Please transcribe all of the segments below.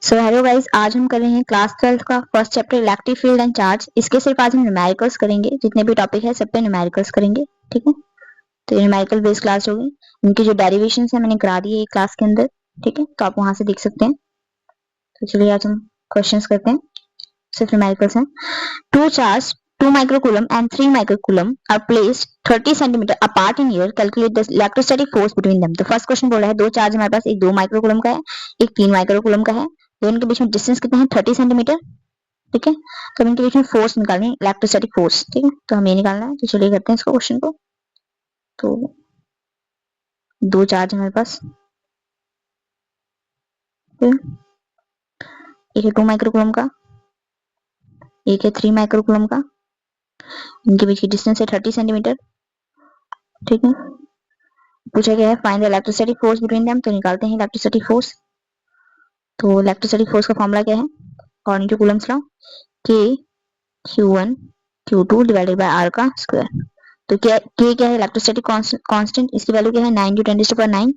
So hello guys, आज हम कर रहे हैं क्लास 12 का first chapter electric field and charge. इसके सिर्फ आज हम न्यूमेरिकल्स करेंगे, जितने भी टॉपिक है सब पे न्यूमेरिकल्स करेंगे। ठीक है, तो ये न्यूमेरिकल बेस्ड क्लास होगी। इनकी जो डेरिवेशंस है मैंने करा दी है क्लास के अंदर। ठीक है, तो आप वहां से देख सकते हैं। तो चलिए आज हम क्वेश्चंस करते हैं, सिर्फ न्यूमेरिकल्स हैं। Two charge 2 microcoulomb and 3 microcoulomb are placed 30 centimeter apart in air. Calculate the electrostatic force between them. तो फर्स्ट क्वेश्चन बोला है दो चार्ज हमारे पास, एक 2 माइक्रोकूलम का है, एक 3 माइक्रोकूलम का है। दोनों के बीच में डिस्टेंस कितना है? 30 सेंटीमीटर। ठीक है, तो इनके बीच में फोर्स निकालनी है, इलेक्ट्रोस्टैटिक फोर्स। ठीक है, तो हमें ये निकालना है। तो चलिए करते हैं इसको क्वेश्चन को। तो दो चार्ज हमारे पास, एक है 2 माइक्रोकूलम का, एक है 3 माइक्रोकूलम का। इनके बीच की डिस्टेंस है 30 सेंटीमीटर। ठीक है, पूछा गया है find the electrostatic force between them. तो निकालते हैं इलेक्ट्रोस्टैटिक फोर्स। तो इलेक्ट्रोस्टैटिक फोर्स का फॉर्मूला क्या है? According to Coulomb's law, K Q1 Q2 divided by R का स्क्वायर। तो क्या K क्या है? Electrostatic constant. इसकी वैल्यू क्या है? 9 × 10⁻⁹।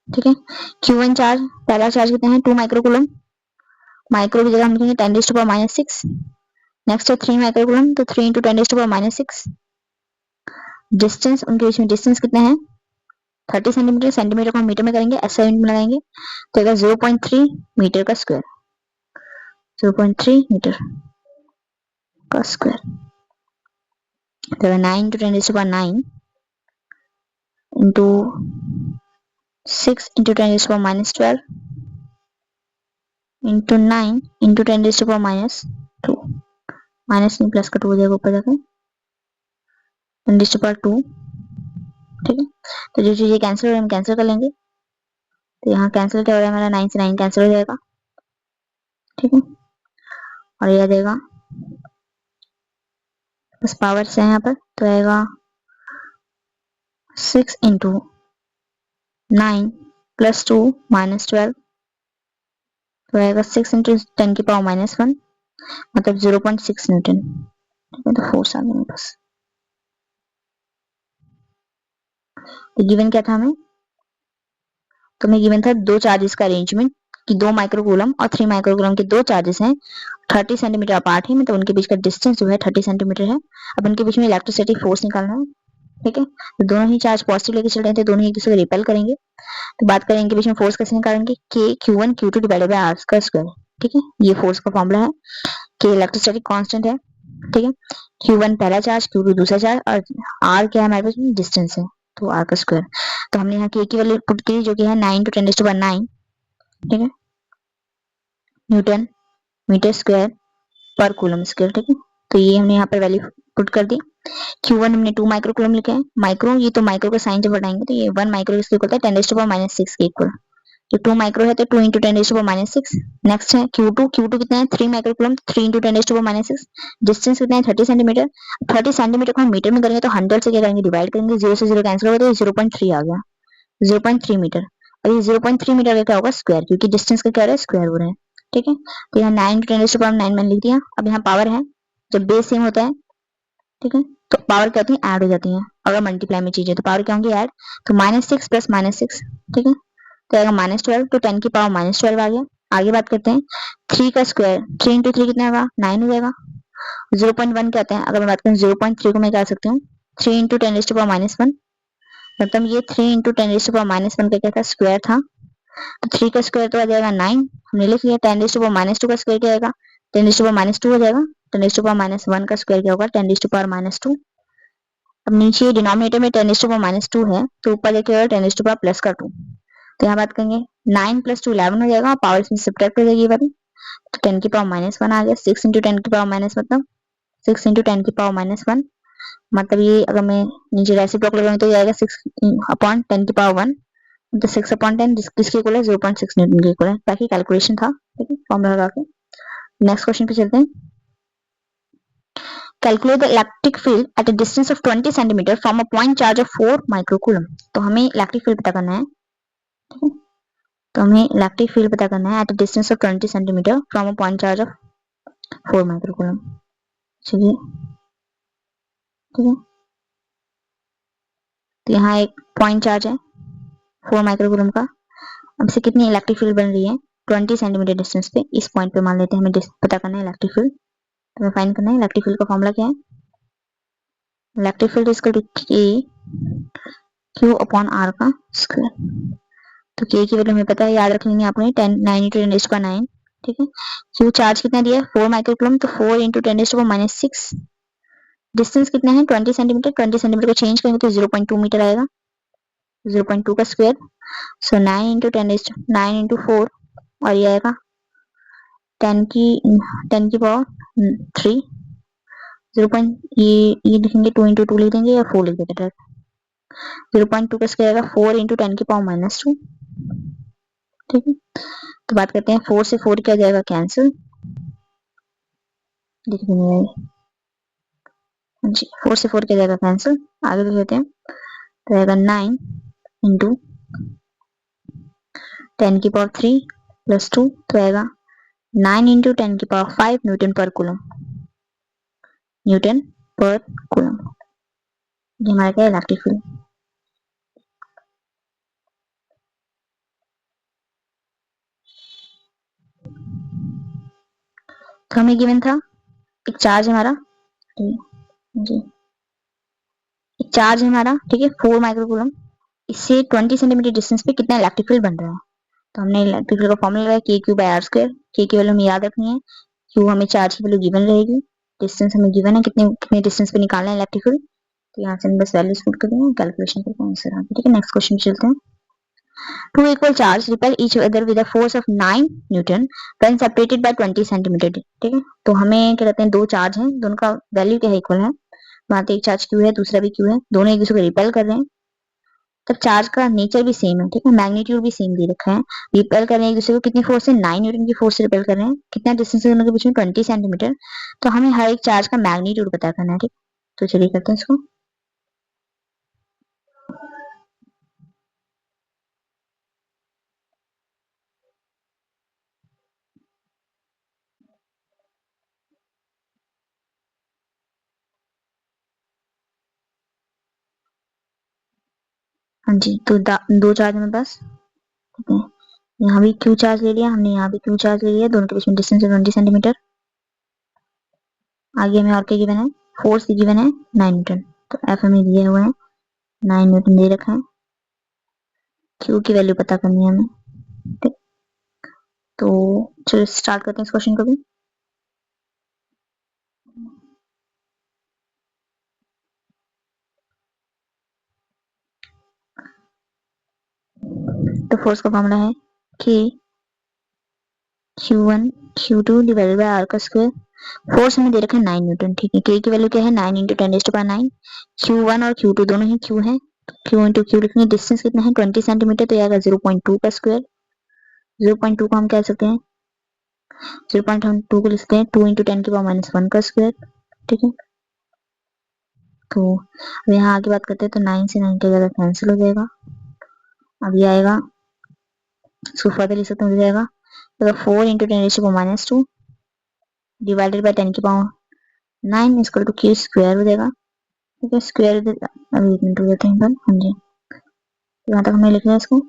ठीक है, Q1 चार्ज, पहला चार्ज कितना है? 2 माइक्रोकूलम। माइक्रो की जगह हम लिखेंगे 10⁻⁻6। नेक्स्ट है 3 माइक्रोकूलम, तो 3 × 10⁻⁶। डिस्टेंस, उनके बीच में डिस्टेंस कितना है? 30 सेंटीमीटर। सेंटीमीटर को हम मीटर में करेंगे, SI यूनिट में लगाएंगे, तो 0.3 मीटर का स्क्वायर। 0.3 मीटर का स्क्वायर। तो 9 × 10⁻⁹ into 6 × 10⁻12 into 9 into 10⁻²। माइनस नहीं, प्लस का 2 हो जाएगा ऊपर जाकर, 10⁻²। ठीक है, तो जो चीजें कैंसिल हो रही है हम कैंसिल कर लेंगे। तो यहाँ कैंसिल क्या हो रहा है हमारा? 9 से 9 कैंसिल हो जाएगा। ठीक है, और ये आ जाएगा बस पावर से यहाँ पर, तो आएगा 6 × 9 + 2 -12, तो आएगा 6 × 10⁻⁻1, मतलब 0.6 न्यूटन। ठीक है, तो फोर्स आ गया मेरे पास। तो गिवन क्या था हमें? तो हमें गिवन था दो चार्जेस का अरेंजमेंट, कि 2 माइक्रोकूलम और 3 माइक्रोकूलम के दो चार्जेस हैं, 30 सेंटीमीटर अपार्ट है, मतलब उनके बीच का डिस्टेंस जो है 30 सेंटीमीटर है। अब उनके बीच में इलेक्ट्रोस्टैटिक फोर्स निकालना है। ठीक है, तो दोनों ही चार्ज पॉजिटिव लेके चल रहे थे, दोनों ही एक दूसरे को रिपेल करेंगे। तो बात करें इनके बीच में फोर्स कैसे निकालेंगे? K Q1 Q2 divided by R का स्क्वायर। ठीक है, ये फोर्स का फॉर्मूला है। K इलेक्ट्रोस्टैटिक कांस्टेंट है। ठीक है, Q1 पहला चार्ज, Q2 दूसरा चार्ज, और R क्या है हमारे पास? डिस्टेंस है, तो R का स्क्वायर। तो हमने यहाँ K की वैल्यू पुट की, जो कि है 9 × 10⁻⁹। ठीक है, न्यूटन मीटर स्क्वायर पर कूलम स्क्वायर। ठीक है, तो ये हमने यहाँ पर वैल्यू पुट कर दी। Q1 हमने 2 माइक्रोकूलम लिखे हैं। माइक्रो, ये तो माइक्रो का साइन जब बढ़ाएंगे तो ये 1 माइक्रो इसके इक्वल होता है 10⁻⁻6 के इक्वल। तो 2 माइक्रो है तो 2 × 10⁻⁶। नेक्स्ट है Q2 कितना है? 3 माइक्रोकूलम, 3 × 10⁻⁶। डिस्टेंस कितना है? 30 सेंटीमीटर। 30 सेंटीमीटर को हम मीटर में करेंगे तो 100 से क्या करेंगे? डिवाइड करेंगे, 0 से 0 कैंसिल होगा, तो 0.3 आ गया, 0.3 मीटर। और ये 0.3 मीटर का क्या होगा? स्क्वायर, क्योंकि डिस्टेंस का क्या हो रहा है? स्क्वायर हो रहा है। ठीक है, तो यहाँ 9 × 10⁻⁹ मैंने लिख दिया। अब यहाँ पावर है, जब बेस सेम होता है, ठीक है, तो पावर क्या होती है? ऐड हो जाती है। अगर मल्टीप्लाई में चीजें तो पावर क्या होंगी? ऐड। तो -6 + -6, ठीक है, तो आएगा -12, तो 10⁻⁻12 आ गया। आगे बात करते हैं 3 का स्क्वायर, 3 × 3 कितना होगा? 9 हो जाएगा। 0.1 क्या होता है? अगर मैं बात करूं 0.3 को मैं क्या कर सकती हूँ? 3 × 10⁻⁻1, मतलब ये 3 × 10⁻⁻1 का क्या था? स्क्वायर था। तो 3 का स्क्वायर तो आ जाएगा 9, हमने लिख लिया। 10⁻⁻2 का स्क्वायर क्या आएगा? 10⁻2 हो जाएगा। 10⁻1 का स्क्वायर क्या होगा? 10⁻2। अब नीचे डिनोमिनेटर में 10⁻2 है, तो ऊपर जाके होगा 10⁻2। तो यहाँ बात करेंगे 9 + 2 11 हो जाएगा, पावर इसमें सब्ट्रैक्ट हो जाएगी ये वाली, तो 10⁻1 आ गया। 6 × 10⁻⁻, मतलब 6 × 10⁻1, मतलब ये अगर मैं नीचे रेसिप्रोकल लगाऊं तो ये आएगा 6/10⁻1, तो 6/10 किसके इक्वल है? 0.6 न्यूटन के इक्वल है। ताकि कैलकुलेशन था, ठीक है, फॉर्मूला लगा के। नेक्स्ट क्वेश्चन पे चलते हैं। Calculate the electric field at a distance of 20 cm from a point charge of 4 microcoulomb. तो हमें इलेक्ट्रिक फील्ड पता करना है, ठीक है, तो हमें इलेक्ट्रिक फील्ड पता करना है at a distance of 20 cm from a point charge of 4 microcoulomb. चलिए, ठीक है, तो यहाँ एक पॉइंट चार्ज है 4 माइक्रोकूलम का, अब से कितनी इलेक्ट्रिक फील्ड बन रही है 20 सेंटीमीटर डिस्टेंस पे, इस पॉइंट पे मान लेते हैं हमें पता करना है इलेक्ट्रिक फील्ड। तो हमें फाइंड करना है इलेक्ट्रिक फील्ड का फॉर्मूला क्या है, electric field is equal to K Q upon R का स्क्वायर। तो के की वैल्यू हमें पता है, याद रख लेंगे आपने 10 9 इंटू 10⁻⁹, ठीक है। क्यू चार्ज कितना दिया है 4 माइक्रोकूलम, तो 4 इंटू 10⁻⁻6। डिस्टेंस कितना है 20 सेंटीमीटर, 20 सेंटीमीटर को चेंज करेंगे तो 0.2 मीटर आएगा, 0.2 का स्क्वायर। सो 9 इंटू 9 इंटू 4, और ये आएगा 10 की पावर 3। 0. ये लिखेंगे 2 इंटू 2 लिख देंगे या 4 लिख देंगे, 0.2 का स्क्वायर आएगा 4 इंटू 10 की पावर -2, ठीक है। तो बात करते हैं 4 से 4 क्या जाएगा कैंसिल, लिख देंगे जी, 4 से 4 क्या जाएगा कैंसिल, आगे लिख लेते हैं। तो आएगा 9 इंटू 10 की पावर 3 प्लस 2, तो आएगा 9 इंटू 10 की पावर 5 न्यूटन पर कूलम, न्यूटन पर कूलम। ये हमारा क्या है इलेक्ट्रिक फील्ड। तो हमें गिवन था एक चार्ज हमारा जी, एक चार्ज है हमारा, ठीक है 4 माइक्रोकूलम, इससे 20 सेंटीमीटर डिस्टेंस पे कितना इलेक्ट्रिक फील्ड बन रहा है। तो हमने इलेक्ट्रिक फील्ड का फॉर्मूला लगाया के क्यू बाय आर स्क्वायर। के की वैल्यू हमें याद रखनी है, क्यू हमें चार्ज की वैल्यू गिवन रहेगी, डिस्टेंस हमें गिवन है, कितने कितने डिस्टेंस पे निकालना है इलेक्ट्रिक फील्ड। तो यहाँ से हम बस वैल्यूज पुट कर देंगे, कैलकुलेशन करके आंसर आ गया, ठीक है। नेक्स्ट क्वेश्चन चलते हैं। Two equal charge repel each other with a force of 9 Newton when separated by 20 centimetre, ठीक है। तो हमें क्या कहते हैं, दो चार्ज हैं, दोनों का वैल्यू क्या है इक्वल है, वहां तो एक चार्ज क्यू है दूसरा भी क्यू है, दोनों एक दूसरे को रिपेल कर रहे हैं, तब चार्ज का नेचर भी सेम है, ठीक है, मैग्नीट्यूड भी सेम दे रखा है। रिपेल कर रहे हैं एक दूसरे को, कितनी फोर्स से 9 न्यूटन की फोर्स से रिपेल कर रहे हैं, कितना डिस्टेंस है दोनों के बीच में 20 सेंटीमीटर। तो हमें हर एक चार्ज का मैग्नीट्यूड पता करना है, ठीक। तो चलिए करते हैं इसको। हाँ जी, तो दो चार्ज मेरे पास, ठीक है। यहाँ भी क्यू चार्ज ले लिया हमने, यहाँ भी क्यू चार्ज ले लिया, दोनों के बीच में डिस्टेंस है 20 सेंटीमीटर। आगे हमें और क्या गिवन है, फोर्स गिवन है 9 न्यूटन, तो एफ हमें दिए हुए हैं 9 न्यूटन दे रखा है। क्यू की वैल्यू पता करनी है हमें, ठीक। तो चलो स्टार्ट करते हैं इस क्वेश्चन को भी। तो फोर्स का फॉर्मूला है K Q1 Q2 divided by R का स्क्वायर। फोर्स हमें दे रखा है 9 न्यूटन, ठीक है। के की वैल्यू क्या है 9 इंटू 10⁻⁹। Q1 और Q2 दोनों ही Q है, तो Q इंटू Q लिखेंगे। डिस्टेंस कितना है 20 सेंटीमीटर, तो आएगा 0.2 का स्क्वायर। 0.2 को हम कह सकते हैं, 0.2 को लिखते हैं 2 इंटू 10 की पावर -1 का स्क्वायर, ठीक है। तो अब यहाँ आगे बात करते हैं, तो 9 से 9 का जगह कैंसिल हो जाएगा। अब ये आएगा, इसको फर्दर लिख सकते हैं, हो जाएगा तो 4 इंटू 10⁻² डिवाइडेड बाय 10 की power 9 equal to Q square हो जाएगा, ठीक है। स्क्वायर अभी एक मिनट हो जाते हैं, हाँ जी, यहाँ तक हमने लिख लिया इसको।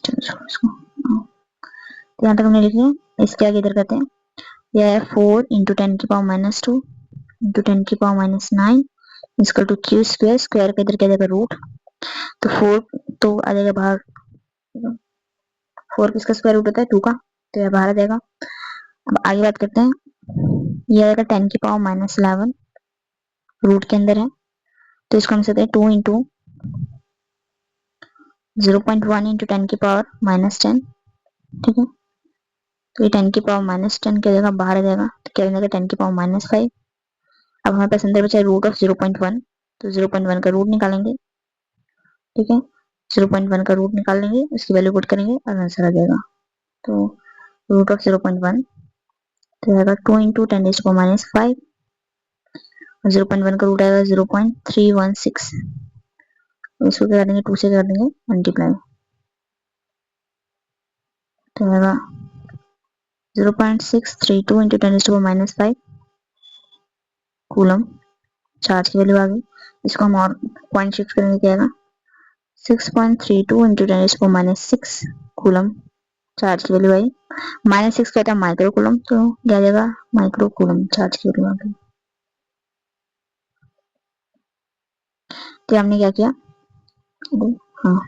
चलो इसको, तो यहाँ तक हमने लिख लिया। इसके आगे इधर करते हैं, यह है 4 इंटू 10 की पावर -2 इंटू 10 की power -9 equal to Q square. Square का इधर क्या जाएगा रूट, तो 4 तो आ जाएगा बाहर, 4 किसका स्क्वायर रूट होता है 2 का, तो यह बाहर आ जाएगा। अब आगे बात करते हैं, यह आएगा 10 की पावर -11 रूट के अंदर है, तो इसको हम सकते हैं 2 इंटू 0.1 इंटू 10 की पावर -10, ठीक है। तो ये 10 की पावर -10 क्या जाएगा बाहर आ जाएगा, तो क्या बनेगा 10 की पावर -5। अब हमारे पास अंदर बचा रूट ऑफ 0.1, तो 0.1 का रूट निकालेंगे, ठीक है। 0.1 का रूट निकाल लेंगे, उसकी वैल्यू पुट करेंगे और आंसर आ जाएगा। तो रूट ऑफ 0.1 तो आएगा 2 इंटू 10⁻⁵, और 0.1 का रूट आएगा 0.316, इसको क्या कर देंगे 2 से कर देंगे मल्टीप्लाई, तो आएगा 0.632 इंटू 10⁻⁵, कूलम चार्ज की वैल्यू आ गई। इसको हम और पॉइंट शिफ्ट करेंगे, क्या आएगा 6.32 इंटू 10⁻⁶ कूलम चार्ज की वैल्यू आई। -6 कहता है माइक्रो कूलम, तो क्या जाएगा माइक्रो कूलम चार्ज की वैल्यू आ गई। तो हमने क्या किया, हाँ,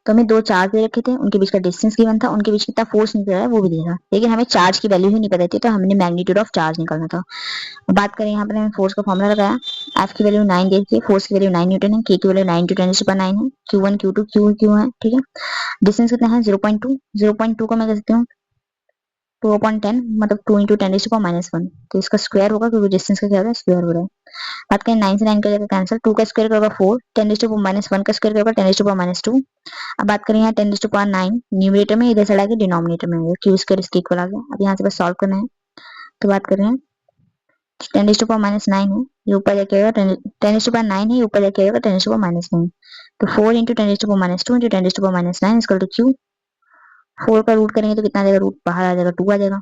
तो हमें दो चार्ज दे रखे थे, उनके बीच का डिस्टेंस गिवन था, उनके बीच कितना फोर्स निकल रहा है वो भी दिया था, लेकिन हमें चार्ज की वैल्यू ही नहीं पता थी, तो हमने मैग्नीट्यूड ऑफ चार्ज निकालना था। बात करें यहाँ पर हमने फोर्स का फॉर्मुला लगाया, एफ की वैल्यू 9 दे रखी है, फोर्स की वैल्यू 9 न्यूटन है, के की वैल्यू 9 × 10⁹ है, Q1 Q2 Q है, ठीक है। डिस्टेंस कितना है 0.2, 0.2 को मैं कह सकती हूँ 2/10, मतलब 2 × 10⁻⁻1, तो इसका स्क्वायर होगा क्योंकि डिस्टेंस का क्या हो रहा है स्क्वायर हो रहा है। बात करें 9 से 9 का जाएगा कैंसिल, 2 का स्क्वायर होगा 4, 10⁻⁻1 का स्क्वायर होगा 10⁻²। अब बात करें यहाँ 10⁻9 न्यूमरेटर में, इधर से आके डिनोमिनेटर में क्यू स्क्वायर इसके इक्वल आ गया। अब यहाँ से बस सॉल्व करना है, तो बात कर रहे हैं 10⁻9 है, ये ऊपर जाके आएगा 10⁻9 है, ये ऊपर जाके आएगा 10⁻9, तो 4 × 10⁻2 × 10⁻9 इक्वल टू क्यू। 4 का रूट करेंगे तो कितना आ जाएगा, रूट बाहर आ जाएगा 2 आ जाएगा।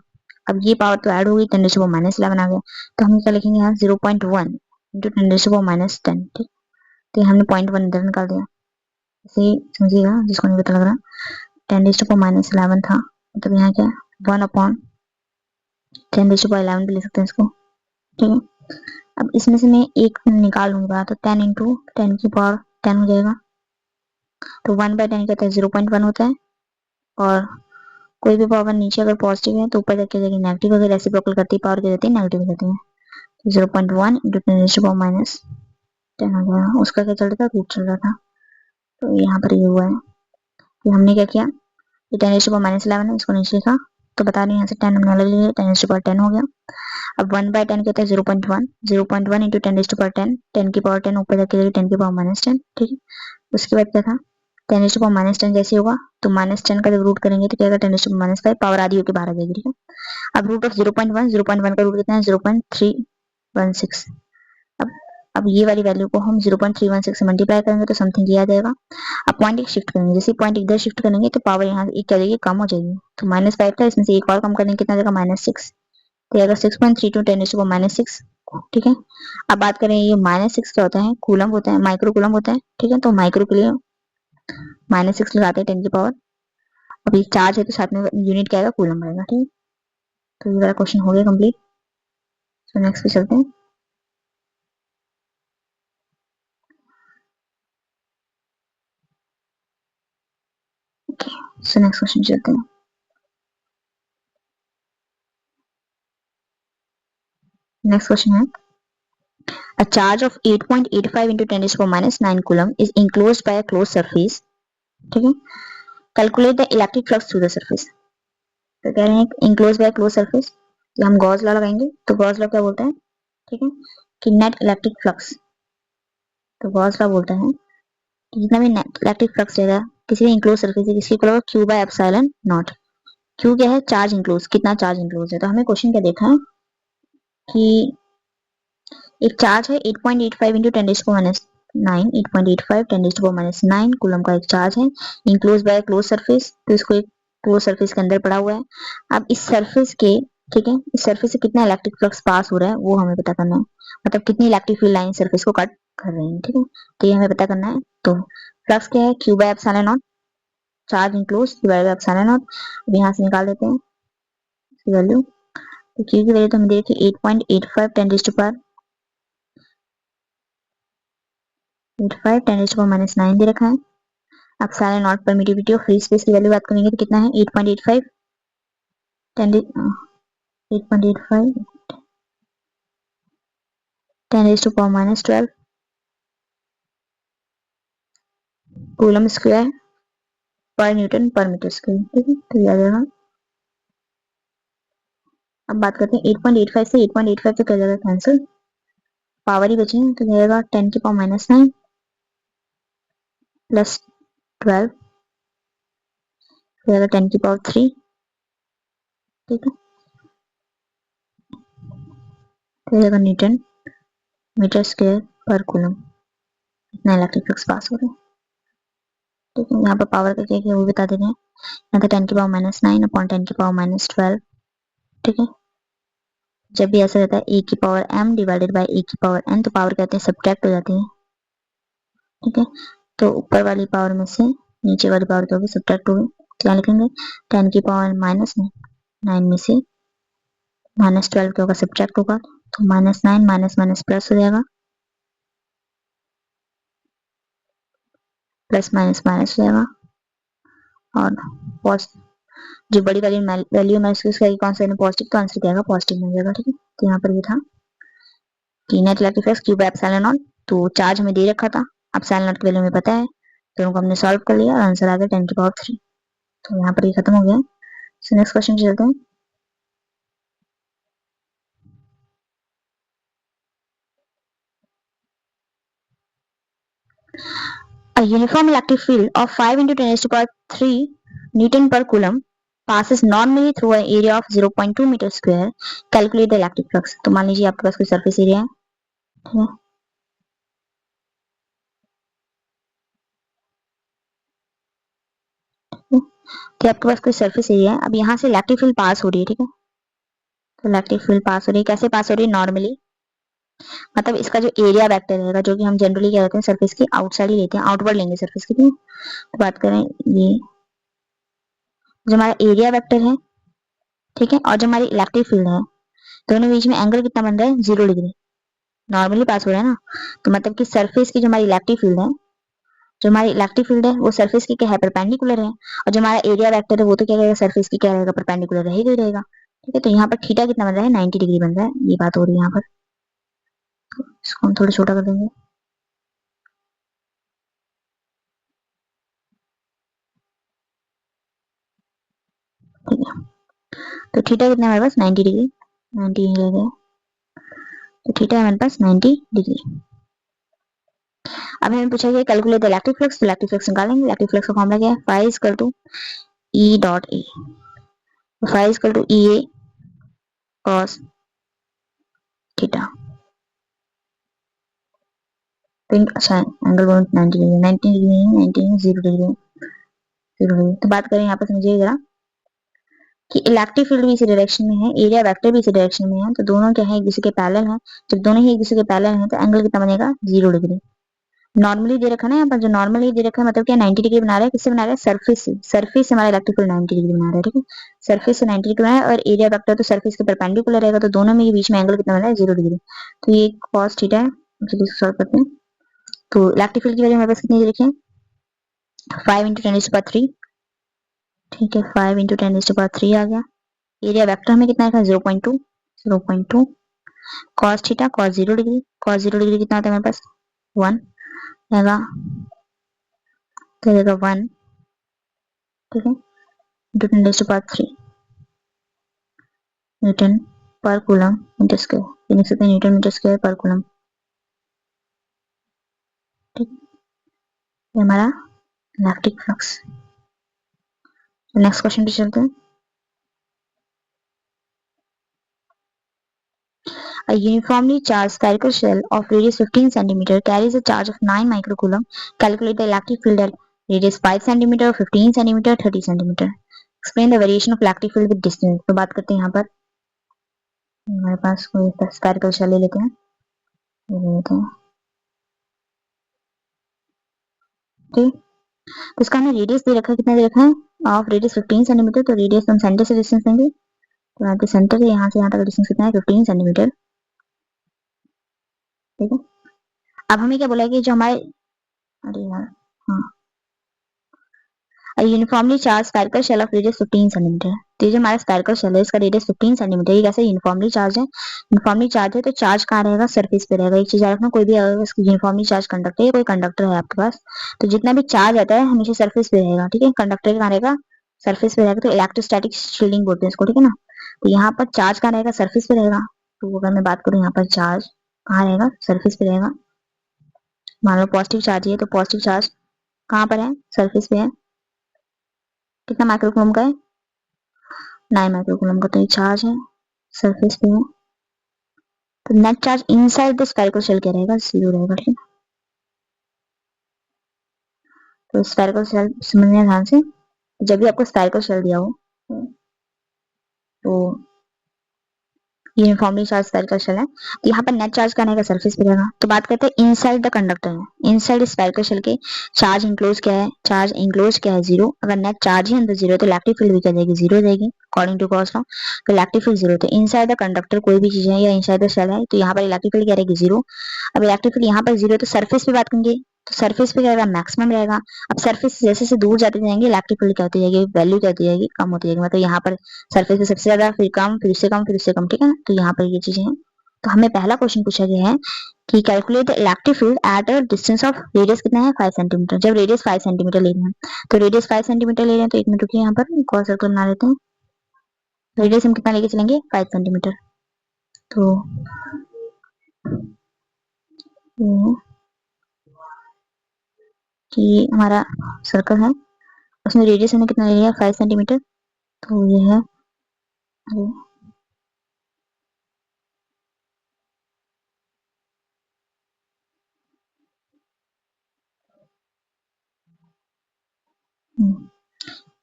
अब ये पावर तो ऐड होगी 10⁻11 आ गया, तो हम क्या लिखेंगे यहाँ 0.1 × 10⁻10, ठीक। तो हमने 0.1 इधर निकाल दिया, इसे समझिएगा जिसको नहीं पता लग रहा। 10⁻11 था, मतलब यहाँ क्या 1/10⁻11 भी ले सकते हैं इसको, ठीक है। अब इसमें से मैं एक निकाल लूंगा, तो 10 × 10⁻10 हो जाएगा, तो 1/10 कहता है 0.1 होता है, और कोई भी पावर नीचे अगर पॉजिटिव है तो ऊपर जाके जाएगी नेगेटिव, अगर रेसिप्रोकल करती है पावर क्या जाती है नेगेटिव हो जाती है। 0.1 × 10⁻10 हो जाएगा, उसका क्या चल रहा था रूट चल रहा था, तो यहाँ पर ये हुआ है। तो हमने क्या किया, ये 10⁻11 है, इसको नीचे लिखा, तो बता रहे हैं यहाँ से 10 हमने अलग लिया, 10⁻10 हो गया। अब 1/10 कहता है 0.1, 0.1 × 10⁻10, 10⁻10 ऊपर जाके जाएगी 10⁻10, ठीक है। उसके बाद क्या था 10⁻10 जैसे होगा, तो -10 का जब रूट करेंगे तो क्या होगा 10⁻5, पावर आधी होकर बाहर आ जाएगी, ठीक है। अब रूट ऑफ 0.1 का रूट कितना है 0.316। अब अब ये वाली वैल्यू को हम 0.316 से मल्टीप्लाई करेंगे तो समथिंग ये आ जाएगा। अब पॉइंट एक शिफ्ट करेंगे, जैसे पॉइंट इधर शिफ्ट करेंगे तो पावर यहाँ एक क्या जाएगी कम हो जाएगी, तो -5 था, इसमें से एक और कम करेंगे कितना जाएगा -6, तो आएगा 6.32 10⁻6, ठीक है। अब बात करें ये -6 क्या होता है, कूलम होता है, माइक्रो कूलम होता है, ठीक है। तो माइक्रो के लिए -6 लगाते हैं 10 की पावर। अभी चार्ज है तो साथ में यूनिट क्या आएगा कूलम आएगा, ठीक। तो ये वाला क्वेश्चन हो गया कंप्लीट। सो नेक्स्ट पे चलते हैं। ओके, सो नेक्स्ट क्वेश्चन चलते हैं। नेक्स्ट क्वेश्चन है a charge of 8.85 into 10⁻9 coulomb is enclosed by a closed surface, ठीक है। Calculate the electric flux through the surface. तो कह रहे हैं इनक्लोज बाय क्लोज सरफेस, तो हम गॉस लॉ लगाएंगे, तो गॉस लॉ क्या बोलता है, ठीक है, कि नेट इलेक्ट्रिक फ्लक्स, तो गॉस लॉ बोलता है कि जितना भी नेट इलेक्ट्रिक फ्लक्स रहेगा किसी भी इंक्लोज सरफेस है किसकी इक्वल होगा Q/ε0। Q क्या है, चार्ज इंक्लोज, कितना चार्ज इंक्लोज है। तो हमें क्वेश्चन क्या देखा है कि एक चार्ज है 8.85 इंटू 10⁻9, 8.85 10⁻9 कूलम का एक चार्ज है, इंक्लोज बाय क्लोज सरफेस, तो इसको एक क्लोज सरफेस के अंदर पड़ा हुआ है। अब इस सरफेस के, ठीक है, इस सरफेस से कितना इलेक्ट्रिक फ्लक्स पास हो रहा है वो हमें पता करना है, मतलब कितनी इलेक्ट्रिक फील्ड लाइन सरफेस को कट कर रही है, ठीक है, तो ये हमें पता करना है। तो फ्लक्स क्या है Q/ε0, चार्ज इंक्लोज Q/ε0। अब यहाँ से निकाल देते हैं इसकी वैल्यू, तो Q की वैल्यू तो हमें देखिए 8.85 10⁻9 दे रखा है। अब सारे not permittivity of free space की वैल्यू बात करेंगे तो कितना है 8.85 10⁻12 कूलम स्क्वायर पर न्यूटन पर मीटर स्क्वायर, ठीक है, तो ये आ जाएगा। अब बात करते हैं 8.85 से 8.85 से क्या जाएगा कैंसिल, पावर ही बचे तो जाएगा 10⁻9 प्लस 12 जाएगा 10⁻3, ठीक है, तो जाएगा न्यूटन मीटर स्क्वायर पर कूलम, इतना इलेक्ट्रिक फ्लक्स पास हो रहा है, ठीक है। यहाँ पर पावर का क्या है वो बता दे रहे हैं, यहाँ पे 10⁻9 अपॉन 10⁻12, ठीक है, जब भी ऐसा रहता है ए की पावर m डिवाइडेड बाय ए की पावर n, तो पावर कहते हैं सब्ट्रैक्ट हो जाती है, ठीक है। तो ऊपर वाली पावर में से नीचे वाली पावर क्या होगी, सब्ट्रैक्ट होगी। क्या लिखेंगे, 10 की पावर -9 में से -12 क्या होगा, सब्ट्रैक्ट होगा, तो -9 माइनस माइनस प्लस हो जाएगा, प्लस माइनस माइनस हो जाएगा, और जो बड़ी वाली वैल्यू में उसका कौन सा पॉजिटिव, तो आंसर क्या आएगा, पॉजिटिव मिल जाएगा, ठीक है। तो यहाँ पर ये था कि net electric flux Q by epsilon not, तो चार्ज हमें दे रखा था, एप्सिलॉन नॉट की वैल्यू हमें पता है, तो उनको हमने सॉल्व कर लिया और आंसर आ गया 10 की पावर 3। तो यहाँ पर ये खत्म हो गया। सो नेक्स्ट क्वेश्चन चलते हैं। A uniform electric field of 5 into 10 to the power 3 Newton per coulomb passes normally through an area of 0.2 meter square. Calculate the electric flux. तो मान लीजिए आपके पास कोई सरफेस एरिया है, ठीक है, तो आपके पास कोई सरफेस एरिया है। अब यहाँ से इलेक्ट्रिक फील्ड पास हो रही है, ठीक है, तो इलेक्ट्रिक फील्ड पास हो रही है, कैसे पास हो रही है, नॉर्मली, मतलब इसका जो एरिया वेक्टर रहेगा, जो कि हम जनरली क्या करते हैं, सरफेस की आउटसाइड ही लेते हैं, आउटवर्ड लेंगे सरफेस की, तो बात करें ये जो हमारा एरिया वेक्टर है, ठीक है, और जो हमारी इलेक्ट्रिक फील्ड है, दोनों बीच में एंगल कितना बन रहा है, 0 डिग्री, नॉर्मली पास हो रहा है ना। तो मतलब कि सरफेस की जो हमारी इलेक्ट्रिक फील्ड है, जो हमारी इलेक्ट्रिक फील्ड है वो सरफेस की क्या है, परपेंडिकुलर है, और जो हमारा एरिया वेक्टर है वो तो क्या रहेगा, सरफेस की क्या रहेगा, परपेंडिकुलर रहेगा ही रहेगा, ठीक है। तो यहाँ पर थीटा कितना बन रहा है, 90 डिग्री बन रहा है, ये बात हो रही है यहाँ पर। इसको हम थोड़ा छोटा कर देंगे, ठीक है। तो थीटा कितना है हमारे पास, 90 डिग्री, 90 डिग्री गया, तो थीटा है हमारे पास 90 डिग्री। अब हमें पूछा गया कैलकुलेट द इलेक्ट्रिक फ्लक्स, तो इलेक्ट्रिक फ्लक्स निकालेंगे। इलेक्ट्रिक फ्लक्स का फॉर्मूला क्या है, phi equal to E dot A, phi equal to E A cos theta, अच्छा एंगल 90 डिग्री, 90 डिग्री नहीं, 90 0 डिग्री, 0 डिग्री। तो बात करें यहाँ पर, समझिए जरा कि इलेक्ट्रिक फील्ड भी इसी डायरेक्शन में है, एरिया वेक्टर भी इसी डायरेक्शन में है, तो दोनों क्या है, एक दूसरे के पैरेलल है। जब दोनों ही एक दूसरे के पैरेलल है तो एंगल कितना बनेगा, 0 डिग्री। नॉर्मली दे रखा है ना यहाँ पर, जो नॉर्मली दे रखा है मतलब क्या, 90 डिग्री बना रहा है, किससे बना रहा है, सरफेस से, सरफेस से हमारा इलेक्ट्रिक फील्ड 90 डिग्री बना रहा है, ठीक है, सरफेस से 90 डिग्री बना है, और एरिया वेक्टर तो सरफेस के परपेंडिकुलर रहेगा, तो दोनों में बीच में एंगल कितना बना रहा है, 0 डिग्री। तो ये cos थीटा है, चलिए इसको सॉल्व करते हैं। तो इलेक्ट्रिक फील्ड की वैल्यू हमारे पास कितनी दे रखी है, 5 इंटू 10⁻3, ठीक है, 5 इंटू 10⁻3 आ गया। एरिया वेक्टर हमें कितना है, 0.2, 0.2 cos theta, cos 0 degree, cos 0 degree कितना होता है हमारे पास, 1 रहेगा, तो रहेगा 1, ठीक है, इंटू 10⁻3 न्यूटन पर कूलम मीटर स्क्वायर, लिख सकते हैं न्यूटन मीटर स्क्वायर पर कूलम, ठीक है, ये हमारा इलेक्ट्रिक फ्लक्स। नेक्स्ट क्वेश्चन पे चलते हैं। A uniformly charged spherical shell of radius 15 cm carries a charge of 9 microcoulomb. Calculate the electric field at radius 5 cm, 15 cm, 30 cm. Explain the variation of electric field with distance. तो बात करते हैं यहाँ पर, हमारे पास कोई स्फेरिकल शेल ले लेते हैं, ठीक, तो इसका हमें रेडियस दे रखा है, कितना दे रखा है, ऑफ रेडियस 15 सेंटीमीटर, तो रेडियस हम सेंटर से डिस्टेंस लेंगे, तो यहाँ पे सेंटर से यहाँ का डिस्टेंस कितना है, 15 सेंटीमीटर, ठीक है। अब हमें क्या बोला है कि जो हमारे, अरे यार, हाँ, uniformly charge spherical shell of radius 15 centimetre, तो ये जो हमारा स्फेरिकल शेल है इसका रेडियस 15 सेंटीमीटर, ये कैसे यूनिफॉर्मली चार्ज है, यूनिफॉर्मली चार्ज है तो चार्ज कहाँ रहेगा, सरफेस पे रहेगा। एक चीज याद रखना, कोई भी अगर यूनिफॉर्मली चार्ज कंडक्टर है, कोई कंडक्टर है आपके पास, तो जितना भी चार्ज आता है हमेशा सरफेस पे रहेगा, ठीक है, कंडक्टर कहाँ रहेगा, सरफेस पे रहेगा, तो इलेक्ट्रोस्टैटिक शील्डिंग बोलते हैं इसको, ठीक है ना। तो यहाँ पर चार्ज कहाँ रहेगा, सरफेस पे रहेगा, तो अगर मैं बात करूँ यहाँ पर चार्ज कहाँ रहेगा, सरफेस पे रहेगा। मान लो पॉजिटिव चार्ज है, तो पॉजिटिव चार्ज कहाँ पर है, सरफेस पे है, कितना माइक्रोकूलम का है, 9 माइक्रोकूलम का, तो ये चार्ज है, सरफेस पे है, तो net charge inside the spherical shell क्या रहेगा, 0 रहेगा, ठीक है। तो स्फेरिकल शेल समझना ध्यान से, जब भी आपको स्फेरिकल शेल दिया हो तो यूनिफॉर्मली चार्ज स्फेरिकल शेल है। तो यहाँ पर नेट चार्ज का आएगा सरफेस पे रहेगा। तो बात करते हैं इनसाइड द कंडक्टर में, इनसाइड स्फेरिकल शेल के चार्ज इंक्लोज क्या है, चार्ज इंक्लोज क्या है 0। अगर नेट चार्ज ही अंदर 0 तो इलेक्ट्रिक फील्ड भी क्या जाएगी 0 जाएगी अकॉर्डिंग टू गॉस लॉ। तो इलेक्ट्रिक फील्ड 0, तो इनसाइड द कंडक्टर कोई भी चीज है या इनसाइड द शेल है तो यहाँ पर इलेक्ट्रिक फील्ड क्या रहेगी 0। अब इलेक्ट्रिक फील्ड यहाँ पर 0 तो सरफेस पे बात करेंगे, तो सरफेस पे क्या रहेगा मैक्सिमम रहेगा। अब सरफेस जैसे जैसे दूर जाते जाएंगे इलेक्ट्रिक फील्ड क्या होती जाएगी, वैल्यू क्या होती जाएगी, कम होती जाएगी। मतलब यहाँ पर सरफेस पे सबसे ज्यादा, फिर कम, फिर उससे कम, फिर उससे कम, ठीक है ना। तो यहाँ पर ये चीजें हैं। तो हमें पहला क्वेश्चन पूछा गया है कि calculate the electric field at a distance of radius कितना है 5 सेंटीमीटर। जब रेडियस 5 सेंटीमीटर ले रहे हैं, तो रेडियस 5 सेंटीमीटर ले रहे हैं तो 1 मिनट रुकिए, यहाँ पर एक और सर्कल बना लेते हैं। रेडियस हम कितना लेके चलेंगे 5 सेंटीमीटर। तो ये हमारा सर्कल है, उसमें रेडियस हमने कितना ले लिया 5 सेंटीमीटर। तो ये है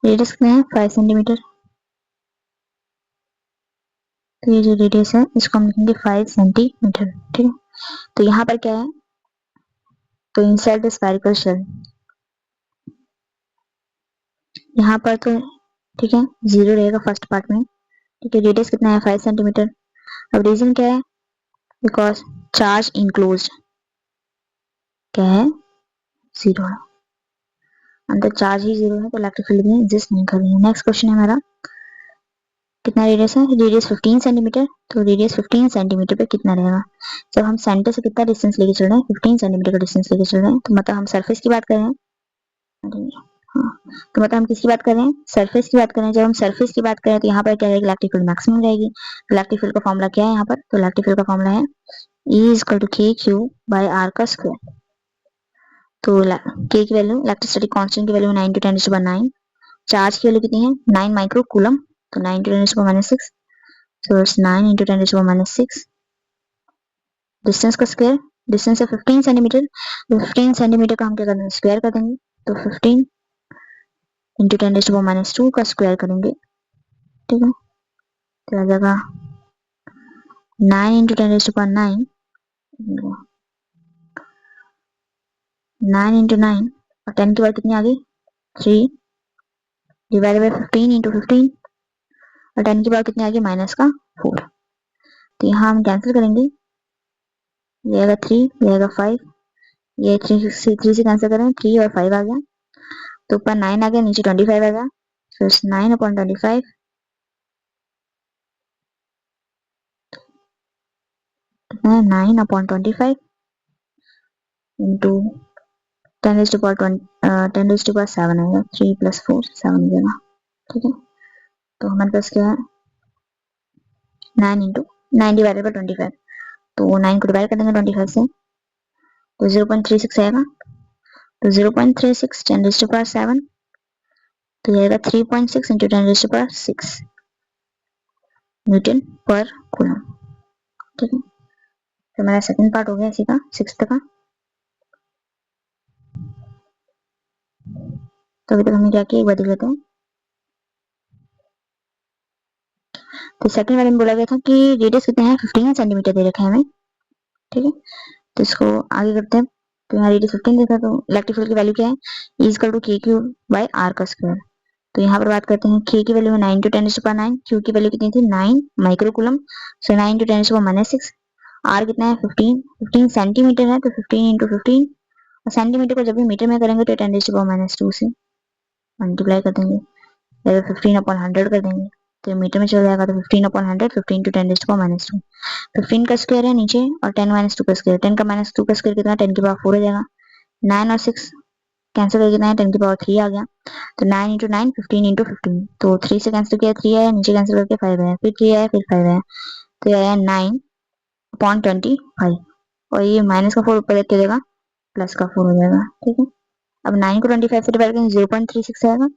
रेडियस कितना है 5 सेंटीमीटर। तो ये जो रेडियस है इसको हम लिखेंगे 5 सेंटीमीटर, ठीक है। तो यहाँ पर क्या है, तो इनसाइड द स्फेरिकल शेल यहाँ पर तो ठीक है 0 रहेगा फर्स्ट पार्ट में, ठीक है। रेडियस कितना है 5 सेंटीमीटर। अब रीजन क्या है, बिकॉज चार्ज इंक्लोज क्या है 0 है, अंदर चार्ज ही 0 है तो इलेक्ट्रिक फील्ड में एग्जिस्ट नहीं कर रही है। नेक्स्ट क्वेश्चन है हमारा, कितना रेडियस है, रेडियस 15 सेंटीमीटर। तो रेडियस 15 सेंटीमीटर पे कितना रहेगा, जब हम सेंटर से कितना डिस्टेंस लेके चल रहे हैं 15 सेंटीमीटर का डिस्टेंस लेके चल रहे हैं, तो मतलब हम सरफेस की बात कर रहे हैं। हाँ, तो मतलब हम किसकी बात कर रहे हैं, सरफेस की बात कर रहे हैं। जब हम सरफेस की बात करें तो यहाँ पर क्या रहेगी, इलेक्ट्रिक फील्ड मैक्सिमम रहेगी। इलेक्ट्रिक फील्ड का फॉर्मूला क्या है यहाँ पर, तो इलेक्ट्रिक फील्ड का फॉर्मूला है E equal to K Q by are का स्क्वायर। तो के की वैल्यू, इलेक्ट्रिसिटी कांस्टेंट की वैल्यू 9 × 10⁻⁹, चार्ज की वैल्यू कितनी है 9 माइक्रो कूलम, तो 9 × 10⁻⁶, so it's 9 × 10⁻⁶। डिस्टेंस का स्क्वायर, डिस्टेंस है 15 सेंटीमीटर, 15 सेंटीमीटर का हम क्या करेंगे स्क्वायर कर देंगे, तो 15 × 10⁻² का स्क्वायर करेंगे, ठीक है। तो आ जाएगा 9 × 10⁹, 9 × 9 और 10 की बार कितनी आ गई 3 डिवाइडेड बाई 15 × 15 और 10 की बार कितनी आ गई माइनस का 4। तो यहाँ हम कैंसिल करेंगे, ये आएगा 3, ये आएगा 5, ये 3 से कैंसिल करें 3 और 5 आ गया, तो ऊपर 9 आ गया नीचे 25 आ गया, so it's 9/25 कितना है 9/25 इंटू 10⁻7 आएगा, 3 + 4 7 हो जाएगा, ठीक है। तो हमारे पास क्या है 9 × 9 डिवाइडेड बाई 25, तो 9 को डिवाइड कर देंगे 25 से, तो 0.36 आएगा, तो 0.36 10⁻7, तो ये आएगा 3.6 × 10⁻6 न्यूटन पर कूलम, ठीक है। तो हमारा सेकंड पार्ट हो गया इसी का 6th का। तो अभी तक हमने क्या किया एक बार देख लेते हैं। तो सेकंड वाले में बोला गया था कि रेडियस कितना है 15 सेंटीमीटर दे रखा है हमें, ठीक है। तो इसको आगे करते हैं, तो यहाँ रेडियस 15 देखा, तो इलेक्ट्रिक फील्ड की वैल्यू क्या है E equal to K Q by are का स्क्वायर। तो यहाँ पर बात करते हैं के की वैल्यू है 9 × 10⁻9, क्यू की वैल्यू कितनी थी 9 माइक्रो कूलम, सो 9 × 10⁻6, आर कितना है 15 सेंटीमीटर है, तो 15 × 15, और सेंटीमीटर को जब भी मीटर में करेंगे तो 10⁻² से मल्टीप्लाई कर देंगे, या 15/100 कर देंगे, तो मीटर में चल जाएगा, तो 15/100 15 × 10⁻², 15 का स्क्वायर है नीचे और 10⁻² का स्क्वायर, 10 का -2 का स्क्वायर कितना 10 की पावर 4 हो जाएगा, 9 और 6 कैंसिल करके कितना है 10 की पावर 3 आ गया, तो 9 × 9 15 × 15, तो 3 से कैंसिल किया 3 आया, नीचे कैंसिल करके 5 आया, फिर 3 आया, फिर 5 आया, तो ये आया 9/25, और ये माइनस का 4 ऊपर लेके देगा प्लस का 4 हो जाएगा, ठीक है। अब 9 को 25 से डिवाइड करेंगे 0.36 आएगा,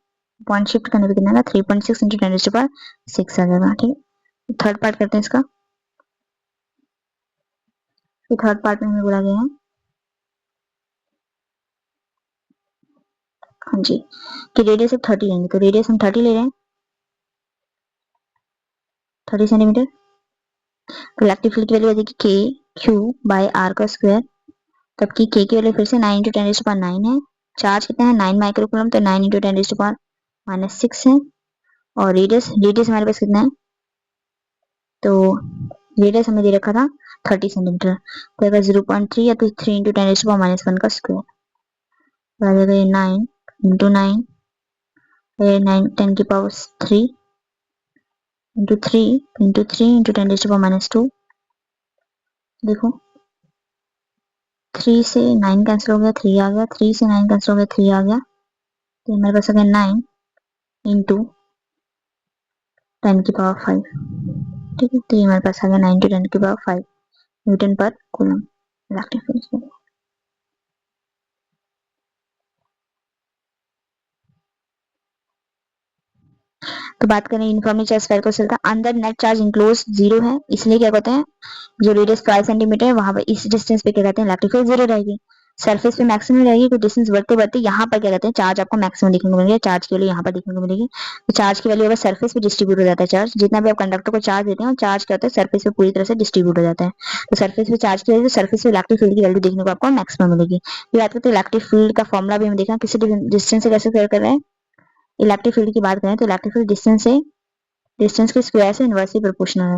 पॉइंट शिफ्ट करने पे कितना आएगा 3.6 × 10⁻6 आ जाएगा, ठीक है। थर्ड पार्ट करते हैं इसका, फिर थर्ड पार्ट में हमें बोला गया है हाँ जी कि रेडियस अब 30 लेंगे, तो रेडियस हम 30 ले रहे हैं 30 सेंटीमीटर। तो इलेक्ट्रिक फील्ड की वैल्यू आ जाएगी के क्यू बाय आर का स्क्वायर, तब की के की वैल्यू फिर से 9 × 10⁻9 है। चार्ज कितना है 9 माइक्रोकूलम, तो 9 × 10⁻6 है। और रेडियस रेडियस हमारे पास कितना है, तो रेडियस हमें दे रखा था 30 सेंटीमीटर, तो अगर 0.3 या तो 3 × 10⁻1 का स्क्वायर आ जाएगा, 9 × 9 9 10 की पावर 3 इंटू 3 इंटू 3 इंटू 10⁻2। देखो 3 से 9 कैंसिल हो गया, 3 आ गया, 3 से 9 कैंसिल हो गया, 3 आ गया, तो हमारे पास आ गया 9 इंटू 10 की पावर 5। ठीक है, तो ये हमारे पास आ गया 9 × 10 की पावर 5 न्यूटन पर कूलम इलेक्ट्रिक फील्ड। तो बात करें यूनिफॉर्मली चार्ज स्फेरिकल सेल का, अंदर नेट चार्ज इंक्लोज 0 है, इसलिए क्या कहते हैं जो रेडियस 5 सेंटीमीटर है वहां पर इस डिस्टेंस पे क्या कहते हैं इलेक्ट्रिक फील्ड 0 रहेगी। सरफेस पे मैक्सिमम रहेगी, कुछ डिस्टेंस बढ़ते बढ़ते यहाँ पर क्या कहते हैं चार्ज आपको मैक्सिमम देखने को मिलेगा, चार्ज की वैल्यू यहाँ पर देखने को मिलेगी। तो चार्ज की वैल्यू अगर सरफेस पे डिस्ट्रीब्यूट हो जाता है, चार्ज जितना भी आप कंडक्टर को चार्ज देते हैं चार्ज क्या होता है सरफेस पे पूरी तरह से डिस्ट्रीब्यूट हो जाता है। तो सरफेस पे चार्ज की वजह से सरफेस पे इलेक्ट्रिक फील्ड की वैल्यू देखने को आपको मैक्सिमम मिलेगी। ये बात करते हैं इलेक्ट्रिक फील्ड का फॉर्मुला भी हम देखा किसी डिस्टेंस से कैसे क्लियर कर रहे हैं। इलेक्ट्रिक फील्ड की बात करें तो इलेक्ट्रिक फील्ड डिस्टेंस के स्क्वायर से इनवर्सली प्रोपोर्शनल है,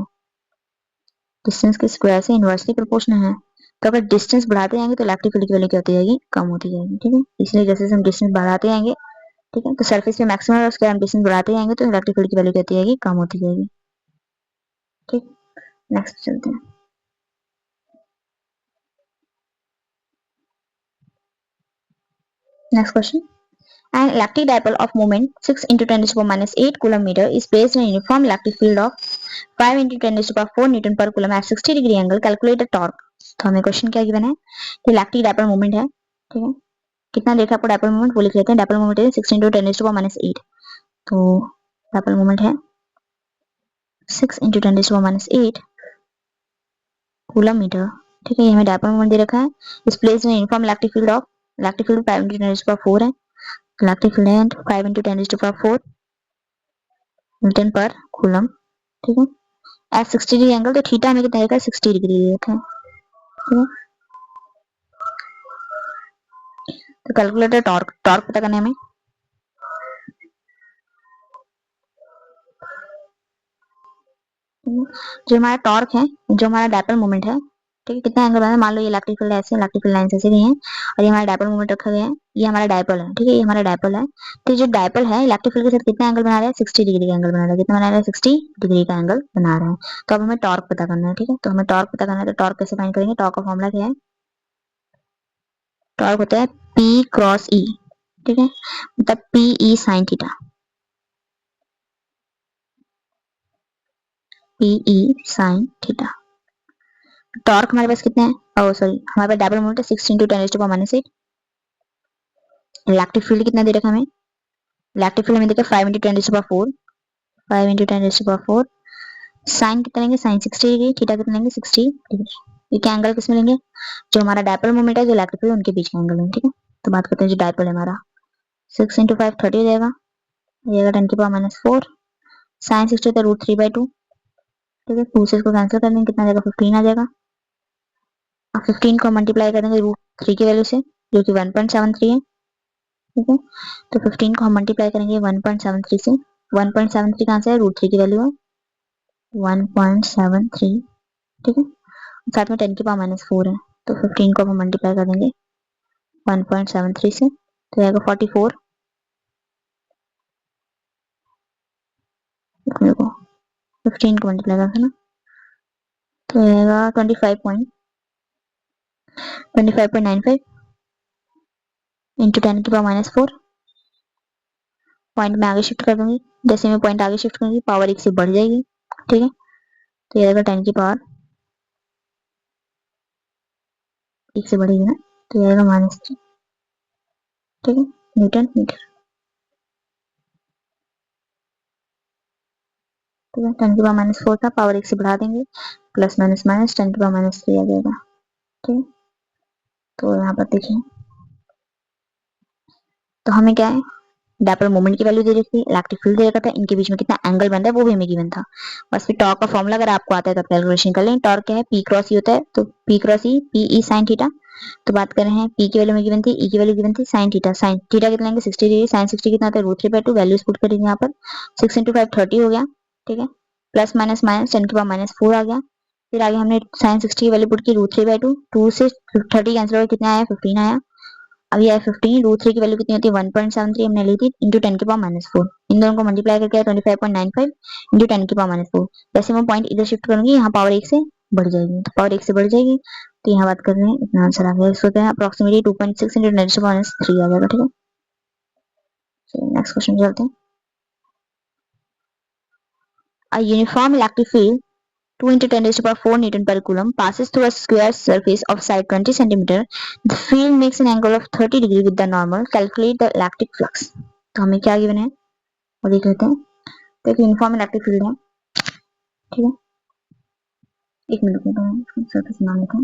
डिस्टेंस के स्क्वायर से इनवर्सली प्रोपोर्शनल है। तो अगर डिस्टेंस बढ़ाते जाएंगे तो इलेक्ट्रिक फील्ड की वैल्यू क्या होती जाएगी, कम होती जाएगी। ठीक है, इसलिए जैसे हम डिस्टेंस बढ़ाते जाएंगे, ठीक है, तो सरफेस पे मैक्सिमम है, उसके हम डिस्टेंस बढ़ाते जाएंगे तो इलेक्ट्रिक फील्ड की वैल्यू क्या होती जाएगी, कम होती जाएगी। ठीक, नेक्स्ट चलते हैं। Next question, an electric dipole of moment 6 × 10⁻8 coulomb meter is placed in a uniform electric field of 5 × 10⁻4 Newton per coulomb at 60 degree angle, calculate the torque। तो हमें क्वेश्चन क्या गिवन है कि इलेक्ट्रिक डायपोल मोमेंट है, ठीक है, कितना देखा आपको डायपोल मोमेंट वो लिख लेते हैं। डायपोल मोमेंट है 6 × 10⁻8, तो डायपोल मोमेंट है 6 × 10⁻8 कूलम मीटर। ठीक है, ये हमें डायपोल मोमेंट दे रखा है। इस प्लेस में uniform electric field of electric field 5 × 10⁻4 है, इलेक्ट्रिक फील्ड है 5 × 10⁻4 न्यूटन पर कूलम। ठीक है, एट 60 डिग्री एंगल, तो थीटा हमें कितना है 60 डिग्री रखा है। ठीक है, तो कैलकुलेटर टॉर्क टॉर्क पता करना है हमें। जो हमारा टॉर्क है, जो हमारा डायपोल मोमेंट है, ठीक है, कितना एंगल बना है, मान लो ये इलेक्ट्रिक फील्ड ऐसे इलेक्ट्रिक फील्ड लाइन ऐसे गई है और ये हमारा डायपोल मोमेंट रखा गया है, ये हमारा डायपोल है। ठीक है, ये हमारा डायपोल है, तो जो डायपोल है इलेक्ट्रिक फील्ड के साथ कितना एंगल बना रहा है 60 डिग्री का एंगल बना रहा है। कितना बना रहा है 60 डिग्री का एंगल बना रहा है। तो अब हमें टॉर्क पता करना है। ठीक है, तो हमें टॉर्क पता करना है, तो टॉर्क कैसे फाइंड करेंगे, टॉर्क का फॉर्मूला क्या है, टॉर्क होता है P क्रॉस E। ठीक है, मतलब PE sine theta, PE sine theta. Torque हमारे पास कितना है, ओ सॉरी हमारे पास डायपोल मोमेंट है 6 × 10⁻8। इलेक्ट्रिक फील्ड कितना दे रखा हमें, इलेक्ट्रिक फील्ड हमें देखा 5 × 10⁻4, 5 × 10⁻4। साइन कितना लेंगे, साइन 60 डिग्री, थीटा कितना लेंगे 60 डिग्री। ये क्या एंगल किसमें लेंगे, जो हमारा डायपोल मोमेंट है जो इलेक्ट्रिक फील्ड उनके बीच का एंगल है। ठीक है, तो बात करते हैं जो डायपोल है हमारा 6 × 5 30 हो जाएगा, ये आएगा 10⁻4, साइन 60 तो √3/2। ठीक है, 2 से इसको कैंसिल कर देंगे, कितना आ जाएगा 15 आ जाएगा। अब 15 को मल्टीप्लाई कर देंगे √3 की वैल्यू से जो कि 1.73 है। ठीक है, तो 15 को हम मल्टीप्लाई करेंगे 1.73 से, 1.73 कहाँ से है, √3 की वैल्यू है 1.73। ठीक है, साथ में 10⁻4 है, तो 15 को हम मल्टीप्लाई कर देंगे 1.73 से, तो आएगा 44। देखो 15 को मल्टीप्लाई करते ना, तो आएगा 25.95 इंटू 10⁻4। पॉइंट में आगे शिफ्ट कर दूंगी, जैसे मैं पॉइंट आगे शिफ्ट करूंगी पावर 1 से बढ़ जाएगी। ठीक है, तो ये आएगा 10⁻1 से बढ़ेगी ना, तो ये आएगा -3। ठीक है, न्यूटन मीटर। ठीक है, 10⁻4 था, पावर 1 से बढ़ा देंगे, प्लस माइनस माइनस 10⁻3 आ जाएगा। ठीक है, तो यहाँ पर देखिए, तो हमें क्या है डायपोल मोमेंट की वैल्यू दे रखी थी, इलेक्ट्रिक फील्ड दे रखा था, इनके बीच में कितना एंगल बन रहा है वो भी हमें गिवन था। बस फिर टॉर्क का फॉर्मूला अगर आपको आता है तो आप कैलकुलेशन कर लें। टॉर्क क्या है, पी क्रॉस ई होता है, तो P cross E P E sine theta. तो बात कर रहे हैं पी की वैल्यू में गिवन थी, ई की वैल्यू गिवन थी साइन थीटा। साइन थीटा कितना लेंगे 60 डिग्री, साइन 60 कितना होता है √3/2, वैल्यूज पुट करेंगे यहाँ पर 6 × 5 30 हो गया, ठीक है, प्लस माइनस माइनस 10⁻⁻4 आ गया। फिर आगे हमने साइन 60 की वैल्यू पुट की √3/2, 2 से 30 कैंसिल हो गया, कितना आया 15 आया। अब ये 15 √3 की वैल्यू कितनी होती है 1.73 हमने ली थी इंटू 10⁻⁻4, इन दोनों को मल्टीप्लाई करके 25.95 इंटू 10⁻⁻4। जैसे मैं पॉइंट इधर शिफ्ट करूंगी यहाँ पावर 1 से बढ़ जाएगी, तो पावर 1 से बढ़ जाएगी, तो यहाँ बात कर रहे हैं इतना आंसर आ गया। इसको क्या है अप्रोक्सीमेटली 2.6 इंटू 10⁻³ आ जाएगा, ठीक है। चलिए नेक्स्ट क्वेश्चन चलते हैं। A uniform electric field 2 into 10⁻⁴ Newton per coulomb passes through a square surface of side 20 cm. The field makes an angle of 30 degree with the normal. Calculate the electric flux. तो हमें क्या given है वो देख लेते हैं। तो एक यूनिफॉर्म इलेक्ट्रिक फील्ड है, ठीक है, एक मिनट में सरफेस नाम लिखा,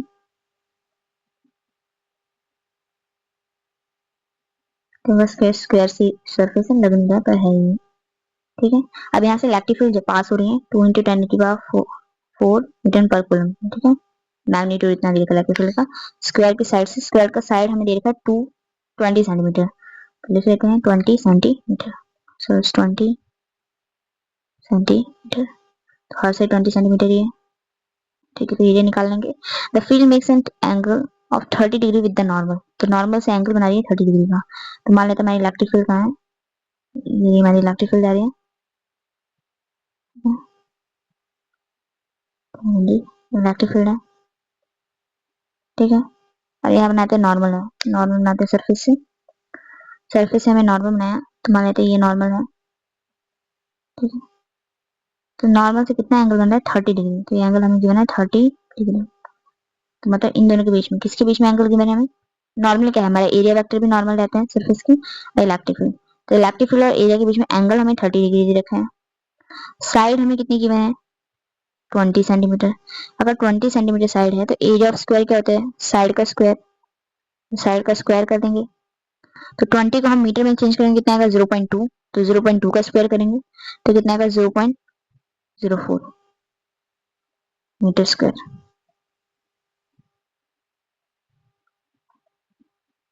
तो बस स्क्वायर सी सरफेस है, लगन गया पर है ये, ठीक है। अब यहाँ से इलेक्ट्रिक फील्ड जो पास हो रही है 2 × 10⁴ न्यूटन पर कूलम, ठीक है। मैग्नीट्यूड इतना दे रखा है इलेक्ट्रिक फील्ड का। स्क्वायर की साइड से, स्क्वायर का साइड हमें दे रखा है 220 सेंटीमीटर, तो लिख लेते हैं 20 सेंटीमीटर, सो इट्स 20 सेंटीमीटर, तो हर साइड 20 सेंटीमीटर ही है, ठीक है। तो ये निकाल लेंगे। The field makes an angle of 30 degree with the normal, तो नॉर्मल से एंगल बना रही है 30 डिग्री का। तो मान लेते हैं हमारी इलेक्ट्रिक फील्ड कहाँ है, ये हमारी इलेक्ट्रिक फील्ड आ रही है, इलेक्ट्रिक फील्ड है, ठीक है। और यहाँ बनाते हैं नॉर्मल है, नॉर्मल बनाते हैं सरफेस से, सरफेस से हमें नॉर्मल बनाया, तो मान लेते हैं ये नॉर्मल है, ठीक है। तो नॉर्मल से कितना एंगल बन रहा है 30 डिग्री, तो ये एंगल हमें गिवन है 30 डिग्री। तो मतलब इन दोनों के बीच में, किसके बीच में एंगल गिवन है हमें, नॉर्मल क्या है हमारा एरिया वेक्टर भी नॉर्मल रहता है सरफेस की, और इलेक्ट्रिक फील्ड, तो इलेक्ट्रिक फील्ड और एरिया के बीच में एंगल हमें 30 डिग्री दे रखा है। साइड हमें कितनी गिवन है 20 सेंटीमीटर। अगर 20 सेंटीमीटर साइड है तो एरिया ऑफ स्क्वायर क्या होता है साइड का स्क्वायर, साइड का स्क्वायर कर देंगे, तो 20 को हम मीटर में चेंज करेंगे कितना आएगा 0.2, तो 0.2 का स्क्वायर करेंगे तो कितना आएगा 0.04 मीटर स्क्वायर।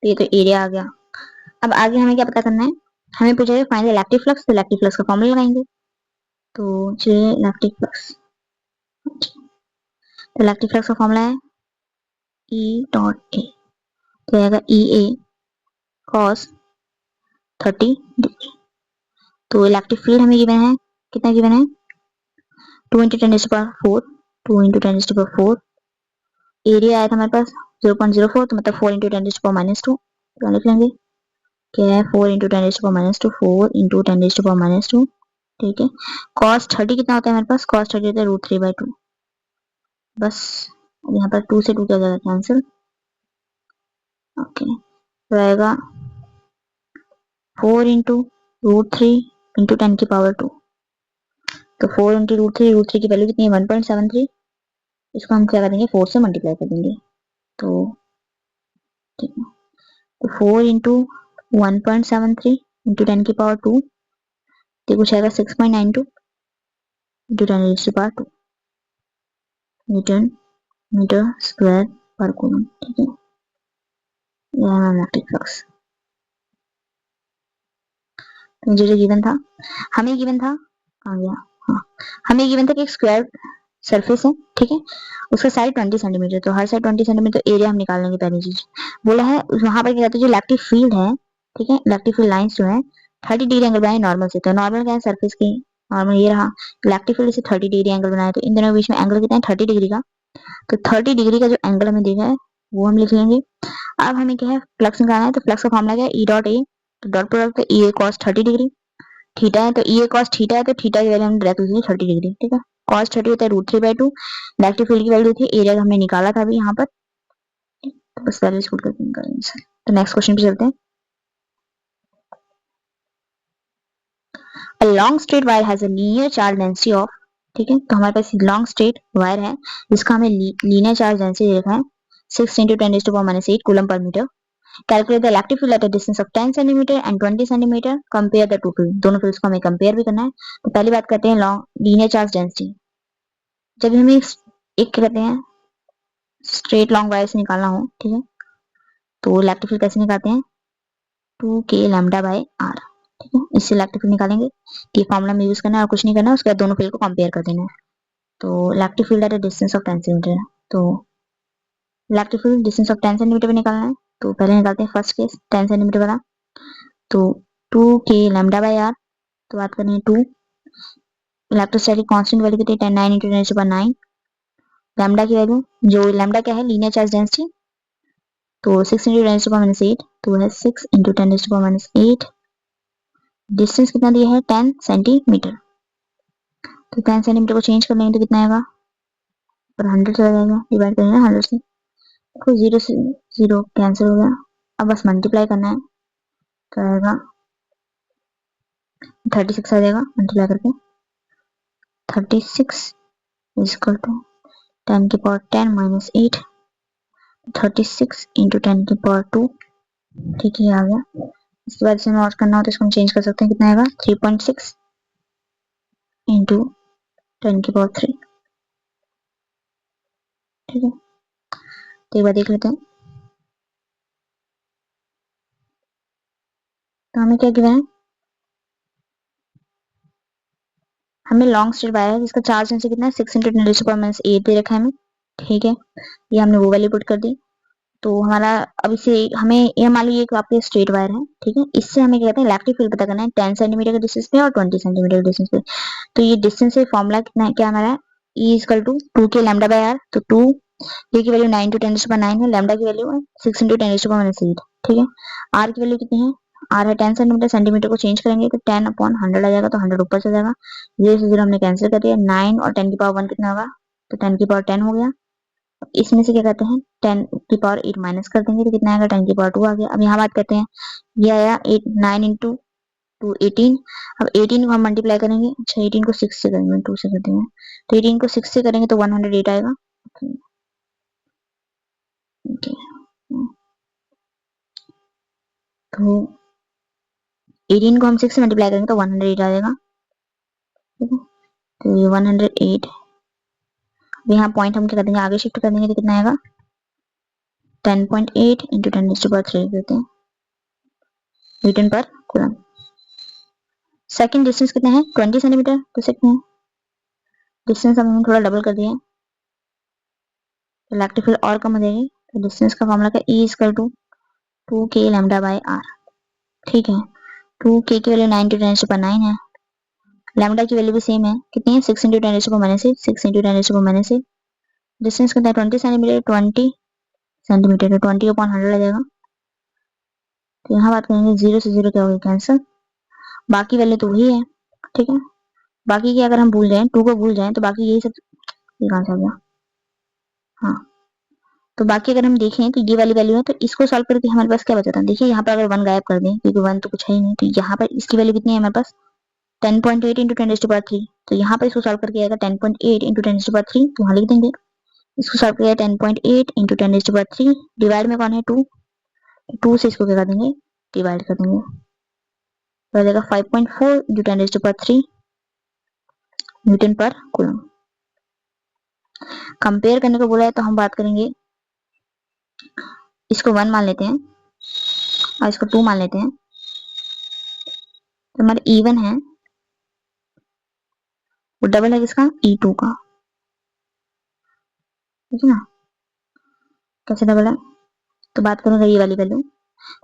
तो ये तो एरिया आ गया। अब आगे हमें क्या पता करना है, हमें पूछा है फाइंड द इलेक्ट्रिक फ्लक्स, तो इलेक्ट्रिक फ्लक्स का फॉर्मूला लगाएंगे। तो चलिए इलेक्ट्रिक फ्लक्स, तो इलेक्ट्रिक फ्लक्स का फॉर्मूला है E डॉट ए, तो आएगा ई ए कॉस 30 डिग्री। तो इलेक्ट्रिक फील्ड हमें गिवन है, कितना गिवन है 2 × 10⁴, 2 × 10⁴, एरिया आया था हमारे पास 0.04, तो मतलब 4 × 10⁻², तो लिख लेंगे क्या है 4 × 10⁻², 4 × 10⁻², ठीक है। cos 30 कितना होता है हमारे पास, cos 30 होता है √3/2, बस यहाँ पर 2 से 2 क्या जाएगा कैंसिल, ओके। तो आएगा 4 × √3 × 10⁻², तो 4 × √3 की वैल्यू कितनी है 1.73, इसको हम क्या करेंगे 4 से मल्टीप्लाई कर देंगे, तो ठीक है, तो 4 × 1.73 × 10⁻², तो कुछ आएगा 6.92 × 10⁻² न्यूटन मीटर स्क्वायर पर कूलम, ठीक है। यह है इलेक्ट्रिक फ्लक्स। तो जो गिवन था, हमें गिवन था आ गया, हाँ हमें गिवन था कि एक स्क्वायर सरफेस है, ठीक है, उसका साइड 20 सेंटीमीटर, तो हर साइड 20 सेंटीमीटर, तो एरिया हम निकाल लेंगे पहली चीज। बोला है वहां पर क्या कहते हैं जो इलेक्ट्रिक फील्ड है, ठीक है, इलेक्ट्रिक फील्ड लाइंस जो है 30 डिग्री एंगल बनाए नॉर्मल से, तो नॉर्मल क्या है सरफेस की, नॉर्मल ये रहा, इलेक्ट्रिक फील्ड से 30 डिग्री एंगल बनाया, तो इन दोनों के बीच में एंगल कितना है 30 डिग्री का, तो 30 डिग्री का जो एंगल हमें देखा है वो हम लिख लेंगे। अब हमें क्या है फ्लक्स निकालना है, तो फ्लक्स का फॉर्मूला क्या है ई डॉट ए, तो dot product E A cos 30 degree, theta है तो ई ए कॉस थीटा है, तो थीटा की वैल्यू हम डायरेक्ट लिखेंगे 30 डिग्री, ठीक है। कॉस 30 होता है √3/2, इलेक्ट्रिक फील्ड की वैल्यू थी, एरिया का हमने निकाला था अभी यहाँ पर, तो बस वैल्यू पुट करके निकालेंगे। तो नेक्स्ट क्वेश्चन पे चलते हैं। A long straight wire has a linear charge density of, ठीक है, तो हमारे पास लॉन्ग स्ट्रेट वायर है जिसका हमें लीनियर चार्ज डेंसिटी देखा है 6 × 10⁻⁸ कूलम पर metre. Calculate the electric field at a distance of 10 centimetre and 20 centimetre, compare the two field, दोनों फील्ड्स को हमें कंपेयर भी करना है। तो पहली बात करते हैं लॉन्ग लीनियर चार्ज डेंसिटी। जब हमें एक कहते हैं स्ट्रेट लॉन्ग वायर से निकालना हो, ठीक है, तो इलेक्ट्रिक फील्ड कैसे निकालते हैं, 2k लैम्डा बाय आर, ठीक है, इससे इलेक्ट्रिक फील्ड निकालेंगे। ये फॉर्मूला में यूज करना है और कुछ नहीं करना है, उसके बाद दोनों फील्ड को कंपेयर कर देना है। तो electric field at a distance of 10 centimetre, तो electric field distance of 10 centimetre पे निकालना है। तो पहले निकालते हैं फर्स्ट केस 10 सेंटीमीटर वाला, तो 2k लैम्डा बाय आर, तो बात करें 2, इलेक्ट्रोस्टैटिक कांस्टेंट वैल्यू कितनी, 10 9 × 10⁹, लैम्डा की वैल्यू, जो लैम्डा क्या है, लीनियर चार्ज डेंसिटी, तो 6 × 10⁻8, तो है 6 × 10⁻8, डिस्टेंस कितना दिया है 10 सेंटीमीटर, तो 10 सेंटीमीटर को चेंज कर लेंगे तो कितना आएगा, और 100 चला जाएगा, डिवाइड करेंगे 100 से, तो 0 से 0 कैंसिल हो गया, अब बस मल्टीप्लाई करना है, तो आएगा 36 आ जाएगा, मल्टीप्लाई करके 36 इज इक्वल टू 10 की पावर 10 - 8, 36 × 10 की पावर 2, ठीक है, आ गया। इसके बाद इसे और करना हो तो इसको हम चेंज कर सकते हैं, कितना आएगा 3.6 × 10 की पावर 3, ठीक है। तो एक बार देख लेते हैं, तो हमें क्या गिरा है, हमें लॉन्ग स्ट्रेट वायर है जिसका चार्ज डेंसिटी कितना है 6 × 10⁻8 दे रखा है हमें, ठीक है, ये हमने वो वैल्यू पुट कर दी। तो हमारा अब इसे हमें ये मान लो ये आपके स्ट्रेट वायर है, ठीक है, इससे हमें क्या कहते हैं इलेक्ट्रिक फील्ड पता करना है 10 सेंटीमीटर के डिस्टेंस पे और 20 सेंटीमीटर के डिस्टेंस पे। तो ये डिस्टेंस से फॉर्मूला कितना है, क्या हमारा E equal to 2k lambda by R, तो 2 k की वैल्यू 9 × 10⁹ है, लैम्डा की वैल्यू है 6 × 10⁻8, ठीक है। r की वैल्यू कितनी है, r है 10 सेंटीमीटर, सेंटीमीटर को चेंज करेंगे तो 10/100 आ जाएगा, तो 100 ऊपर चला जाएगा, 0 से 0 हमने कैंसिल कर दिया, 9 और 10 की पावर 1 कितना होगा, तो 10 की पावर 10 हो गया। इसमें से क्या कहते हैं 10 की पावर 8 माइनस कर देंगे तो कितना आएगा 10 की पावर 2 आ गया। अब यहाँ बात करते हैं, ये आया 8 9 × 2 18, अब 18 को हम मल्टीप्लाई करेंगे, अच्छा 18 को 6 से करेंगे, 2 से करते हैं, तो 18 को 6 से करेंगे तो 108 आएगा, okay. तो 18 को हम 6 से मल्टीप्लाई करेंगे तो 108 आ जाएगा, ठीक है, तो ये 108, यहाँ पॉइंट हम क्या कर देंगे आगे शिफ्ट कर देंगे तो कितना आएगा 10.8 × 10⁻³ देते हैं न्यूटन पर कूलम। सेकंड डिस्टेंस कितना है 20 सेंटीमीटर, तो सकते हैं डिस्टेंस हमने थोड़ा डबल कर दिया है, इलेक्ट्रिक फील्ड और कम हो जाएगी, तो डिस्टेंस का फॉर्मूला क्या E equal to 2k lambda by R, ठीक है, 2k की वैल्यू 9 × 10⁻9 है, लैम्डा की वैल्यू भी सेम है, कितनी है 6 × 10⁻6, 6 × 10⁻6, डिस्टेंस कितना है 20 सेंटीमीटर, 20 सेंटीमीटर, 20/100 आ जाएगा। तो यहाँ बात करेंगे 0 से 0 क्या होगा कैंसिल, बाकी वैल्यू तो वही है, ठीक है, बाकी की अगर हम भूल जाएं 2 को भूल जाएं तो बाकी यही सब, ये कहाँ से आ गया, हाँ, तो बाकी अगर हम देखें तो ये वाली वैल्यू है, तो इसको सॉल्व करके हमारे पास क्या बचा था, देखिए यहाँ पर अगर 1 गायब कर दें क्योंकि 1 तो कुछ है ही नहीं, तो यहाँ पर इसकी वैल्यू कितनी है हमारे पास 10.8 × 10⁻3, तो यहाँ पर इसको सॉल्व करके आएगा 10.8 × 10⁻3, तो वहाँ लिख देंगे, इसको सॉल्व किया 10.8 × 10⁻3, डिवाइड में कौन है 2, 2 से इसको क्या कर देंगे डिवाइड कर देंगे, तो आ जाएगा 5.4 × 10⁻3 न्यूटन पर कूलम। कंपेयर करने को बोला है तो हम बात करेंगे, इसको 1 मान लेते हैं और इसको 2 मान लेते हैं, तो हमारा E1 है वो डबल है किसका E2 का, ठीक है ना, कैसे डबल है, तो बात करेंगे ये वाली वैल्यू,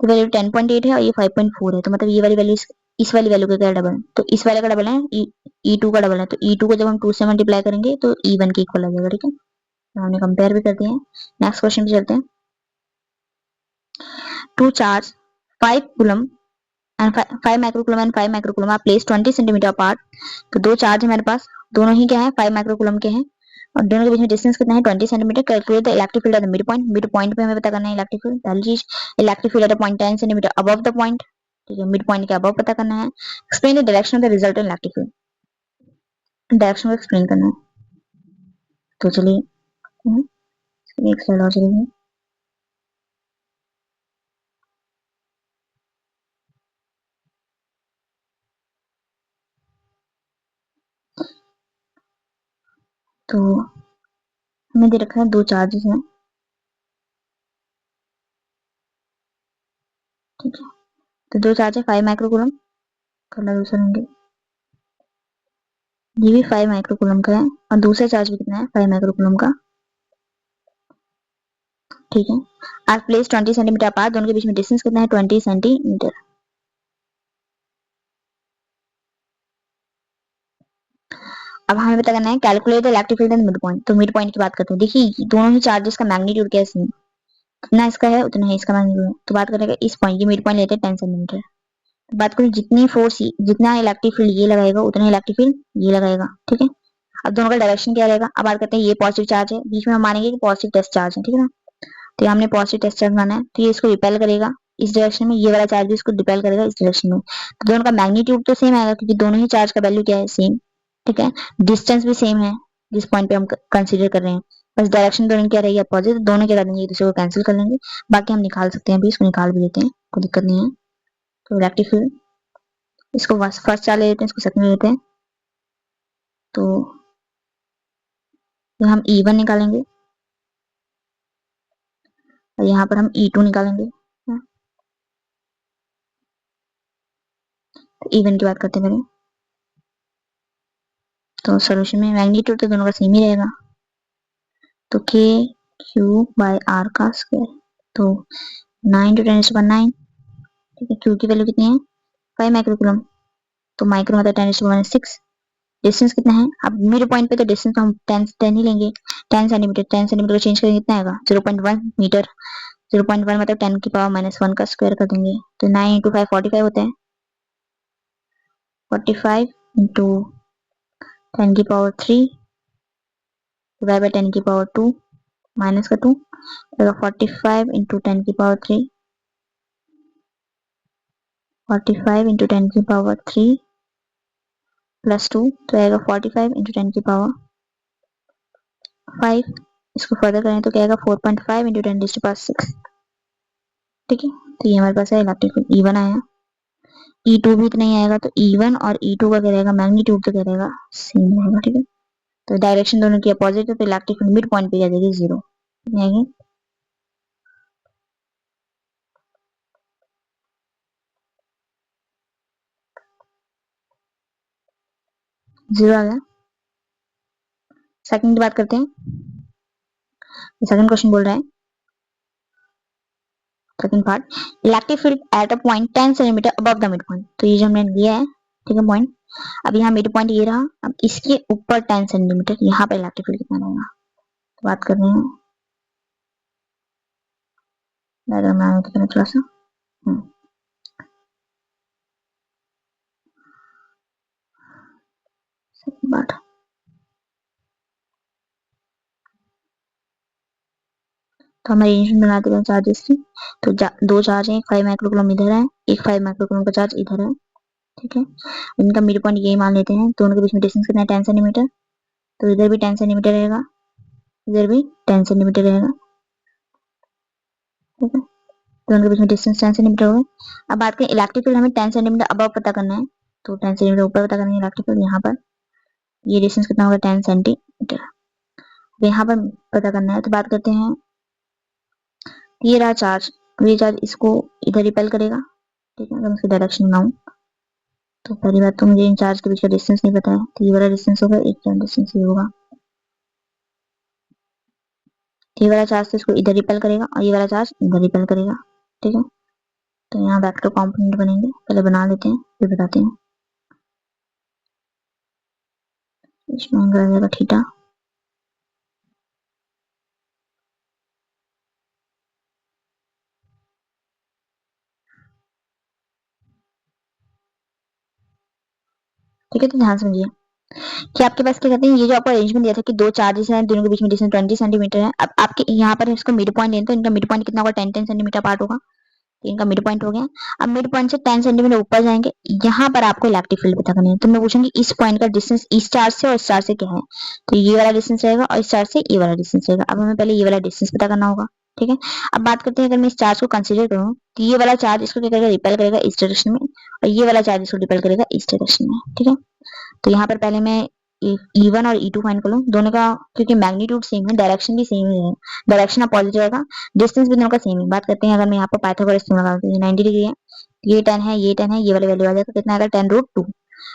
तो वैल्यू 10.8 है और ये 5.4 है, तो मतलब ये वाली वैल्यू इस वाली वैल्यू का क्या डबल है, तो इस वाले का डबल है E2 का डबल है, तो E2 को जब हम 2 से मल्टीप्लाई करेंगे तो E1 के इक्वल आ जाएगा, ठीक है, तो हमने कंपेयर भी कर दिया है। नेक्स्ट क्वेश्चन पे चलते हैं, two charge 5 coulomb and 5 microcoulomb and 5 microcoulomb are place 20 centimetre apart, तो दो चार्ज है मेरे पास, दोनों ही क्या है 5 माइक्रोकूलम के हैं और दोनों के बीच में डिस्टेंस कितना है 20 centimetre, calculate the electric field at the mid point पे हमें पता करना है इलेक्ट्रिक फील्ड, पहली चीज electric field at a point 10 centimetre above the point, ठीक है, मिड पॉइंट के अबव पता करना है, explain the direction of the resultant electric field, direction को एक्सप्लेन करना है, तो चलिए एक स्लाइड और चलिए, तो हमें दे रखा है 2 चार्जेस हैं, ठीक है। तो 2 चार्ज है 5 माइक्रोकूलम, कलर दूसरा लेंगे, ये भी 5 माइक्रोकूलम का है और दूसरा चार्ज भी कितना है 5 माइक्रोकूलम का, ठीक है। आज प्लेस 20 सेंटीमीटर अपार्ट, दोनों के बीच में डिस्टेंस कितना है 20 सेंटीमीटर। अब हमें पता करना है calculate the electric field in mid point. तो मिड पॉइंट की बात करते हैं, देखिए दोनों ही चार्जेस का मैग्नीट्यूड क्या है सेम, जितना इसका है उतना ही इसका मैग्नीट्यूड। तो बात करेंगे इस पॉइंट, ये मिड पॉइंट लेते हैं 10 सेंटीमीटर। तो बात करें जितनी फोर्स, जितना इलेक्ट्रिक फील्ड ये लगाएगा उतना इलेक्ट्रिक फील्ड ये लगाएगा, ठीक है। अब दोनों का डायरेक्शन क्या रहेगा, अब बात करते हैं ये पॉजिटिव चार्ज है, बीच में हम मानेंगे कि पॉजिटिव टेस्ट चार्ज है, ठीक है ना। तो ये हमने पॉजिटिव टेस्ट चार्ज माना है, तो ये इसको रिपेल करेगा इस डायरेक्शन में, ये वाला चार्ज भी इसको रिपेल करेगा इस डायरेक्शन में। तो दोनों का मैग्नीट्यूड तो सेम आएगा क्योंकि दोनों ही चार्ज का वैल्यू क्या है सेम, ठीक है। डिस्टेंस भी सेम है जिस पॉइंट पे हम कंसीडर कर रहे हैं, बस डायरेक्शन दोनों क्या रहेगी अपोजिट, दोनों क्या कर देंगे एक दूसरे को कैंसिल कर लेंगे। बाकी हम निकाल सकते हैं, अभी इसको निकाल भी लेते हैं, कोई दिक्कत नहीं है। तो इलेक्ट्रिक फील्ड, इसको फर्स्ट चार्ज ले लेते हैं, इसको सेकंड ले लेते हैं। तो हम E1 निकालेंगे और यहाँ पर हम E2 निकालेंगे। तो E1 की बात करते करें तो सोल्यूशन में मैग्नीट्यूड तो दोनों का सेम ही रहेगा, तो K Q बाय R का स्क्वायर, तो 9 × 10⁻⁹, ठीक है। Q की वैल्यू कितनी है 5 माइक्रोकूलम, तो माइक्रो मतलब 10⁻⁶। डिस्टेंस कितना है, अब मिड पॉइंट पे तो डिस्टेंस हम 10 ही लेंगे, 10 सेंटीमीटर, 10 सेंटीमीटर को चेंज करेंगे कितना आएगा 0.1 मीटर, 0.1 मतलब 10 की पावर -1 का स्क्वायर कर देंगे। तो 9 × 5 45 होता है, 45 इंटू 10 की पावर 3 डिवाइड बाय 10 की पावर 2 माइनस का 2, 45 इंटू 10 की पावर 3, 45 इंटू 10 की पावर 3 प्लस 2, तो आएगा 45 इंटू 10 की पावर 5। इसको फर्दर करें तो क्या आएगा 4.5 इंटू 10⁻⁶, ठीक है। तो ये हमारे पास है इलेक्ट्रिक फील्ड E1 आया। E2 भी इतना ही आएगा, तो E1 और E2 का क्या रहेगा मैग्नीट्यूड तो क्या रहेगा सेम रहेगा, ठीक है। तो डायरेक्शन दोनों की अपोजिट है, तो इलेक्ट्रिक फील्ड मिड पॉइंट पे आ जाएगी 0 आएगी। जीरो आ गया। सेकंड की बात करते हैं, सेकंड क्वेश्चन बोल रहा है, second part, electric field at a point 10 centimetre above the mid point. तो ये जो हमने लिया है, ठीक है, पॉइंट, अब यहाँ मिड पॉइंट ये रहा, अब इसके ऊपर 10 सेंटीमीटर यहाँ पे इलेक्ट्रिक फील्ड कितना रहेगा। तो बात कर रहे हैं डायग्राम तो थोड़ा सा बात, तो हम अरेंजमेंट बनाते हैं चार्जेस की। तो दो चार्ज है, एक 5 माइक्रोकूलम इधर है, एक 5 माइक्रोकूलम का चार्ज इधर है, ठीक है। इनका मिड पॉइंट यही मान लेते हैं, दोनों के बीच में डिस्टेंस कितना है 10 सेंटीमीटर, तो इधर भी 10 सेंटीमीटर रहेगा, इधर भी 10 सेंटीमीटर रहेगा, ठीक है। दोनों के बीच में डिस्टेंस 10 सेंटीमीटर हो गए। अब बात करें इलेक्ट्रिक फील्ड, हमें 10 सेंटीमीटर अबव पता करना है, तो 10 सेंटीमीटर ऊपर पता करना है इलेक्ट्रिक फील्ड। यहाँ पर ये डिस्टेंस कितना होगा 10 सेंटीमीटर, यहाँ पर पता करना है। तो बात करते हैं, ये रहा चार्ज, ये चार्ज इसको इधर रिपेल करेगा, ठीक है। अगर उसकी डायरेक्शन बनाऊं तो पहली बात तो मुझे इन चार्ज के बीच का डिस्टेंस नहीं पता है, तो ये वाला डिस्टेंस होगा, एक डिस्टेंस ये होगा, ये वाला चार्ज तो इसको इधर रिपेल करेगा और ये वाला चार्ज इधर रिपेल करेगा, ठीक है। तो यहाँ वेक्टर कंपोनेंट बनेंगे, पहले बना लेते हैं फिर बताते हैं। इसमें एंगल आ जाएगा थीटा, ठीक है। तो ध्यान समझिए कि आपके पास क्या कहते हैं, ये जो आपको अरेंजमेंट दिया था कि दो चार्जेस हैं, दोनों के बीच में डिस्टेंस 20 सेंटीमीटर है। अब आपके यहाँ पर इसको मिड पॉइंट लें, तो इनका मिड पॉइंट कितना होगा 10 सेंटीमीटर पार्ट होगा, तो इनका मिड पॉइंट हो गया। अब मिड पॉइंट से 10 सेंटीमीटर ऊपर जाएंगे, यहाँ पर आपको इलेक्ट्रिक फील्ड पता करनी है। तो मैं पूछूंगी इस पॉइंट का डिस्टेंस इस चार्ज से और इस चार्ज से क्या है, तो ये वाला डिस्टेंस रहेगा और इस चार्ज से ये वाला डिस्टेंस रहेगा। अब हमें पहले ये वाला डिस्टेंस पता करना होगा, ठीक है। अब बात करते हैं, अगर मैं इस चार्ज को कंसीडर करूँ तो ये वाला चार्ज इसको क्या करेगा रिपेल करेगा इस डायरेक्शन में, और ये वाला चार्ज इसको रिपेल करेगा इस डायरेक्शन में, ठीक है। तो यहाँ पर पहले मैं E1 और E2 फाइंड कर लो दोनों का, क्योंकि मैग्नीट्यूड सेम है, डायरेक्शन भी सेम है, डायरेक्शन अपोजिट रहेगा, डिस्टेंस भी दोनों का सेम है। बात करते हैं, अगर मैं यहाँ पर पाइथागोरस थ्योरम लगा दूं, 90 डिग्री है, ये 10 है, ये 10 है, ये वाली वैल्यू आ जाएगा, कितना आएगा 10√2।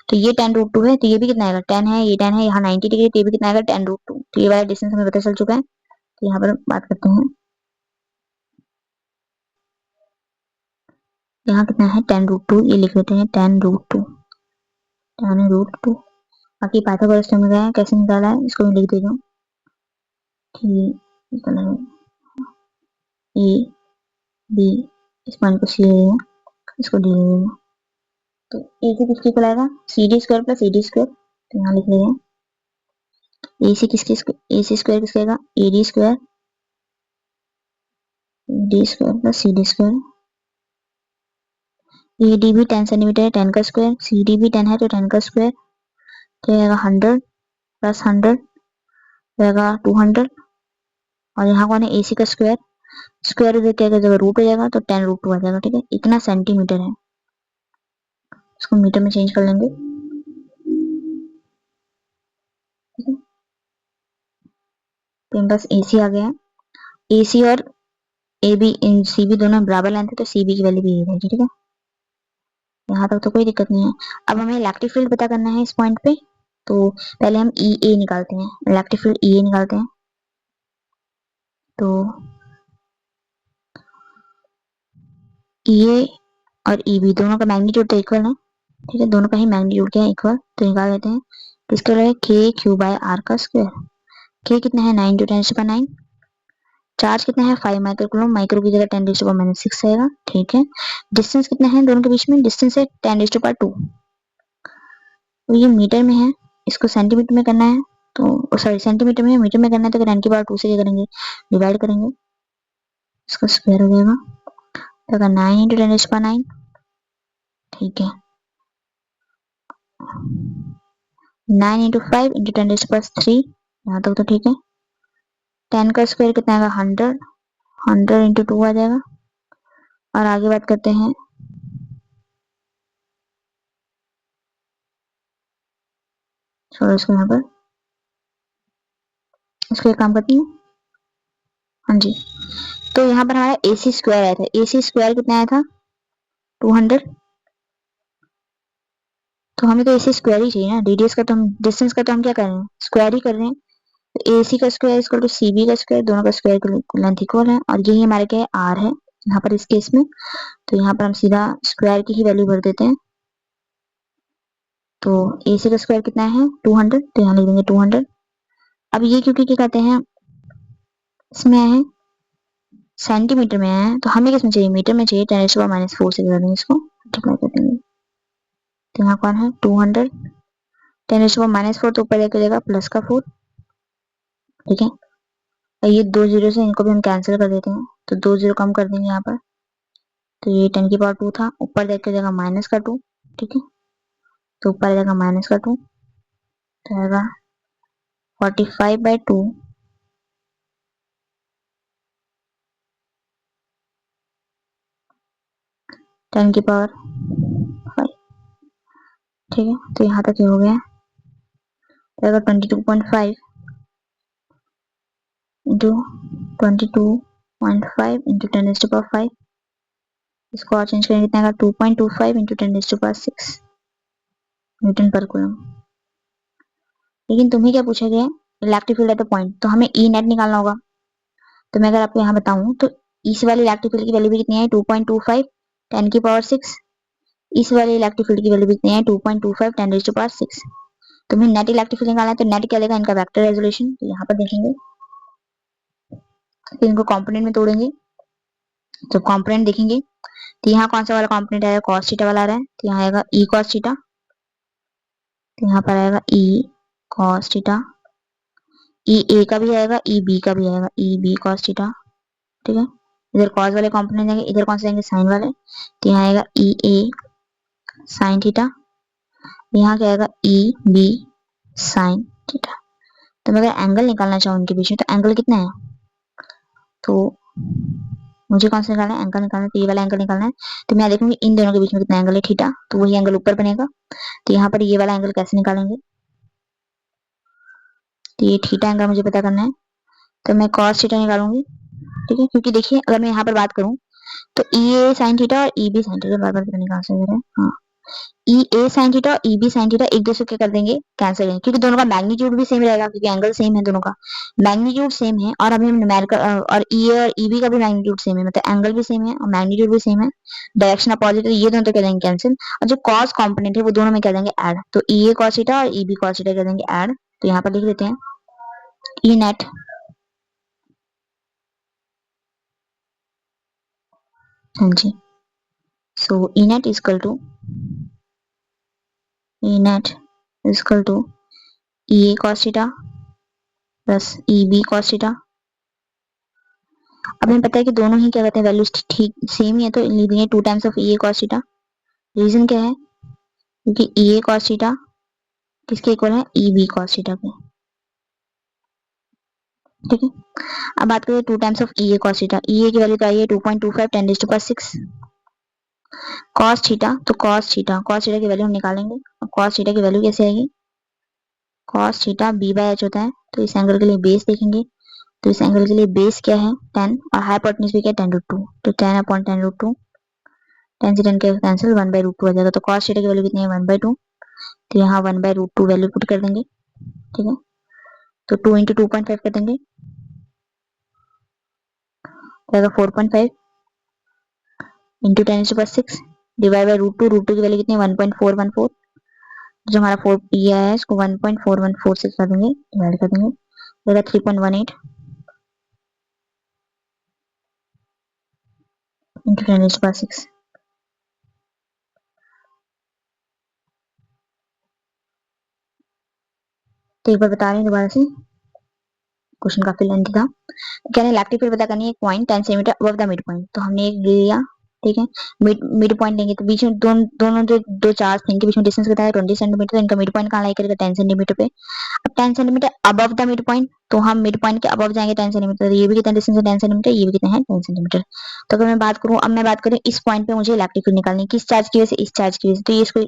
तो ये 10√2 है, तो ये भी कितना आएगा 10 है, ये 10 है, यहाँ 90 डिग्री, तो ये भी कितना आएगा 10√2। तो ये वाला डिस्टेंस हमें पता चल चुका है। तो यहाँ पर बात करते हैं, यहाँ कितना है 10√2, ये लिख लेते हैं 10√2। बाकी पाइथागोरस थ्योरम में कैसे निकाला है इसको मैं लिख देता हूँ कि ए बी, इस पॉइंट को सी लेगा, इसको डी लेगा, तो ए सी किसके इक्वल आएगा CD² प्लस AD स्क्वायर। तो यहाँ लिख लेंगे ए सी किसके, AC स्क्वायर किसका आएगा AD square, AD square plus CD square. AD भी 10 सेंटीमीटर है, 10 का स्क्वायर, CD भी 10 है तो 10 का स्क्वायर, तो आएगा 100 प्लस 100 रहेगा 200, और यहाँ कौन है AC का स्क्वायर, स्क्वायर इधर क्या जगह रूट हो जाएगा, तो 10√2 आ जाएगा। ठीक है, इतना सेंटीमीटर है, इसको मीटर में चेंज कर लेंगे। ठीक है, तो बस AC आ गया है, AC और AB इन CB दोनों बराबर लेंथ है, तो CB की वैल्यू भी यही रहेगी। ठीक है, यहाँ तक तो कोई दिक्कत नहीं है। अब हमें इलेक्ट्रिक फील्ड पता करना है इस पॉइंट पे, तो पहले हम EA निकालते हैं, इलेक्ट्रिक फील्ड EA निकालते हैं। तो EA और EB दोनों का मैग्नीट्यूड तो इक्वल है। ठीक है, दोनों का ही मैग्नीट्यूड क्या है इक्वल, तो निकाल लेते हैं। किसका है KQ/R का स्क्वायर। K कितना है 9 × 10⁻⁹, चार्ज कितना है 5 माइक्रोकूलम, माइक्रो की जगह 10⁻⁶ आएगा। ठीक है, डिस्टेंस कितना है दोनों के बीच में, डिस्टेंस है 10⁻²। तो ये मीटर में है, इसको सेंटीमीटर में करना है, तो सॉरी सेंटीमीटर में, मीटर में करना है, तो 10⁻² से क्या करेंगे डिवाइड करेंगे, इसका स्क्वायर हो जाएगा, तो 9 × 10⁻⁹। ठीक है, 9 × 5 × 10⁻3, यहाँ तक तो ठीक है। 10 का स्क्वायर कितना आएगा 100, 100 × 2 आ जाएगा। और आगे बात करते हैं, छोड़ो इसको, यहाँ पर इसको एक काम करती हूँ। हाँ जी, तो यहाँ पर हमारा AC स्क्वायर आया था, AC स्क्वायर कितना आया था 200, तो हमें तो AC स्क्वायर ही चाहिए ना, रेडियस का तो हम, डिस्टेंस का तो हम क्या कर रहे हैं स्क्वायर ही कर रहे हैं। तो AC का स्क्वायर इक्वल टू CB का स्क्वायर, दोनों का स्क्वायर की लेंथ इक्वल है, और यही हमारे क्या है R है यहाँ पर इस केस में। तो यहाँ पर हम सीधा स्क्वायर की ही वैल्यू भर देते हैं। तो AC का स्क्वायर कितना है 200, तो यहाँ लिख देंगे 200। अब ये क्योंकि क्या कहते हैं इसमें है सेंटीमीटर में है, तो हमें किसमें चाहिए मीटर में चाहिए, 10⁻⁴ से कर देंगे इसको, मल्टीप्लाई कर देंगे। तो यहाँ कौन है 200, 10⁻⁴ तो ऊपर लेके जाएगा प्लस का 4। ठीक है, और ये 2 जीरो से इनको भी हम कैंसिल कर देते हैं, तो 2 जीरो कम कर देंगे यहाँ पर, तो ये 10⁻² था, ऊपर लेके जाएगा माइनस का 2। ठीक है, तो ऊपर जाएगा माइनस का 2, तो आएगा 45/2 10⁻⁵। ठीक है, तो यहाँ तक ये हो गया, तो आएगा 22.5 इंटू 22.5 इंटू 10⁻⁵। इसको और चेंज करेंगे, कितना आएगा 2.25 इंटू 10⁻⁶ न्यूटन पर कूलम। लेकिन तुम्हें क्या पूछा गया है electric field at the point, तो हमें ई नेट निकालना होगा। तो मैं अगर आपको यहाँ बताऊं, तो इस वाली इलेक्ट्रिक फील्ड की वैल्यू भी कितनी है 2.25 10⁻⁶, इस वाले इलेक्ट्रिक फील्ड की वैल्यू भी कितनी है 2.25 10⁻⁶। तुम्हें नेट इलेक्ट्रिक फील्ड निकालना है, तो नेट क्या लेगा इनका वेक्टर रेजोल्यूशन। तो यहाँ पर देखेंगे, फिर इनको कंपोनेंट में तोड़ेंगे, तो कंपोनेंट देखेंगे, तो यहाँ कौन सा वाला कंपोनेंट आएगा cos थीटा वाला आ रहा है, तो यहाँ आएगा e cos थीटा, तो यहाँ पर आएगा e cos theta, e a का भी आएगा e b का भी आएगा e b cos थीटा। ठीक है, इधर cos वाले कंपोनेंट जाएंगे, इधर कौन से जाएंगे साइन वाले, तो यहाँ आएगा e a साइन थीटा, यहाँ क्या आएगा e b साइन थीटा। तो मैं अगर एंगल निकालना चाहूँ उनके बीच में, तो एंगल कितना है, तो मुझे कौन सा निकालना है एंगल निकालना है, तो ये वाला एंगल निकालना है। तो मैं देखूंगी इन दोनों के बीच में कितना एंगल है थीटा, तो वही एंगल ऊपर बनेगा। तो यहाँ पर ये वाला एंगल कैसे निकालेंगे, तो ये थीटा एंगल मुझे पता करना है, तो मैं cos थीटा निकालूंगी, ठीक है। क्योंकि देखिए अगर मैं यहाँ पर बात करूँ तो ई ए साइन थीटा और ई बी साइन थीटा बार बार निकाल सकते हैं। हाँ, ई ए साइन थीटा और ई बी साइन थीटा एक दूसरे के कर देंगे कैंसिल करेंगे, क्योंकि दोनों का मैग्नीट्यूड भी सेम रहेगा, क्योंकि एंगल सेम है, दोनों का मैग्नीट्यूड सेम है। और अभी हम न्यूमेरिकल और ई ए और ई बी का भी मैग्नीट्यूड सेम है, मतलब एंगल भी सेम है और मैग्नीट्यूड भी सेम है, डायरेक्शन अपोजिट है, ये दोनों तो कर देंगे कैंसिल। और जो कॉस कॉम्पोनेंट है वो दोनों में कर देंगे ऐड, तो ई ए कॉस थीटा और ई बी कॉस थीटा कर देंगे ऐड। तो यहाँ पर लिख देते हैं ई नेट, हाँ जी, so E net is equal to E net is equal to E A cos theta plus E B cos theta. अब हमें पता है कि दोनों ही क्या कहते हैं वैल्यूज ठीक सेम ही है, तो लिख देंगे 2 times of E A cos theta. Reason क्या है, क्योंकि ई ए कॉस थीटा किसके इक्वल है, ई बी कॉस थीटा के, ठीक है। अब बात करें 2 times of E A cos theta, E A की वैल्यू तो आई है 2.25 10⁻6 कॉस थीटा, तो कॉस थीटा की वैल्यू हम निकालेंगे। और कॉस थीटा की वैल्यू कैसे आएगी, cos theta B by H होता है, तो इस एंगल के लिए बेस देखेंगे, तो इस एंगल के लिए बेस क्या है 10 और हाइपोटेन्यूज भी क्या है 10√2, तो 10/10√2, 10 से 10 के कैंसिल 1/√2 आ जाएगा। तो cos थीटा की वैल्यू कितनी है 1/2, तो यहाँ 1/√2 वैल्यू पुट कर देंगे, ठीक है। तो 2 इंटू 2.5 कर देंगे, तो 4.5 इंटू 10⁻6 डिवाइड बाय √2 की वैल्यू कितनी है 1.414, जो हमारा 4 ये आया है इसको 1.414 से कर देंगे, डिवाइड कर देंगे, तो 3.18 इंटू 10⁻6। तो एक बार बता रहे हैं दोबारा से, क्वेश्चन काफी लेंथी था। कह रहे हैं इलेक्ट्रिक फील्ड पता करनी है, एक point 10 centimetre above the mid point, तो हमने एक लिया, ठीक है। मिड पॉइंट लेंगे तो बीच में दोनों जो दो चार्ज थे इनके बीच में डिस्टेंस बताया 20 सेंटीमीटर, तो इनका मिड पॉइंट कहाँ लाई करेगा 10 सेंटीमीटर पे। अब 10 centimetre above the mid point, तो हम मिड पॉइंट के अबव जाएंगे 10 सेंटीमीटर, तो ये भी कितना डिस्टेंस है 10 सेंटीमीटर, ये भी कितना है 10 सेंटीमीटर। तो अगर मैं बात करूं, अब मैं बात करूं इस पॉइंट पे मुझे इलेक्ट्रिक फील्ड निकालनी है, किस चार्ज की वजह से, इस चार्ज की वजह से, तो ये इसको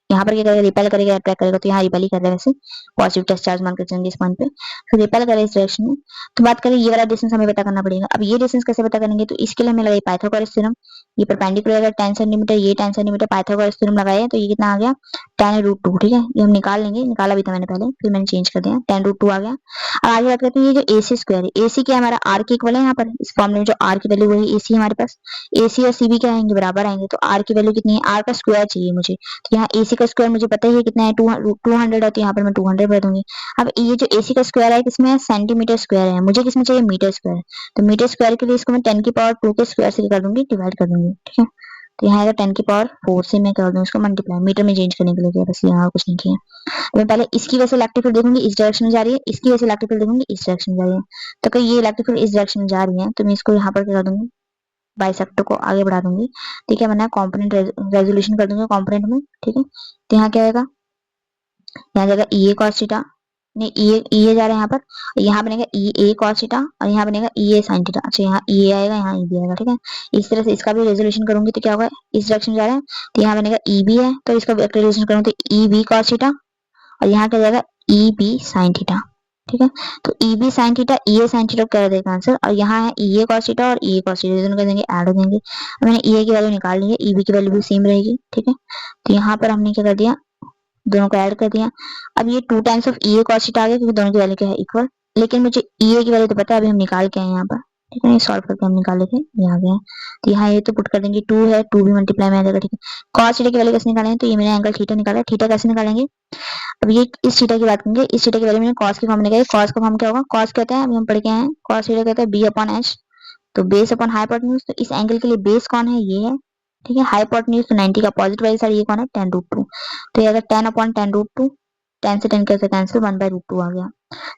यहाँ पर क्या करेगा रिपेल करेगा अट्रैक्ट करेगा, तो यहाँ रिपेल ही कर रहा है वैसे, पॉजिटिव टेस्ट चार्ज मान कर चलेंगे इस पॉइंट पे, तो रिपेल करेगा इस डायरेक्शन में। तो बात करें ये वाला डिस्टेंस हमें पता करना पड़ेगा। अब ये डिस्टेंस कैसे पता करेंगे, तो इसके लिए हमें लगाई पाइथागोरस थ्योरम, ये परपेंडिकुलर है 10 सेंटीमीटर, ये 10 सेंटीमीटर, पाइथागोरस थ्योरम लगाया तो ये कितना आ गया 10√2, ठीक है। ये हम निकाल लेंगे, निकाला भी था मैंने पहले, फिर मैंने चेंज कर दिया, 10√2 आ गया। अब आगे बात करते हैं ये जो AC स्क्वायर है, AC क्या है हमारा आर के इक्वल है, यहाँ पर इस फॉर्मूले में जो आर की वैल्यू वही AC हमारे पास, AC और CB क्या आएंगे बराबर आएंगे, तो आर की वैल्यू कितनी है, आर का स्क्वायर चाहिए मुझे, तो यहाँ AC का स्क्वायर मुझे पता ही है कितना है 200 है, तो यहाँ पर मैं 200 भर दूंगी। अब ये जो AC का स्क्वायर है किसमें है सेंटीमीटर स्क्वायर है, मुझे किसमें चाहिए मीटर स्क्वायर, तो मीटर स्क्वायर के लिए इसको मैं 10⁻2 के स्क्वायर से कर दूंगी, डिवाइड कर दूंगी, ठीक है। तो यहाँ आएगा 10⁻4 से मैं कर दूंगी इसको मल्टीप्लाई, मीटर में चेंज करने के लिए बस, यहाँ कुछ नहीं किया। तो मैं पहले इसकी वजह से इलेक्ट्रिक फील्ड देखूंगी इस डायरेक्शन में जा रही है, इसकी वजह से इलेक्ट्रिक फील्ड देखूंगी इस डायरेक्शन में जा रही है, तो अगर ये इलेक्ट्रिक फील्ड इस डायरेक्शन में जा रही है तो मैं इसको यहाँ पर क्या कर दूंगी, बाइसेक्टर को आगे बढ़ा दूंगी, ठीक है। मैंने कॉम्पोनेंट रेजोल्यूशन कर दूंगी कॉम्पोनेंट में, ठीक है। तो यहाँ क्या आएगा, यहाँ जाएगा ई ए कॉस थीटा, नहीं ई ए जा रहा है यहाँ पर, यहाँ बनेगा ई ए कॉस थीटा और यहाँ बनेगा ई ए साइन थीटा, अच्छा यहाँ ई ए आएगा यहाँ ई बी आएगा, ठीक है। इस तरह से इसका भी रेजोल्यूशन करूंगी तो क्या होगा, इस डायरेक्शन जा रहा है तो यहाँ बनेगा ई बी है, तो इसका रेजोल्यूशन करूंगी तो ई बी कॉस थीटा और यहाँ क्या जाएगा ई बी साइन थीटा, ठीक है। तो E B sine theta E ए साइन थीटा कर देगा आंसर, और यहाँ है ई ए कॉस थीटा और ई ए कॉस थीटा, दोनों कर देंगे ऐड हो देंगे। मैंने ई ए की वैल्यू निकाल ली है, ई बी की वैल्यू भी सेम रहेगी, ठीक है। तो यहाँ पर हमने क्या कर दिया, दोनों को ऐड कर दिया। अब ये 2 times of E A cos theta आ गया, क्योंकि दोनों की वैल्यू क्या है इक्वल, लेकिन मुझे ई ए की वैल्यू तो पता है, अभी हम निकाल के आए यहाँ पर, ठीक है। सॉल्व करके हम निकाले थे, ये आ गया। तो यहाँ ये तो पुट कर देंगे 2 है, 2 भी मल्टीप्लाई में आ जाएगा, ठीक है। कॉस थीटा की वैल्यू कैसे निकालेंगे, तो ये मैंने एंगल थीटा निकाला है, थीटा कैसे निकालेंगे, अब ये इस थीटा की बात करेंगे, इस थीटा की वैल्यू मैंने कॉस की फॉर्म में निकाली, कॉस का फॉर्म क्या होगा, कॉस कहते हैं अभी हम पढ़ के आए हैं, कॉस थीटा कहते हैं बी अपॉन एच, तो बेस अपॉन हाइपोटेन्यूज, तो इस एंगल के लिए बेस कौन है ये है, ठीक है। हाइपोटेन्यूज तो 90 का पॉजिटिव वाली साइड, ये कौन है 10√2, तो ये अगर 10/10√2, 10 से 10 कैसे कैंसिल 1/√2 आ गया।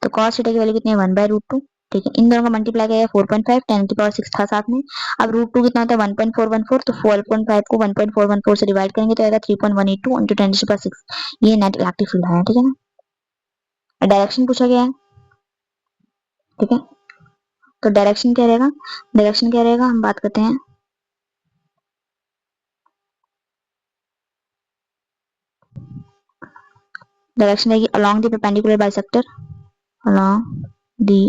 तो cos थीटा की वैल्यू कितनी है 1/√2, ठीक है। इन दोनों का मल्टीप्लाई किया 4.5, 10⁻6 था साथ में, अब √2 कितना होता है 1.414, तो 4.5 को 1.414 से डिवाइड करेंगे तो आएगा 3.182 इंटू 10⁻6, ये नेट इलेक्ट्रिक फील्ड है, ठीक है ना। डायरेक्शन पूछा गया है, ठीक है। तो डायरेक्शन क्या रहेगा, डायरेक्शन क्या रहेगा हम बात करते हैं, डायरेक्शन रहेगी along the perpendicular bisector, along the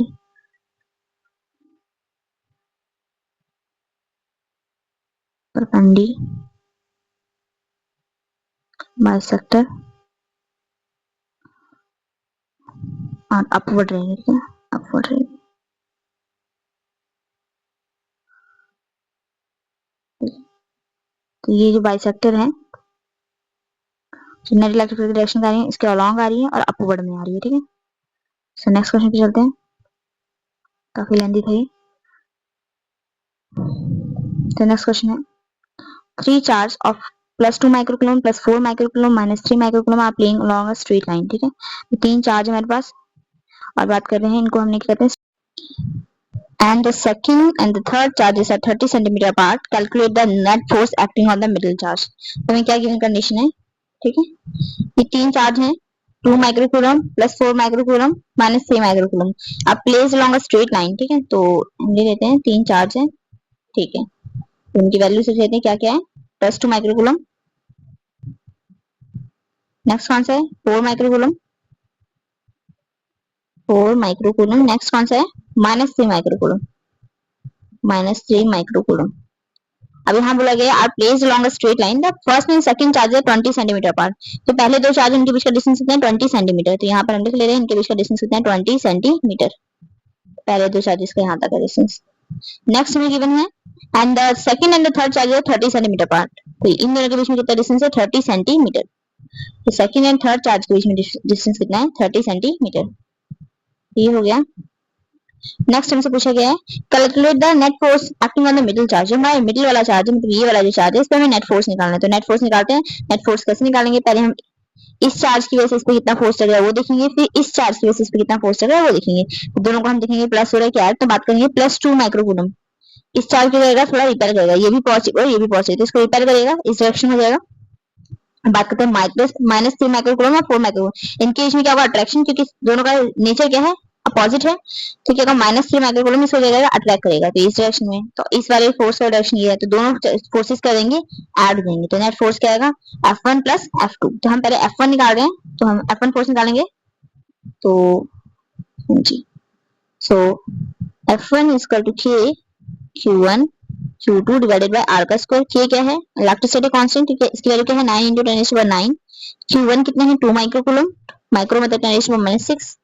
perpendicular bisector और अपवर्ड रहेगी, क्या अपवर्ड रहेगी। तो ये जो बाइसेक्टर है नेट इलेक्ट्रिक फील्ड डायरेक्शन आ रही है, इसके अलॉन्ग आ रही है और अपवर्ड में आ रही है, ठीक है। सो नेक्स्ट क्वेश्चन पे चलते हैं, काफी लेंदी था ये। तो नेक्स्ट क्वेश्चन है, 3 charge of +2 microcoulomb +4 microcoulomb -3 microcoulomb आप playing along a straight line, ठीक है। तो 3 चार्ज है हमारे पास और बात कर रहे हैं इनको हमने क्या कहते हैं, and the second and the third charges are 30 cm apart, calculate the net force acting on the middle charge। तो हमें क्या गिवन कंडीशन है, ठीक है। ये 3 चार्ज हैं, 2 माइक्रोकूलम +4 माइक्रोकूलम -3 माइक्रोकूलम, अब place along a straight line, ठीक है। तो हम ले लेते हैं 3 चार्ज हैं, ठीक है। तो उनकी वैल्यू से लेते हैं क्या क्या है, +2 माइक्रोकूलम, नेक्स्ट कौन सा है 4 माइक्रोकूलम, 4 माइक्रोकूलम, नेक्स्ट कौन सा है -3 माइक्रोकूलम, -3 माइक्रोकूलम। अब यहाँ बोला गया are placed along a straight line, the first and second charge है 20 सेंटीमीटर अपार्ट। तो पहले दो चार्ज उनके बीच का डिस्टेंस कितना है 20 सेंटीमीटर, तो यहाँ पर हम लिख ले रहे हैं इनके बीच का डिस्टेंस कितना है 20 सेंटीमीटर, पहले दो चार्जेस का यहाँ तक का डिस्टेंस। नेक्स्ट में गिवन है and the second and the third charge है 30 सेंटीमीटर अपार्ट, तो इन दोनों के बीच में कितना डिस्टेंस है 30 सेंटीमीटर। तो सेकंड एंड थर्ड चार्ज के बीच में डिस्टेंस कितना है 30 सेंटीमीटर, ये हो गया। नेक्स्ट हमसे पूछा गया है calculate the net force acting on the middle charge, जो हमारा मिडिल वाला चार्ज है, मतलब ये वाला जो चार्ज है, इस पे हमें नेट फोर्स निकालना है। तो नेट फोर्स निकालते हैं, नेट फोर्स कैसे निकालेंगे, पहले हम इस चार्ज की वजह से इस पे कितना फोर्स चल रहा है वो देखेंगे, फिर इस चार्ज की वजह से इस पे कितना फोर्स चल रहा है वो देखेंगे। तो दोनों को हम देखेंगे प्लस हो रहा है क्या है, तो बात करेंगे +2 माइक्रोकूलम, इस चार्ज की करेगा थोड़ा रिपेयर करेगा, ये भी पॉजिटिव और ये भी पॉजिटिव, तो इसको रिपेयर करेगा, इस डायरेक्शन हो जाएगा। बात करते हैं -3 माइक्रोकूलम और 4 माइक्रोकूलम, इनके बीच में क्या होगा अट्रैक्शन, क्योंकि दोनों का नेचर क्या है अपोजिट है, तो क्या होगा -3 माइक्रोकूलम इसको जाएगा अट्रैक्ट करेगा तो इस डायरेक्शन में, तो इस वाले फोर्स का डायरेक्शन ये है, तो दोनों फोर्सेस क्या देंगे ऐड देंगे, तो नेट फोर्स क्या आएगा F1 + F2। तो हम पहले F1 निकाल रहे हैं, तो हम F1 फोर्स निकालेंगे, तो जी सो F1 = K Q1 Q2 divided by R का स्क्वायर। K क्या है इलेक्ट्रिसिटी कांस्टेंट, ठीक है, इसकी वैल्यू क्या है 9 × 10⁻9। Q1 कितना है 2 माइक्रोकूलम, माइक्रो मतलब 10⁻6।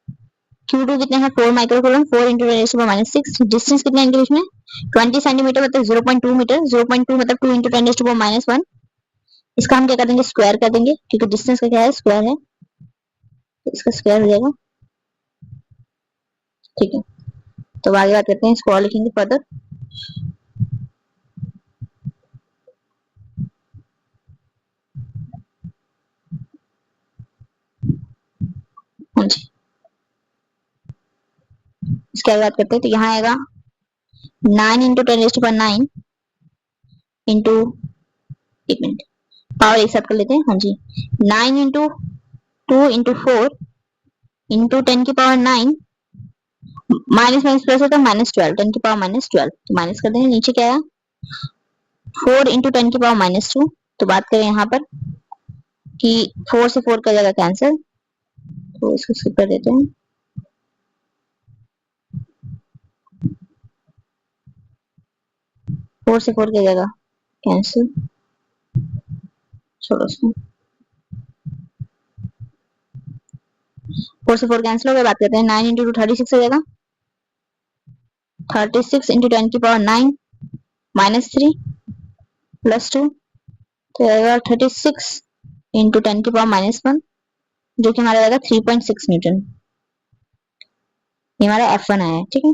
Q2 कितना है 4 माइक्रोकूलम, 4 × 10⁻6। डिस्टेंस कितना है इनके बीच में 20 सेंटीमीटर मतलब 0.2 मीटर, 0.2 मतलब 2 × 10⁻1। इसका हम क्या कर देंगे स्क्वायर कर देंगे, क्योंकि डिस्टेंस का क्या है स्क्वायर है, तो इसका स्क्वायर हो जाएगा, ठीक है। तो आगे बात करते हैं, इसको और लिखेंगे फर्दर। हाँ जी, इसके आगे बात करते हैं, तो यहाँ आएगा 9 × 10⁻9 इंटू, एक मिनट पावर एक साथ कर लेते हैं, हाँ जी 9 × 2 × 4 इंटू 10⁻9 माइनस माइनस प्लस होता है -12, 10⁻12, तो माइनस कर देंगे, नीचे क्या है 4 × 10⁻2। तो बात करें यहाँ पर कि 4 से 4 का जाएगा कैंसिल, तो इसको स्किप कर देते हैं, 4 से 4 का जाएगा कैंसिल, छोड़ो इसको, 4 से 4 कैंसिल हो गया। बात करते हैं 9 × 2 36 हो जाएगा, 36 × 10⁻9 -3 +2, तो आएगा 36 × 10⁻1, जो कि हमारा आएगा 3.6 न्यूटन। ये हमारा F1 आया है, ठीक है।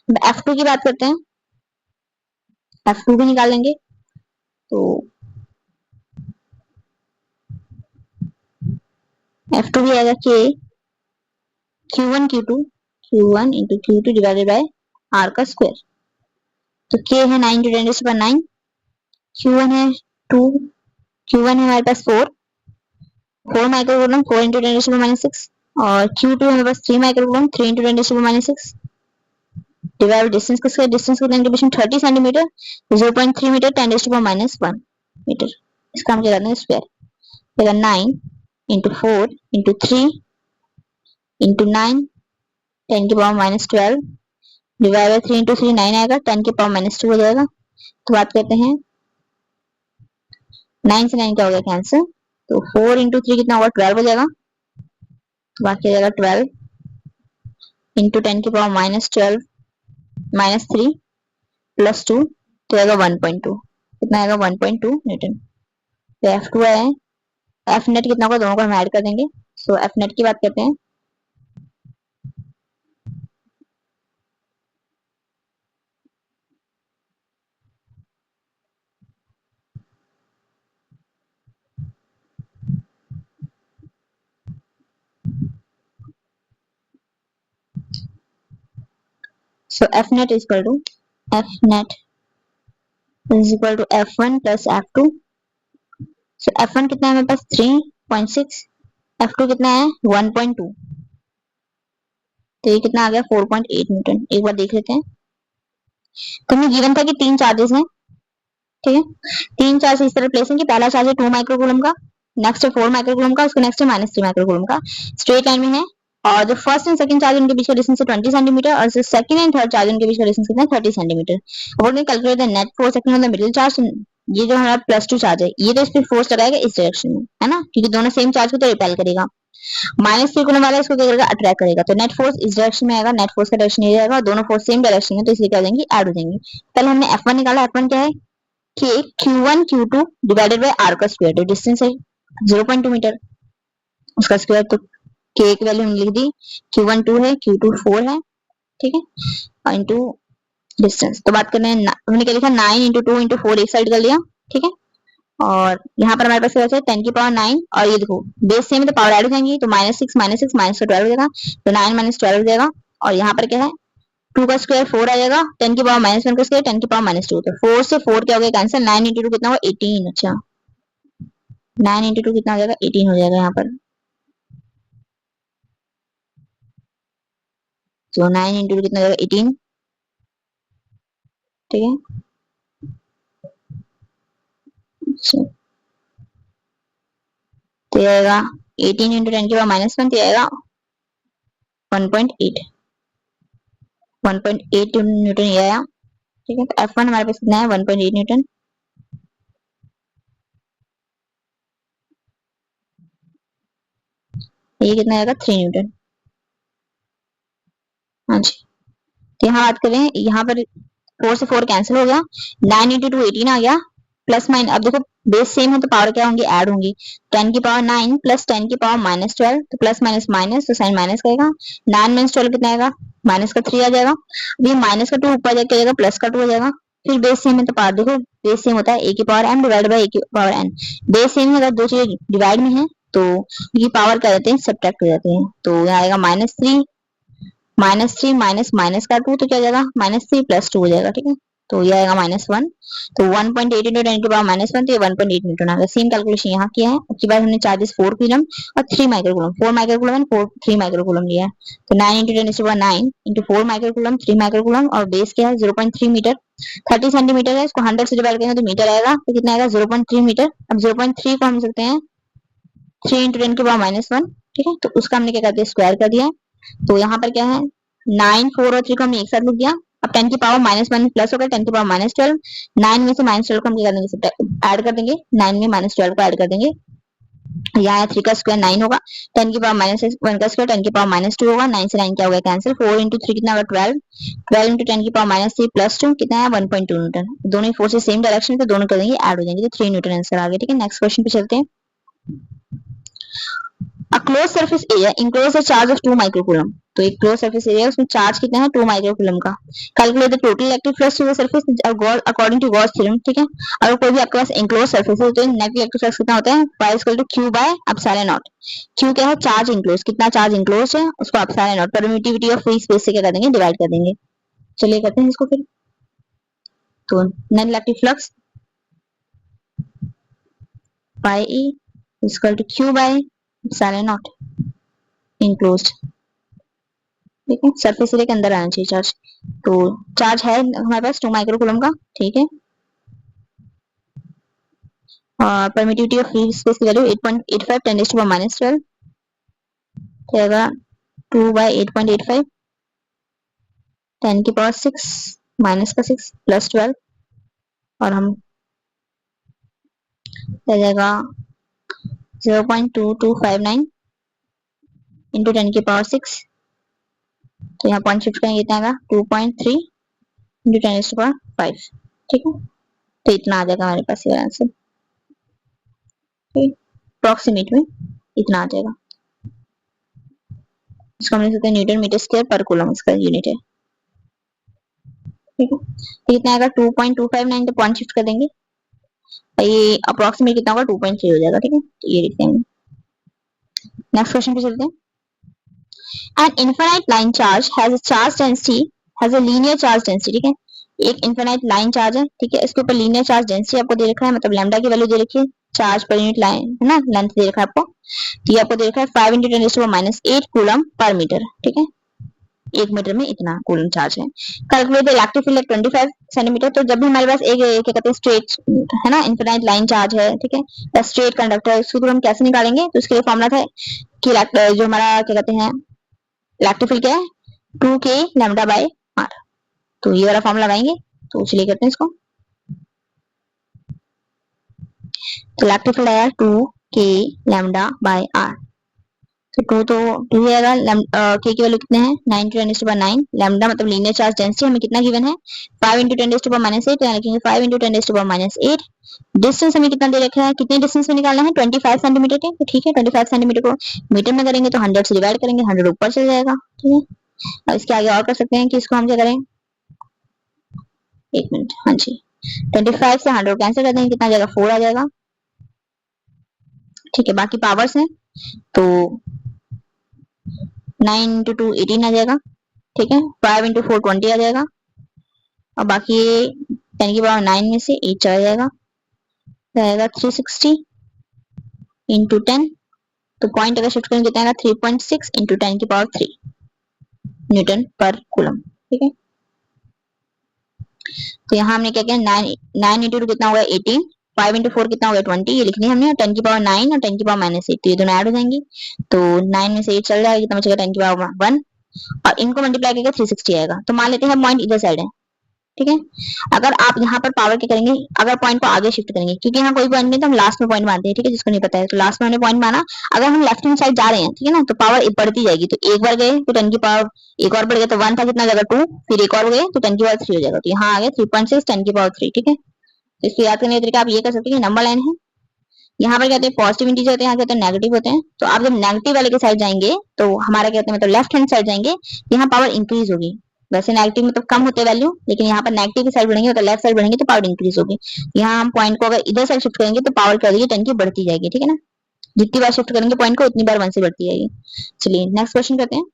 अब F2 की बात करते हैं, F2 भी निकालेंगे, तो F2 भी आएगा K Q1 Q2 Q1 × Q2 divided by R का स्क्वायर। तो K है 9 × 10⁻9, Q1 है 2, Q1 है हमारे पास 4 माइक्रोकूलम 4 × 10⁻6, और Q2 है हमारे पास 3 माइक्रोकूलम 3 × 10⁻6 डिवाइड डिस्टेंस किसका, डिस्टेंस कितना इनके बीच में 30 सेंटीमीटर, 0.3 मीटर 10⁻1 मीटर, इसका हम क्या करते हैं स्क्वायर, 9 × 4 × 3 × 9 10⁻12 डिवाइड बाय 3 इंटू 3 9 आएगा, 10⁻2 हो जाएगा। तो बात करते हैं 9 से 9 क्या हो गया कैंसिल, तो 4 इंटू 3 कितना होगा 12 हो जाएगा। तो बाकी जाएगा 12 इंटू 10⁻12 माइनस 3 प्लस 2 तो आएगा 1.2, कितना आएगा 1.2 न्यूटन। तो F2 आया है, एफ नेट कितना होगा दोनों को हम ऐड कर देंगे। सो एफ नेट की बात करते हैं। So F net is equal to F net is equal to F1 plus F2। So F1 कितना है हमारे पास 3.6, F2 कितना है 1.2, तो ये कितना आ गया 4.8 न्यूटन। एक बार देख लेते हैं। तो हमें गिवन था कि 3 चार्जेस हैं, ठीक है। 3 चार्ज इस तरह प्लेस है कि पहला चार्ज है 2 माइक्रोकूलम का, नेक्स्ट है 4 माइक्रोकूलम का, उसके नेक्स्ट है -3 माइक्रोकूलम का, स्ट्रेट लाइन में है। और जो फर्स्ट एंड सेकंड चार्ज उनके बीच का डिस्टेंस है 20 सेंटीमीटर, और जो सेकंड एंड थर्ड चार्ज उनके बीच का डिस्टेंस कितना है 30 सेंटीमीटर। और ने calculate the net force acting on the middle charge. ये जो हमारा +2 चार्ज है, ये तो इस पे फोर्स लगाएगा इस डायरेक्शन में, है ना, क्योंकि दोनों सेम चार्ज को तो रिपेल करेगा। -3 कूलम वाला इसको क्या करेगा अट्रैक्ट करेगा, तो नेट फोर्स इस डायरेक्शन में आएगा, नेट फोर्स का डायरेक्शन ये रहेगा, दोनों फोर्स सेम डायरेक्शन में, तो इसलिए क्या हो जाएंगे ऐड हो जाएंगे। पहले हमने F1 निकाला, F1 क्या है कि Q1 Q2 divided by R का स्क्वायर, तो डिस्टेंस है 0.2 मीटर, उसका स्क्वायर, तो K की वैल्यू हमने लिख दी, Q1 2 है, Q2 4 है, ठीक है, इंटू डिस्टेंस। तो बात करते हैं हमने क्या लिखा 9 इंटू 2 इंटू 4 एक साइड कर लिया, ठीक है। और यहाँ पर हमारे पास क्या बचा 10⁻9, और ये देखो बेस सेम है तो पावर ऐड हो जाएंगी, तो -6 -6 -12 हो जाएगा, तो 9 - 12 हो जाएगा। और यहाँ पर क्या है 2 का स्क्वायर 4 आ जाएगा, 10⁻1 का स्क्वायर 10⁻2, तो 4 से 4 क्या हो गया कैंसिल, 9 इंटू 2 कितना होगा 18। अच्छा 9 इंटू 2 कितना हो जाएगा 18 हो जाएगा यहाँ पर, तो 9 इंटू 2 कितना हो जाएगा 18, ठीक है। अच्छा, तो ये आएगा 18 इंटू 10⁻1, तो ये आएगा 1.8 न्यूटन ये आया, ठीक है। तो F1 हमारे पास कितना है 1.8 न्यूटन, ये कितना आएगा 3 न्यूटन। हाँ जी, तो यहाँ बात करें, यहाँ पर 4 से 4 कैंसिल हो गया, 9 इंटू 2 18 आ गया, प्लस माइनस, अब देखो बेस सेम है तो पावर क्या होंगी ऐड होंगी, 10⁻9 प्लस 10⁻12, तो प्लस माइनस माइनस, तो साइन माइनस करेगा, 9 - 12 कितना आएगा माइनस का 3 आ जाएगा, अभी माइनस का 2 ऊपर जाके आ जाएगा, प्लस का 2 हो जाएगा। फिर बेस सेम है तो पावर देखो बेस सेम होता है a की power m divide by a की पावर n, बेस सेम है अगर दो चीजें डिवाइड में है तो ये पावर क्या रहते हैं सब्ट्रैक्ट हो जाते हैं, तो यहाँ आएगा -3 -3 माइनस माइनस का 2, तो क्या हो जाएगा -3 प्लस 2 हो जाएगा, ठीक है। तो ये आएगा -1, तो 1.8 इंटू 10 की पावर -1, तो ये 1.8 न्यूटन आ गया। सेम कैलकुलेशन यहाँ किया है। उसके बाद हमने चार्जेस 4 कूलम और 3 माइक्रोकूलम, 4 माइक्रोकूलम एंड 3 माइक्रोकूलम लिया है। तो 9 इंटू 10 की पावर 9 इंटू 4 माइक्रोकूलम 3 माइक्रोकूलम, और बेस क्या है 0.3 मीटर, 30 सेंटीमीटर है, इसको 100 से डिवाइड करेंगे तो मीटर आएगा, तो कितना आएगा 0.3 मीटर। अब 0.3 को हम सकते हैं 3 इंटू 10 की पावर -1, ठीक है, तो उसका हमने क्या कर दिया स्क्वायर कर दिया। तो यहाँ पर क्या है 9 4 और 3 को हमने एक साथ लिख दिया। अब 10 की पावर -1 प्लस हो गया 10 की पावर -12, 9 में से -12 को हम क्या कर देंगे ऐड कर देंगे, 9 में -12 को ऐड कर देंगे, यहाँ 3 का स्क्वायर 9 होगा, 10 की पावर -1 का स्क्वायर 10 की पावर -2 होगा, 9 से 9 क्या हो गया कैंसिल, 4 इंटू 3 कितना होगा 12, 12 इंटू 10 की पावर -3 प्लस 2 कितना है 1.2 न्यूटन। दोनों ही फोर्सेस सेम डायरेक्शन में तो दोनों कर देंगे ऐड हो जाएंगे, तो 3 न्यूटन आंसर आ गया, ठीक है। नेक्स्ट क्वेश्चन पे चलते हैं। A closed surface area encloses a charge of 2 microcoulomb, तो एक क्लोज सरफेस एरिया है उसमें चार्ज कितना है 2 माइक्रोकूलम का। Calculate the total electric flux to the surface according to Gauss theorem, ठीक है। अगर कोई भी आपके पास एनक्लोज सरफेस है तो नेट इलेक्ट्रिक फ्लक्स कितना होता है π=Q/ε0। Q क्या है चार्ज इनक्लोज, कितना चार्ज इनक्लोज है उसको ε0 परमिटिविटी ऑफ फ्री स्पेस से क्या कर देंगे डिवाइड कर देंगे। चलिए करते हैं इसको फिर। तो net electric flux πE=Q/ε0 enclosed, ठीक है। सरफेस एरिया के अंदर आना चाहिए चार्ज, तो चार्ज है हमारे पास 2 माइक्रोकूलम का, ठीक है। परमिटिविटी ऑफ फ्री स्पेस की वैल्यू 8.85 10⁻12 जाएगा 2/8.85, 10 की पावर 6 माइनस का 6 प्लस 12 और हम आ जाएगा 0.2259 इंटू 10 की पावर 6। तो यहाँ पॉइंट शिफ्ट करेंगे, इतना आएगा 2.3 इंटू 10 की पावर 5। ठीक है, तो इतना आ जाएगा हमारे पास ये आंसर। अप्रोक्सीमेट में इतना आ जाएगा। इसको हम लिख सकते हैं न्यूटन मीटर स्क्वायर पर कूलम, इसका यूनिट है। ठीक है, तो कितना आएगा 2.259, तो पॉइंट शिफ्ट कर देंगे, ये अप्रोक्सीमेट कितना होगा 2.3 हो जाएगा। ठीक है, तो ये लिखते हैं। नेक्स्ट क्वेश्चन पे चलते हैं। An infinite line charge has a charge density, has a linear charge density। ठीक है, एक इनफिनाइट लाइन चार्ज है, ठीक है, इसके ऊपर लीनियर चार्ज डेंसिटी आपको दे रखा है, मतलब लैम्डा की वैल्यू दे रखी है, चार्ज पर यूनिट लाइन है ना, लेंथ दे रखा है आपको। तो ये आपको दे रखा है 5 × 10⁻⁸ कूलम पर मीटर। ठीक है, 1 मीटर में इतना कूलम चार्ज है। Calculate the electric field eight 25 centimetre. तो जब भी हमारे पास एक क्या कहते हैं स्ट्रेट है ना, इनफिनाइट लाइन चार्ज है, ठीक है, या स्ट्रेट कंडक्टर है, उसको हम कैसे निकालेंगे, तो उसके लिए फॉर्मूला था कि जो हमारा क्या कहते हैं इलेक्ट्रिक फील्ड क्या है 2k लैम्डा बाय r। तो ये वाला फॉर्मूला लगाएंगे, तो चलिए करते हैं इसको। तो इलेक्ट्रिक फील्ड आया 2k लैम्डा बाय r। तो 2 ही आएगा। k की वैल्यू कितने हैं 9 × 10⁻⁹। लैम्डा मतलब लीनियर चार्ज डेंसिटी हमें कितना गिवन है 5 × 10⁻⁸, यानी कि 5 × 10⁻⁸। डिस्टेंस हमें कितना दे रखा है, कितने डिस्टेंस में निकालना है 25 सेंटीमीटर के। तो ठीक है, 25 सेंटीमीटर को मीटर में करेंगे तो 100 से डिवाइड करेंगे, 100 ऊपर चल जाएगा। ठीक है, और इसके आगे और कर सकते हैं कि इसको हम क्या करें, एक मिनट, हाँ जी, 25 से 100 कैंसिल कर देंगे, कितना आ जाएगा 4 आ जाएगा। ठीक है, बाकी पावर्स हैं तो 9 × 2 18 आ जाएगा। ठीक है, 5 × 4 20 आ जाएगा, और बाकी 10 की पावर 9 में से 8 चला जाएगा, तो आएगा 360 × 10। तो पॉइंट अगर शिफ्ट करेंगे कितना आएगा 3.6 × 10 की पावर 3 न्यूटन पर कूलम। ठीक है, तो यहाँ हमने क्या किया 9 × 2 कितना होगा 18, 5 × 4 कितना होगा 20, ये लिखनी है हमने, 10 की पावर 9 और 10 की पावर -8, तो ये दोनों ऐड हो जाएंगी। तो 9 में से 8 चल जाएगा, कितना बचेगा 10 की पावर 1, और इनको मल्टीप्लाई करके 360 आएगा। तो मान लेते हैं पॉइंट इधर साइड है। ठीक है, अगर आप यहाँ पर पावर क्या करेंगे, अगर पॉइंट को आगे शिफ्ट करेंगे, क्योंकि यहाँ कोई पॉइंट नहीं तो हम लास्ट में पॉइंट मानते हैं। ठीक है, जिसको नहीं पता है तो लास्ट में हमने पॉइंट माना। अगर हम लेफ्ट हैंड साइड जा रहे हैं, ठीक है ना, तो पावर बढ़ती जाएगी। तो एक बार गए तो 10 की पावर एक और बढ़ गया, तो 1 था, कितना हो जाएगा 2, फिर एक और गए तो 10 की पावर 3 हो जाएगा। तो यहाँ आ गया 3.6 10 की पावर 3। ठीक है, तो इसको याद करने का तरीका आप ये कर सकते हैं, नंबर लाइन है, यहाँ पर कहते हैं पॉजिटिव इंटीजर होते हैं, यहाँ कहते हैं नेगेटिव होते हैं। तो आप जब नेगेटिव वाले के साइड जाएंगे तो हमारा कहते हैं मतलब लेफ्ट हैंड साइड जाएंगे, यहाँ पावर इंक्रीज होगी। वैसे नेगेटिव मतलब कम होते हैं वैल्यू, लेकिन यहाँ पर नेगेटिव की साइड बढ़ेंगे, मतलब लेफ्ट साइड बढ़ेंगे तो पावर इंक्रीज होगी। यहाँ हम पॉइंट को अगर इधर साइड शिफ्ट करेंगे तो पावर क्या होगी 10 की बढ़ती जाएगी। ठीक है ना, जितनी बार शिफ्ट करेंगे पॉइंट को उतनी बार 1 से बढ़ती जाएगी। चलिए नेक्स्ट क्वेश्चन करते हैं।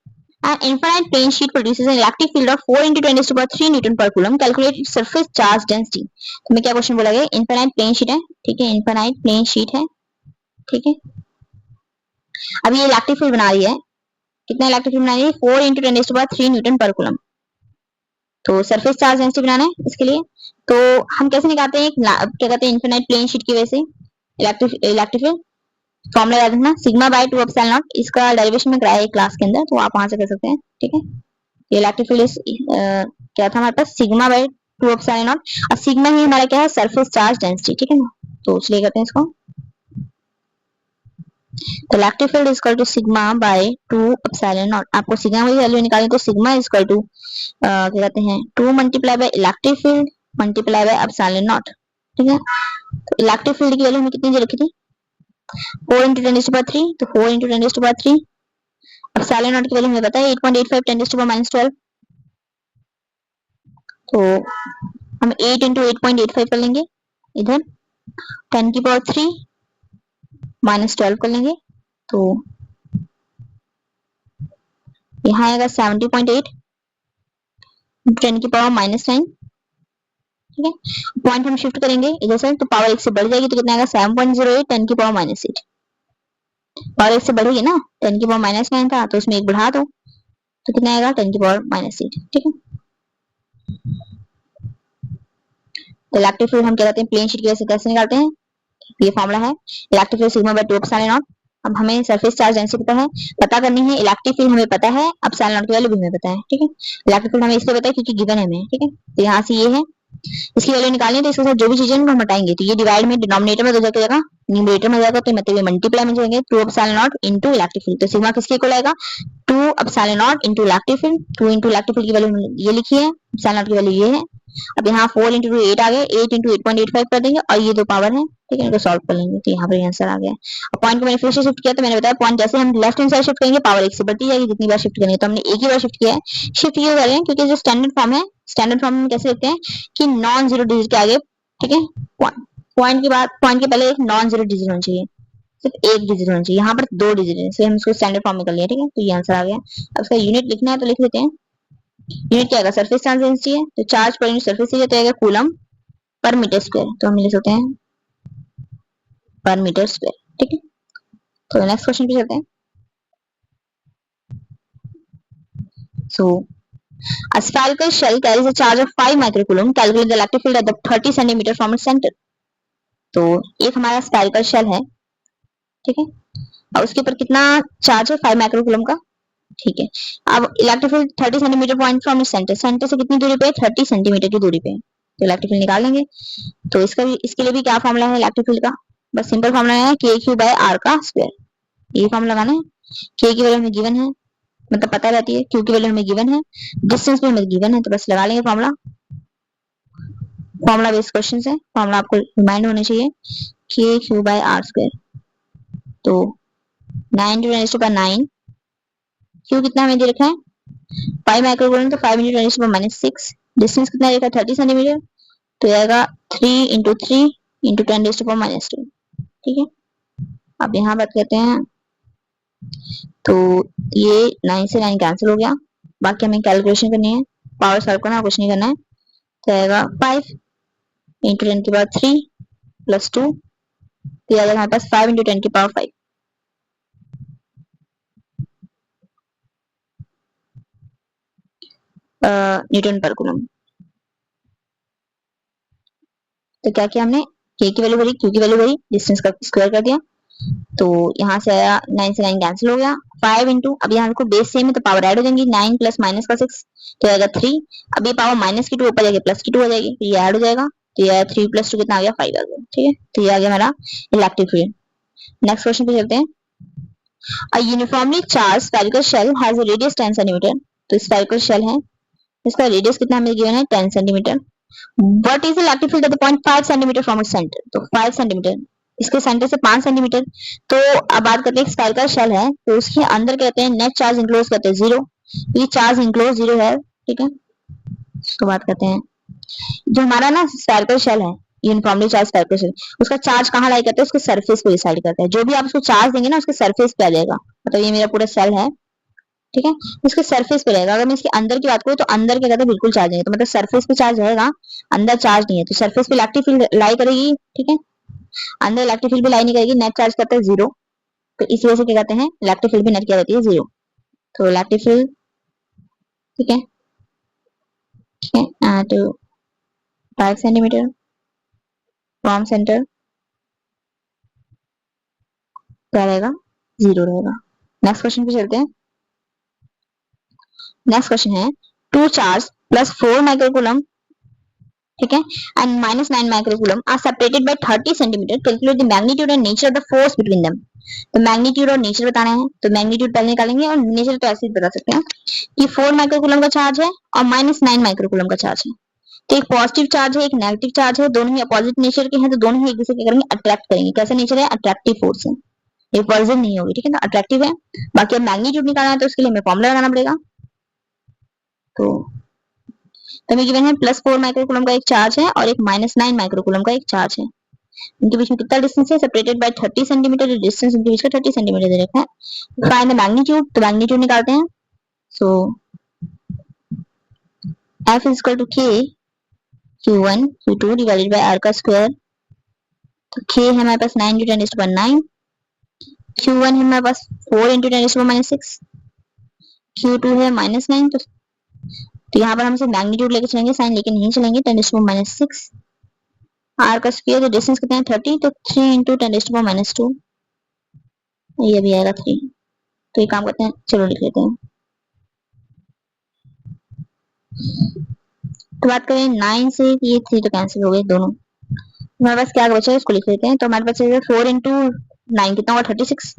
An infinite plane sheet produces an electric field of 4 × 10⁻³ Newton पर coulomb. Calculate its surface charge density। तो मैं क्या क्वेश्चन बोला गया, इनफिनाइट प्लेन शीट है। ठीक है, इनफिनाइट प्लेन शीट है। ठीक है, अब ये इलेक्ट्रिक फील्ड बना रही है, कितना इलेक्ट्रिक फील्ड बना रही है 4 × 10⁻³ न्यूटन पर कूलम। तो सरफेस चार्ज डेंसिटी बनाना है इसके लिए, तो हम कैसे निकालते हैं, क्या कहते हैं इनफिनाइट प्लेन शीट की वजह से इलेक्ट्रिक फील्ड फॉर्मूला याद रखना सिग्मा बाय 2 एप्सिलॉन नॉट। इसका डेरिवेशन में कराया है क्लास के अंदर, तो आप वहां से कर सकते हैं। ठीक है, ये इलेक्ट्रिक फील्ड क्या था हमारे पास सिग्मा बाय 2 एप्सिलॉन नॉट, और सिग्मा ही हमारा क्या है सरफेस चार्ज डेंसिटी। ठीक है ना, तो इसलिए करते हैं इसको, तो electric field is equal to sigma by 2 epsilon naught. आपको सिग्मा की वैल्यू निकालनी, तो सिग्मा इज इक्वल टू क्या कहते हैं 2 multiply by electric field multiply by epsilon not. ठीक है, तो इलेक्ट्रिक फील्ड की वैल्यू हमने कितनी दे रखी थी 4 × 10⁻³ तो 4 × 10⁻³। एप्सिलॉन नॉट की वैल्यू हमें पता है 8.85 10⁻⁻12। तो हम 8 × 8.85 कर लेंगे, इधर 10 की पावर 3 -12 कर लेंगे, तो यहाँ आएगा 70.8 10 की पावर -9। ठीक है, पॉइंट हम शिफ्ट करेंगे इधर से, तो पावर 1 से बढ़ जाएगी, तो कितना आएगा 7.08 10 की पावर -8। पावर 1 से बढ़ेगी ना, 10 की पावर -9 था तो उसमें एक बढ़ा दो, तो कितना आएगा 10 की पावर -8। ठीक है, तो इलेक्ट्रिक फील्ड हम क्या कहते हैं प्लेन शीट की वजह से कैसे निकालते हैं, ये फॉर्मूला है electric field sigma by 2 epsilon not. अब हमें सरफेस चार्ज डेंसिटी पता करनी है, इलेक्ट्रिक फील्ड हमें पता है, अब एप्सिलॉन नॉट की वैल्यू भी हमें पता है, ठीक है। इलेक्ट्रिक फील्ड हमें इसलिए पता है क्योंकि गिवन है हमें, ठीक है। तो यहाँ से ये है, इसकी वैल्यू निकालनी है, तो इसके साथ जो भी चीजें हम हटाएंगे, तो ये डिवाइड में डिनोमिनेटर में हो जाएगा, न्यूमरेटर में जाएगा, तो मतलब ये मल्टीप्लाई में जाएंगे 2 epsilon not into electric field. तो सिग्मा किसके इक्वल आएगा, 2 epsilon not into electric field. 2 into electric field की वैल्यू ये लिखी है, एप्सिलॉन नॉट की वैल्यू ये है। अब यहाँ 4 इंटू 2 8 आ गए, 8 इंटू 8.85 कर देंगे, और ये दो पावर है, ठीक है, इनको सॉल्व कर लेंगे, तो यहाँ पर आंसर आ गया। अब पॉइंट को मैंने फिर से शिफ्ट किया, तो मैंने बताया पॉइंट जैसे हम लेफ्ट हैंड साइड शिफ्ट करेंगे पावर एक से बढ़ती जाएगी, जितनी बार शिफ्ट करेंगे, तो हमने एक ही बार शिफ्ट किया है। शिफ्ट क्यों कर रहे हैं, क्योंकि जो स्टैंडर्ड फॉर्म है, स्टैंडर्ड फॉर्म में कैसे लिखते हैं कि नॉन जीरो डिजिट के आगे, ठीक है, पॉइंट के बाद, पॉइंट के पहले एक नॉन जीरो डिजिट होना चाहिए, सिर्फ एक डिजिट होना चाहिए, यहाँ पर 2 डिजिट है, इसलिए हम इसको स्टैंडर्ड फॉर्म में कर लिया, ठीक है। तो ये आंसर आ गया। अब इसका यूनिट लिखना है तो लिख लेते हैं, यूनिट क्या आएगा, सरफेस चार्ज डेंसिटी है, तो charge per unit surface area तो आएगा कूलम पर मीटर स्क्वायर, तो हम लिख सकते हैं पर मीटर स्क्वायर, ठीक है। तो नेक्स्ट क्वेश्चन पे चलते हैं। सो a spherical shell carries a charge of 5 microcoulomb, calculate the electric field at the 30 cm from its center। तो एक हमारा स्फेरिकल शेल है, ठीक है, और उसके ऊपर कितना चार्ज है, 5 माइक्रोकूलम का, ठीक है। अब electric field 30 centimetre point from इस सेंटर, सेंटर से कितनी दूरी पे, 30 सेंटीमीटर की दूरी पे, तो इलेक्ट्रिक फील्ड निकाल लेंगे। तो इसका भी, इसके लिए भी क्या फॉर्मूला है इलेक्ट्रिक फील्ड का, बस सिंपल फॉर्मूला है के क्यू बाय आर का स्क्वायर, ये फॉर्मूला लगाना है। के की वैल्यू हमें गिवन है, मतलब पता रहती है, क्यू की वैल्यू हमें गिवन है, डिस्टेंस भी हमें गिवन है, तो बस लगा लेंगे फॉर्मूला। फॉर्मूला बेस्ड क्वेश्चन है, फॉर्मूला आपको रिमाइंड होना चाहिए, के क्यू बाय आर स्क्वायर। तो 9 × 10⁻⁹, क्यू कितना हमें दे रखा है 5 माइक्रोकूलम, तो 5 × 10⁻⁶, डिस्टेंस कितना रहेगा 30 सेंटीमीटर, तो आएगा 3 × 3 × 10⁻², ठीक है। अब यहाँ बात करते हैं, तो ये 9 से 9 कैंसिल हो गया, बाकी हमें कैलकुलेशन करनी है, पावर सॉल्व करना, कुछ नहीं करना है, तो आएगा 5 × 10⁻³ + 2, तो आएगा हमारे पास 5 × 10⁵ न्यूटन पर कूलम। तो क्या किया हमने, के की वैल्यू भरी, क्यू की वैल्यू भरी, डिस्टेंस का स्क्वायर कर दिया, तो यहाँ से आया 9 से 9 कैंसिल हो गया, 5 इंटू, अब यहाँ को बेस सेम है तो पावर ऐड हो जाएंगी, 9 प्लस माइनस का 6, तो आएगा 3, अब ये पावर माइनस की 2 ऊपर जाके प्लस की 2 हो जाएगी, तो ये ऐड हो जाएगा, तो ये 3 + 2 कितना आ गया 5 आ गया, ठीक है। तो ये आ गया हमारा इलेक्ट्रिक फील्ड। नेक्स्ट क्वेश्चन पे चलते हैं। A uniformly charge spherical shell has a radius 10 centimetre, तो स्फेरिकल शेल है, इसका रेडियस कितना हमें गिवन है 10 centimetre. What is electric field at the point 5 centimetre from its centre, तो 5 सेंटीमीटर, इसके सेंटर से 5 सेंटीमीटर। तो अब बात करते हैं स्फेरिकल शेल है, तो उसके अंदर कहते हैं नेट चार्ज इंक्लोज करते हैं 0, ये चार्ज इंक्लोज 0 है, ठीक है। इसको बात करते हैं, जो हमारा ना स्फेरिकल शेल है, यूनिफॉर्मली चार्ज स्फेरिकल शेल, उसका चार्ज कहाँ लाई करते हैं, उसके सरफेस पे डिसाइड करता है, जो भी आप उसको चार्ज देंगे ना उसके सरफेस पे आ जाएगा, मतलब ये मेरा पूरा सेल है, ठीक है, इसके सरफेस पे रहेगा। अगर मैं इसके अंदर की बात करूँ तो अंदर क्या कहते हैं बिल्कुल चार्ज नहीं है, तो मतलब सरफेस पे चार्ज रहेगा, अंदर चार्ज नहीं है, तो सरफेस पे इलेक्ट्रिक फील्ड लाई करेगी, ठीक है, अंदर इलेक्ट्रिक फील्ड भी लाई नहीं करेगी, नेट चार्ज करता है 0, तो इस वजह से क्या कहते हैं इलेक्ट्रिक फील्ड भी नेट क्या रहती है 0। तो इलेक्ट्रिक फील्ड, ठीक है, ठीक है, तो 5 सेंटीमीटर फ्रॉम सेंटर क्या रहेगा 0 रहेगा। नेक्स्ट क्वेश्चन पे चलते हैं। नेक्स्ट क्वेश्चन है 2 चार्ज प्लस 4 माइक्रोकूलम, ठीक है, and minus 9 microcoulomb are separated by 30 centimetre, calculate the magnitude and nature of the force between them. तो मैग्नीट्यूड और नेचर बताना है, तो मैग्नीट्यूड पहले निकालेंगे और नेचर तो ऐसे ही बता सकते हैं कि 4 माइक्रोकूलम का चार्ज है और माइनस 9 माइक्रोकूलम का चार्ज है, तो एक पॉजिटिव चार्ज है एक नेगेटिव चार्ज है, दोनों ही अपोजिट नेचर के हैं, तो दोनों ही एक दूसरे के करेंगे अट्रैक्ट करेंगे, कैसा नेचर है अट्रैक्टिव फोर्स है, ये पॉजिटिव नहीं होगी, ठीक है, तो अट्रैक्टिव है। बाकी अब मैग्नीट्यूड निकालना है तो उसके लिए हमें फॉर्मूला लगाना पड़ेगा, तो हमें गिवन है +4 माइक्रोकूलम का एक चार्ज है और एक -9 माइक्रोकूलम का एक चार्ज है, इनके बीच में कितना डिस्टेंस है सेपरेटेड बाय 30 सेंटीमीटर, डिस्टेंस इनके बीच का 30 सेंटीमीटर दे रखा है। फाइंड द मैग्नीट्यूड, तो मैग्नीट्यूड निकालते हैं, so F is equal to K Q1 Q2 divided by R का स्क्वायर, तो K है हमारे पास 9 × 10⁻⁹, Q1 है हमारे पास 4 × 10⁻⁶, Q2 है -9, तो यहाँ पर हम सिर्फ मैग्नीट्यूड लेके चलेंगे, साइन लेके नहीं चलेंगे, 10⁻⁶, R का स्क्वायर, तो डिस्टेंस कितना है 30, तो 3 × 10⁻², ये भी आएगा 3। तो ये काम करते हैं, चलो लिख लेते हैं। तो बात करें 9 से, ये 3 तो कैंसिल हो गए दोनों। हमारे पास क्या बचा है, इसको लिख लेते हैं। तो हमारे पास 4 इंटू 9 कितना होगा 36,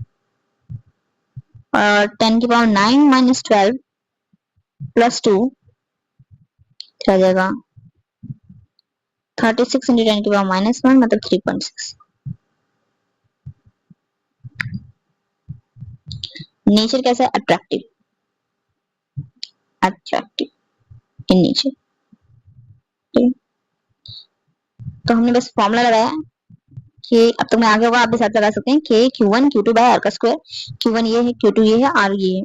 और 10 की पावर 9 माइनस 12 प्लस 2 क्या जाएगा 36 इंटू 10 की पावर माइनस 1 मतलब 3.6। नेचर कैसा है, अट्रैक्टिव, अट्रैक्टिव इन नेचर। तो हमने बस फॉर्मूला लगाया कि अब तक मैं आगे होगा, आप भी साथ लगा सकते हैं, के Q1 Q2 बाय आर का स्क्वायर। Q1 ये है, Q2 ये है, R ये है।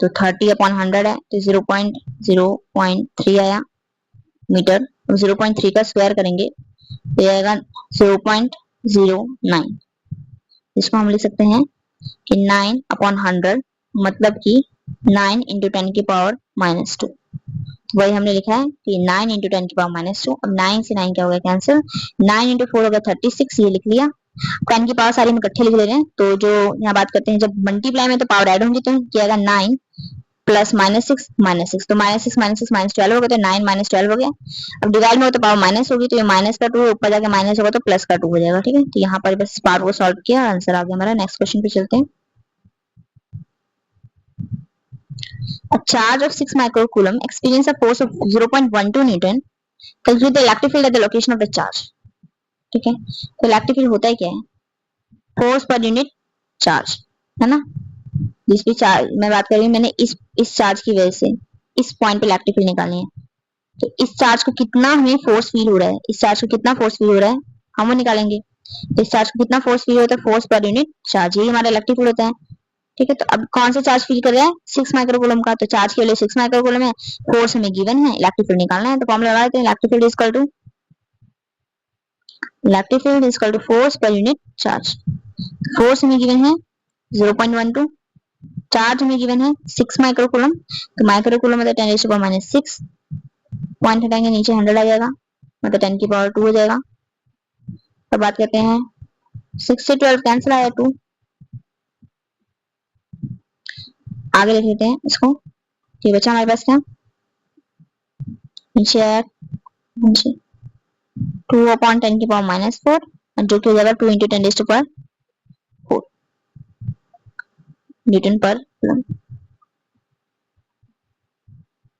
तो 30/100 है, तो 0.3 आया मीटर। 0.3 का स्क्वायर करेंगे तो आएगा 0.09। इसको हम लिख सकते हैं कि 9/100 मतलब कि 9 इंटू 10 की पावर -2। तो वही हमने लिखा है कि 9 इंटू 10 की पावर -2। अब 9 से 9 क्या हो गया कैंसिल, 9 इंटू 4 हो गया 36, ये लिख लिया। 10 की पावर सारी हम इकट्ठे लिख ले रहे हैं। तो जो यहाँ बात करते हैं, जब मल्टीप्लाई में तो पावर ऐड होंगी, तो क्या आएगा 9 प्लस -6 -6, तो -6 -6 -12 हो गया, तो 9 -12 हो गया। अब डिवाइड में हो तो पावर माइनस होगी, तो ये माइनस का 2 ऊपर जाके माइनस होगा तो प्लस का 2 हो जाएगा। ठीक है, तो यहाँ पर बस पावर को सॉल्व किया, आंसर आ गया हमारा। नेक्स्ट क्वेश्चन पे चलते हैं। A charge of 6 microcoulomb experience a force of 0.12 Newton. Calculate the electric field at the location of the charge. ठीक है, तो इलेक्ट्रिक फील्ड होता है क्या है, फोर्स पर यूनिट चार्ज, है ना। जिस भी चार्ज मैं बात कर रही हूँ, मैंने इस चार्ज की वजह से इस पॉइंट पे इलेक्ट्रिक फील्ड निकालनी है। तो इस चार्ज को कितना हमें फोर्स फील हो रहा है, इस चार्ज को कितना फोर्स फील हो रहा है हम वो निकालेंगे। तो इस चार्ज को कितना फोर्स फील होता है, फोर्स पर यूनिट चार्ज, यही हमारा इलेक्ट्रिक फील्ड होता है। ठीक है, तो अब कौन सा चार्ज फील कर रहा है, 6 माइक्रोकूलम का। तो चार्ज की वैल्यू 6 माइक्रोकूलम है, फोर्स हमें गिवन है, इलेक्ट्रिक फील्ड निकालना है। तो फॉर्मूला लगा देते हैं, electric field is equal to force per unit charge. Force हमें गिवन है 0.12, चार्ज हमें गिवन है 6 माइक्रोकूलम। तो माइक्रोकूलम मतलब 10⁻⁻6, पॉइंट हटाएंगे नीचे 100 आ जाएगा, मतलब 10 की पावर 2 हो जाएगा। तो बात करते हैं 6 से 12 कैंसिल आया 2, आगे लिख लेते हैं इसको। ये बचा हमारे पास क्या, नीचे आया नीचे 2/10 की पावर -4, और जो कि हो जाएगा 2 इंटू 10⁻⁴ न्यूटन पर कूलम।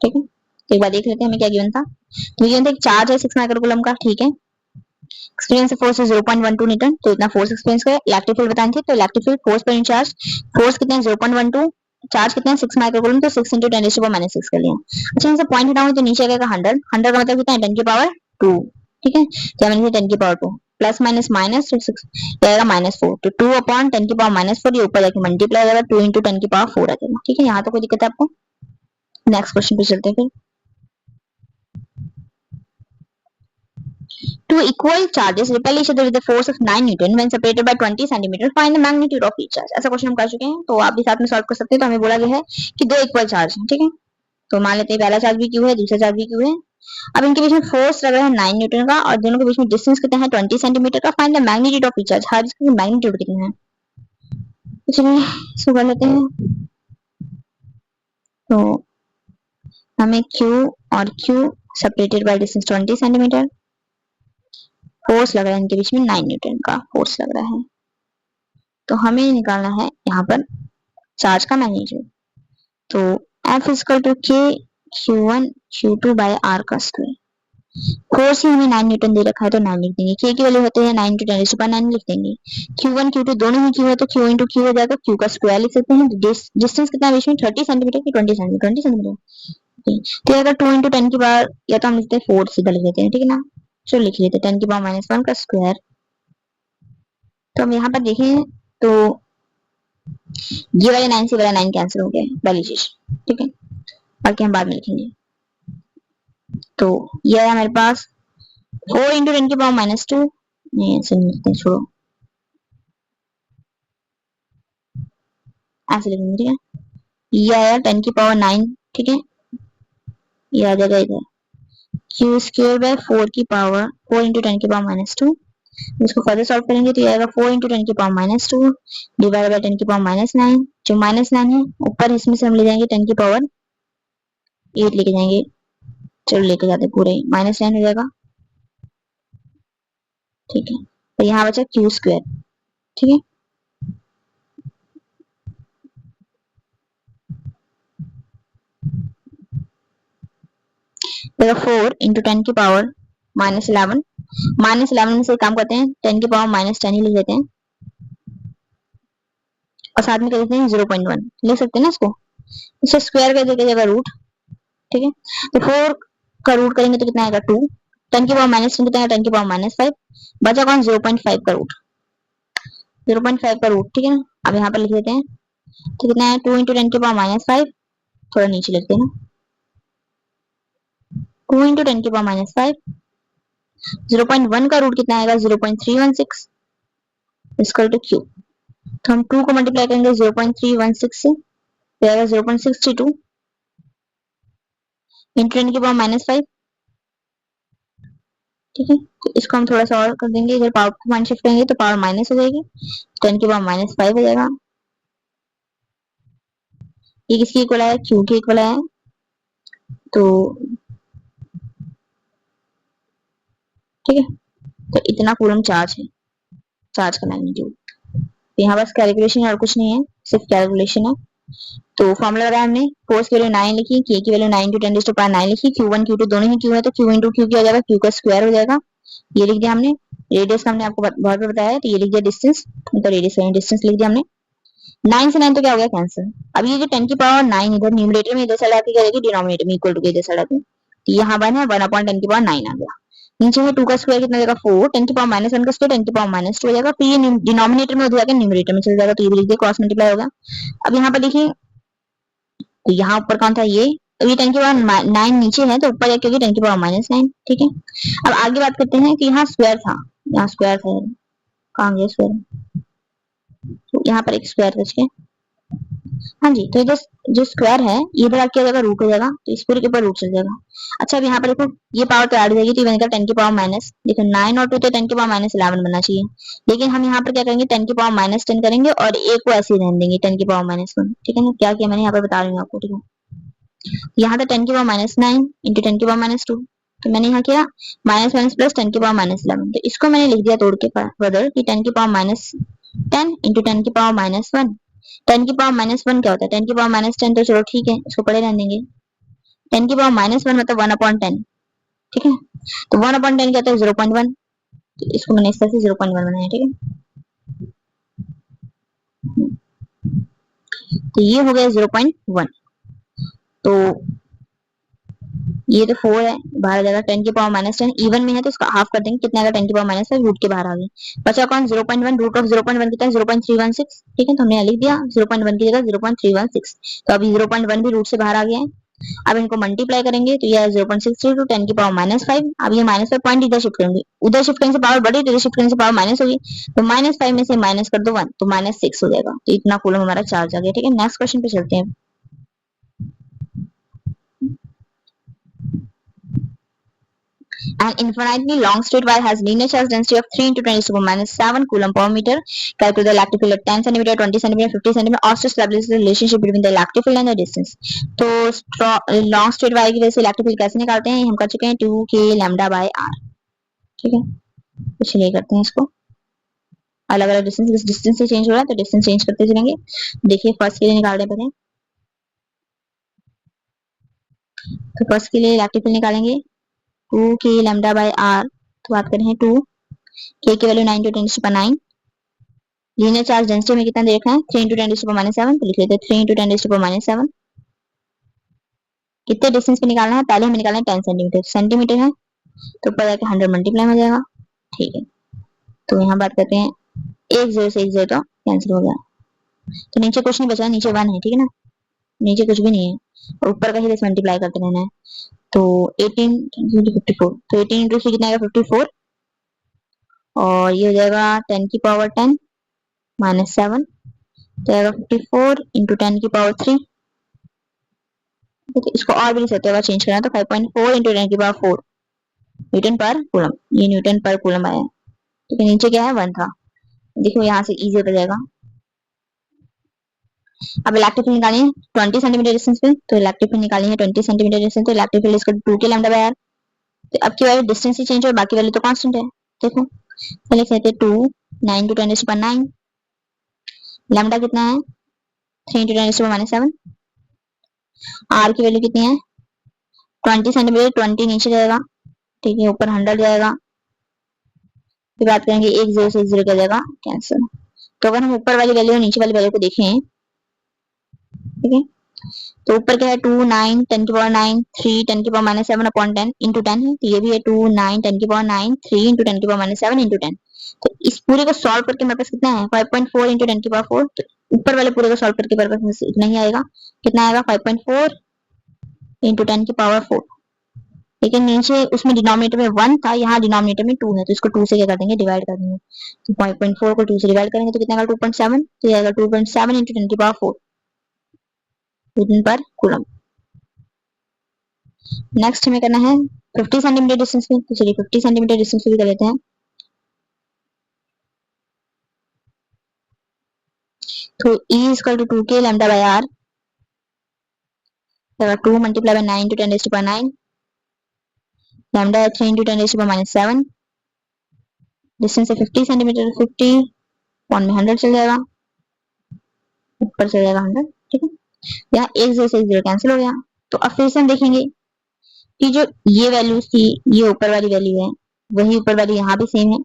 ठीक है, तो एक बार देख लेते हैं हमें क्या गिवन था। तो गिवन था एक चार्ज है 6 माइक्रोकूलम का। ठीक है, एक्सपीरियंस फोर्स है 0.12 न्यूटन, तो इतना फोर्स एक्सपीरियंस का। इलेक्ट्रिक फील्ड बताए थे, तो electric field force per unit charge, force कितने 0.12, चार्ज कितने 6 माइक्रोकूलम, तो 6 इंटू 10⁻⁻6 कर लिया। अच्छा, इनसे पॉइंट हटाऊंगे तो नीचे आएगा 100, 100 का मतलब कितना है 10 की पावर 2। ठीक है, तो मैंने 10 की पावर 2 प्लस माइनस माइनस तो 6 आएगा -4, तो 2/10 की पावर -4, ये ऊपर जाके मल्टीप्लाई हो जाएगा 2 इंटू 10 की पावर 4 आ जाएगा। ठीक है, यहाँ तो कोई दिक्कत है आपको। नेक्स्ट क्वेश्चन पे चलते हैं फिर। Two equal charges repel each other with a force of 9 Newton when separated by 20 centimeter. Find the magnitude of each charge. ऐसा क्वेश्चन हम कर चुके हैं, तो आप भी साथ में सॉल्व कर सकते हैं। तो हमें बोला गया है कि दो इक्वल चार्ज हैं। ठीक है, तो मान लेते हैं पहला चार्ज भी क्यू है, दूसरा चार्ज भी क्यू है। अब इनके बीच में फोर्स लग रहा है 9 न्यूटन का, और दोनों के बीच में डिस्टेंस कितना है 20 सेंटीमीटर का। Find the magnitude of each charge, हर इसका मैग्नीट्यूड कितना है। तो चलिए इसको कर लेते हैं। तो हमें Q और Q separated by distance 20 centimetre, force लग रहा है इनके बीच में 9 न्यूटन का फोर्स लग रहा है। तो हमें निकालना है यहाँ पर चार्ज का मैग्नीट्यूड। तो F इक्वल टू के Q1 Q2 बाय R का स्क्वायर। फोर्स ही हमें 9 न्यूटन दे रखा है, तो 9 लिख देंगे। के की वैल्यू होते हैं 9 इंटू 10⁻9 लिख देंगे। Q1 Q2 दोनों ही Q है, तो Q इंटू Q हो जाएगा, Q का स्क्वायर लिख सकते हैं। डिस्टेंस कितना है बीच में 30 सेंटीमीटर की 20 सेंटीमीटर, 20 सेंटीमीटर। तो अगर 2 इंटू 10 की पावर, या तो हम लिखते हैं 4 सीधा लिख देते हैं। ठीक है ना, चलो लिख लेते हैं 10 की पावर -1 का स्क्वायर। तो हम यहाँ पर देखें तो ये वाले 9 से वाला 9 कैंसिल हो गया पहली चीज। ठीक है, बाकी हम बाद में लिखेंगे। तो ये है हमारे पास 4 इंटू 10 की पावर -2, नहीं ऐसे नहीं लिखते, छोड़ो ऐसे लिखेंगे। ठीक है, ये आया 10 की पावर 9। ठीक है, ये आ जाएगा इधर Q² बाय 4 की पावर 4 इंटू 10 की पावर -2 इसको फर्दर सॉल्व करेंगे तो ये आएगा 4 इंटू 10 की पावर माइनस 2 डिवाइड बाई 10 की पावर माइनस 9। जो माइनस 9 है ऊपर इसमें से हम ले जाएंगे 10 की पावर 8 लेके जाएंगे। चलो लेके जाते पूरे माइनस 9 हो जाएगा। ठीक है, तो यहाँ बचा क्यू स्क्वायर। ठीक है, तो 4 इंटू 10 की पावर माइनस 11। माइनस 11 से काम करते हैं 10 की पावर माइनस 10 ही लिख देते हैं और साथ में कर देते हैं 0.1 लिख सकते हैं ना इसको। इसे स्क्वायर कर देते जगह रूट। ठीक है, तो 4 का रूट करेंगे तो कितना आएगा 2। 10 की पावर माइनस 10 कितना है 10 की पावर माइनस 5। बचा कौन 0.5 का रूट। 0.5 का रूट। ठीक है ना, अब यहाँ पर लिख देते हैं तो कितना है 2 इंटू 10 की पावर माइनस 5। थोड़ा नीचे लिखते हैं ना, 2 इंटू 10 की पावर माइनस 5। 0.1 का रूट कितना आएगा 0.316 इक्वल टू क्यू। तो हम 2 को मल्टीप्लाई करेंगे 0.316 से तो आएगा 0.62 इंटू 10 की पावर माइनस 5। ठीक है, तो इसको हम थोड़ा सा और कर देंगे, इधर पावर को मान शिफ्ट करेंगे तो पावर माइनस हो जाएगी, 10 की पावर माइनस 5 हो जाएगा। ये किसकी इक्वल है क्यू के इक्वल है। तो ठीक है, तो इतना कूलम चार्ज है, चार्ज का मैग्नीट्यूड। तो यहाँ बस कैलकुलेशन है और कुछ नहीं है, सिर्फ कैलकुलेशन है। तो फॉर्मूला लगाया हमने, फोर्स की वैल्यू 9 लिखी, के की वैल्यू 9 इंटू 10 टू पावर 9 लिखी, Q1 Q2 दोनों ही Q है तो Q इंटू Q क्या हो जाएगा Q का स्क्वायर हो जाएगा। ये लिख दिया हमने। रेडियस का हमने आपको बहुत बार बताया है तो ये लिख दिया डिस्टेंस, तो रेडियस डिस्टेंस लिख दिया हमने। 9 से 9 तो क्या हो गया कैंसिल। अब ये जो 10 की पावर 9 इधर न्यूमरेटर में इधर साइड आके क्या जाएगी डिनोमिनेटर में इक्वल टू के इधर साइड आके, तो यहाँ 1 है 1/10 की पावर 9 आ गया। नीचे है 2 का स्क्वायर कितना जाएगा 4, 10 की पावर माइनस 1 का स्क्वायर 10 की पावर माइनस 2 हो जाएगा। फिर ये डिनोमिनेटर में उधर जाकर न्यूमरेटर में चल जाएगा, तो ये भी लिख दिया क्रॉस मल्टीप्लाई होगा। अब यहाँ पर देखिए तो यहाँ ऊपर कौन था ये, तो ये 10 की पावर 9 नीचे है तो ऊपर जाके होगी 10 की पावर माइनस 9। ठीक है, अब आगे बात करते हैं कि यहाँ स्क्वायर था, यहाँ स्क्वायर था, कहाँ गया स्क्वायर, तो यहाँ पर एक स्क्वायर बच गया। हाँ जी, तो ये जो स्क्वायर है ये इधर आके जाएगा रूट हो जाएगा, तो इस पूरे के ऊपर रूट चल जाएगा। अच्छा अब यहाँ पर देखो ये पावर तो ऐड हो जाएगी, तो ये बनेगा 10 की पावर माइनस, देखो 9 और 2 तो 10 की पावर माइनस 11 बनना चाहिए, लेकिन हम यहाँ पर क्या करेंगे 10 की पावर माइनस 10 करेंगे और एक को ऐसे ही रहने देंगे 10 की पावर माइनस 1। ठीक है ना, क्या किया मैंने यहाँ पर बता रही हूँ आपको। ठीक है, यहाँ था 10 की पावर माइनस 9 इंटू 10 की पावर माइनस 2, तो मैंने यहाँ किया माइनस माइनस प्लस 10 की पावर माइनस 11, तो इसको मैंने लिख दिया तोड़ के बदल कि 10 की पावर माइनस 10 इंटू 10 की पावर माइनस 1। 10 की पावर माइनस 1 क्या होता है 10 की पावर माइनस 10, तो चलो ठीक है इसको पढ़े रहने देंगे। 10 की पावर माइनस 1 मतलब 1/10। ठीक है, तो 1/10 क्या होता है 0.1, तो इसको मैंने इस तरह से 0.1 बनाया। ठीक है, तो ये हो गया 0.1। तो ये तो 4 है बाहर आ जाएगा, 10 की पावर माइनस 10 इवन में है तो इसका हाफ कर देंगे, कितना आएगा 10 की पावर माइनस 5 रूट के बाहर आ गई। बचा कौन 0.1, रूट ऑफ 0.1 कितना है 0.316। ठीक है, तो हमने लिख दिया 0.1 की जगह 0.316, तो अभी 0.1 भी रूट से बाहर आ गया है। अब इनको मल्टीप्लाई करेंगे तो ये 0.63 टू 10 की पावर माइनस 5। अब ये माइनस का पॉइंट इधर शिफ्ट करेंगे, उधर शिफ्ट करने से पावर बढ़ी तो इधर शिफ्ट करने से पावर माइनस होगी, तो माइनस 5 में से माइनस कर दो 1 तो माइनस 6 हो जाएगा। तो इतना कूलम हमारा चार्ज आ गया। ठीक है, नेक्स्ट क्वेश्चन पे चलते हैं। An infinitely long straight wire has linear charge density of 3 into 10 to the power minus 7 coulomb per meter. Calculate the electric field at 10 cm, 20 cm, 50 cm. Also establish the relationship between the electric field and the distance. तो long straight wire की वजह से electric field कैसे निकालते हैं हम कर चुके हैं 2k लैम्डा बाय r। ठीक है, कुछ नहीं करते हैं इसको, अलग अलग डिस्टेंस, डिस्टेंस से चेंज हो रहा है तो डिस्टेंस चेंज करते चलेंगे। देखिए फर्स्ट के लिए निकाल रहे पहले, तो फर्स्ट के लिए इलेक्ट्रिक फील्ड निकालेंगे 2k लैम्डा बाय r। तो बात करें 2 k की value 9 to 10 to 9। Linear charge density में कितना दे रखा है 3 into 10 to the 7, तो लिख लेते हैं 3 into 10 to the 7। कितने डिस्टेंस पे निकालना है, पहले हमें निकालना है 10 सेंटीमीटर, सेंटीमीटर है तो ऊपर जाके 100 मल्टीप्लाई हो जाएगा। ठीक है, तो यहाँ बात करते हैं 1 0 से 1 0 तो कैंसिल हो गया, तो नीचे कुछ नहीं बचा, नीचे 1 है। ठीक है ना, नीचे कुछ भी नहीं है और ऊपर का ही बस मल्टीप्लाई करते रहना है। तो 18 54, तो 18 इंटू 3 कितना आएगा 54, और ये हो जाएगा 10 की पावर 10 माइनस 7, तो आएगा 54 इंटू 10 की पावर 3। तो इसको और भी लिख सकते हैं, चेंज करना तो 5.4 इंटू 10 की पावर 4 न्यूटन पर कूलम, ये न्यूटन पर कूलम आया। क्योंकि नीचे क्या है 1 था। देखो यहाँ से इजी होता जाएगा। अब इलेक्ट्रिक फील्ड निकालनी है 20 सेंटीमीटर डिस्टेंस पे, तो इलेक्ट्रिक फील्ड निकालनी है 20 सेंटीमीटर डिस्टेंस, तो इलेक्ट्रिक फील्ड इसका 2k लैम्डा बाय आर। तो अब की वैल्यू डिस्टेंस ही चेंज है, बाकी वैल्यू तो कांस्टेंट है। देखो तो लिख लेते हैं 2 9 टू 10⁻9, लैम्डा कितना है 3 इंटू 10⁻7, आर की वैल्यू कितनी है 20 सेंटीमीटर, 20 नीचे जाएगा, ठीक है, ऊपर 100 जाएगा। फिर बात करेंगे 1 0 से 1 0 क्या जाएगा कैंसिल। तो अगर हम ऊपर वाली वैल्यू और नीचे वाली वैल्यू को देखें, ठीक है, तो ऊपर क्या है 2 9 10 की पावर 9 3 10 की पावर -7 अपॉन 10 इंटू 10 है, तो ये भी है 2 9 10 की पावर 9 3 इंटू 10 की पावर -7 इंटू 10। तो इस पूरे को सॉल्व करके मेरे पास कितना है 5.4 इंटू 10 की पावर 4। तो ऊपर वाले पूरे को सॉल्व करके मेरे पास इतना ही आएगा। कितना आएगा 5.4 इंटू 10 की पावर 4। लेकिन नीचे उसमें डिनोमिनेटर में 1 था, यहाँ डिनोमिनेटर में 2 है, तो इसको 2 से क्या कर देंगे डिवाइड कर देंगे। तो 5.4 को 2 से डिवाइड करेंगे तो कितना आएगा 2.7, तो ये आएगा 2.7 इंटू 10 की पावर 4 न्यूटन पर कूलम। नेक्स्ट हमें करना है 50 सेंटीमीटर डिस्टेंस में, तो चलिए 50 सेंटीमीटर डिस्टेंस भी कर लेते हैं। तो E equal to 2k lambda by R, 2 multiply by 9 into 10⁻9, lambda 3 into 10⁻7, distance है 50 सेंटीमीटर, 50 पॉइंट में 100 चल जाएगा, ऊपर चल जाएगा 100, ठीक है। यहाँ 1 0 से 1 0 कैंसिल हो गया। तो अब फिर से हम देखेंगे कि जो ये वैल्यू थी, ये ऊपर वाली वैल्यू है, वही ऊपर वाली यहाँ भी सेम है।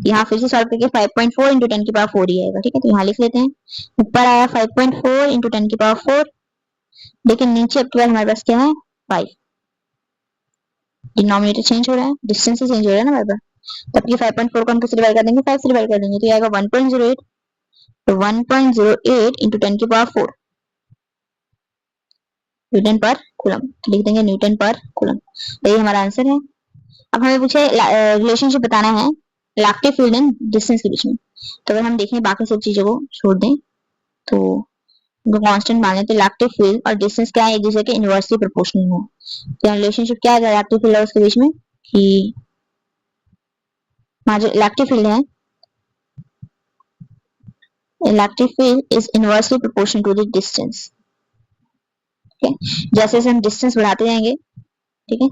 यहाँ फिर से सॉल्व करके 5.4 इंटू 10 की पावर 4 ही आएगा, ठीक है। तो यहाँ लिख लेते हैं, ऊपर आया 5.4 इंटू 10 की पावर 4, लेकिन नीचे अब के बाद हमारे पास क्या है 5। डिनोमिनेटर चेंज हो रहा है, डिस्टेंस ही चेंज हो रहा है ना हमारे पास। तब ये 5.4 को हम किससे डिवाइड कर देंगे 5 से डिवाइड कर देंगे, तो ये आएगा 1.08। तो 1.08 इंटू 10 की पावर 4 न्यूटन पर कूलम, लिख देंगे न्यूटन पर कूलम। तो ये हमारा आंसर है। अब हमें पूछे रिलेशनशिप बताना है इलेक्ट्रिक फील्ड एंड डिस्टेंस के बीच में। तो अगर हम देखें बाकी सब चीजों को छोड़ दें तो उनको कांस्टेंट मान लें, तो इलेक्ट्रिक फील्ड और डिस्टेंस क्या है एक दूसरे के इनवर्सली प्रोपोर्शनल हो। तो रिलेशनशिप क्या है इलेक्ट्रिक फील्ड और उसके बीच में कि हमारा जो इलेक्ट्रिक फील्ड है, electric field is inversely proportional to the distance. ठीक है, जैसे जैसे हम डिस्टेंस बढ़ाते जाएंगे, ठीक है,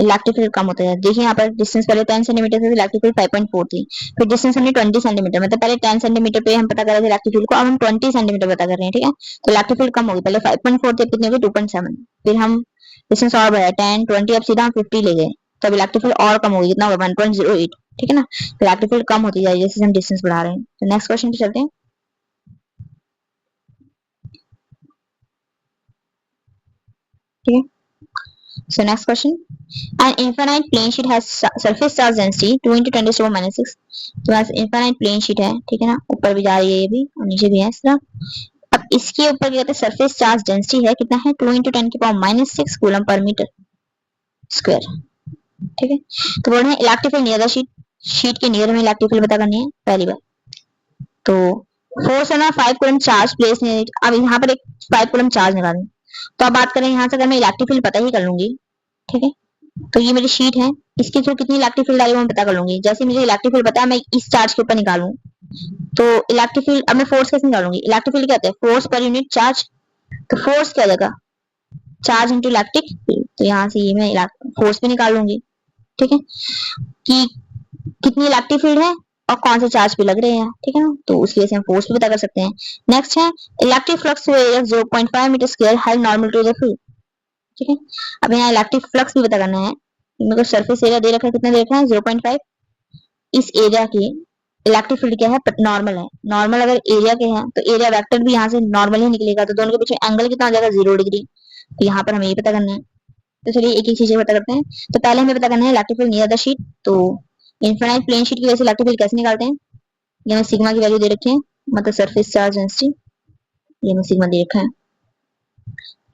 इलेक्ट्रिक फील्ड कम होता है। देखिए यहाँ पर डिस्टेंस पहले 10 सेंटीमीटर से इलेक्ट्रिक फील्ड 5.4 थी, फिर डिस्टेंस हमने 20 सेंटीमीटर, मतलब पहले 10 सेंटीमीटर पे हम पता कर रहे थे इलेक्ट्रिक फील्ड को, अब हम 20 सेंटीमीटर पता कर रहे हैं, ठीक है। तो इलेक्ट्रिक फील्ड कम होगी, पहले 5.4 थे, कितने हो गए 2.7, फिर हम डिस्टेंस और बढ़ाया 10 20, अब सीधा हम 50 ले गए, तो अब इलेक्ट्रिक फील्ड और कम होगी, कितना होगा 1.08, ठीक है ना। तो इलेक्ट्रिक फील्ड कम होती जाएगी जैसे हम डिस्टेंस बढ़ा रहे हैं। तो नेक्स्ट क्वेश्चन पे चलते हैं, ठीक है। So next question, an infinite plane sheet has surface charge density 2 into 10 to the minus 6। तो बस infinite plane sheet है, ठीक है ना, ऊपर भी जा रही है ये भी और नीचे भी है इस तरह। अब इसके ऊपर क्या कहते हैं सरफेस चार्ज डेंसिटी है कितना है 2 into 10 की पावर -6 कूलम पर मीटर स्क्वायर, ठीक है। तो बोल रहे हैं electric field near the sheet, sheet के नियर में इलेक्ट्रिक फील्ड पता करनी है पहली बार। तो फोर्स है ना 5 coulomb charge place near it. अब यहाँ पर एक 5 कूलम चार्ज निकालना, तो अब बात करें यहाँ से, अगर मैं इलेक्ट्रिक फील्ड पता ही कर लूंगी, ठीक है, तो ये मेरी शीट है, इसके थ्रू कितनी इलेक्ट्रिक फील्ड आ रही है मैं पता कर लूंगी। जैसे मुझे इलेक्ट्रिक फील्ड पता है, मैं इस चार्ज के ऊपर निकालूं तो इलेक्ट्रिक फील्ड, अब मैं फोर्स कैसे निकालूंगी, इलेक्ट्रिक फील्ड क्या होता है फोर्स पर यूनिट चार्ज। तो फोर्स क्या जाएगा चार्ज इंटू इलेक्ट्रिक फील्ड, तो यहाँ से ये मैं फोर्स भी निकाल लूंगी, ठीक है, कि कितनी इलेक्ट्रिक फील्ड है और कौन से चार्ज पे लग रहे हैं, ठीक है ना। तो उसकी वजह से हम फोर्स भी पता कर सकते हैं। नेक्स्ट है इलेक्ट्रिक फ्लक्स 0.5 मीटर स्क्वायर है नॉर्मल टू द फील्ड, ठीक है। अब यहाँ इलेक्ट्रिक फ्लक्स भी पता करना है, मेरे को सरफेस एरिया दे रखा है, कितना दे रखा है 0.5। इस एरिया की इलेक्ट्रिक फील्ड क्या है नॉर्मल है, नॉर्मल अगर एरिया के हैं तो एरिया वेक्टर भी यहाँ से नॉर्मल ही निकलेगा, तो दोनों के बीच में एंगल कितना हो जाएगा 0 डिग्री। तो यहाँ पर हमें ये पता करना है। तो चलिए एक एक चीजें पता करते हैं। तो पहले हमें पता करना है electric field near the sheet. तो इनफिनाइट प्लेन शीट की वजह से इलेक्ट्रिक फील्ड कैसे निकालते हैं, ये हमें सिग्मा की वैल्यू दे रखी है, मतलब सरफेस चार्ज डेंसिटी, ये हमें सिग्मा दे रखा है।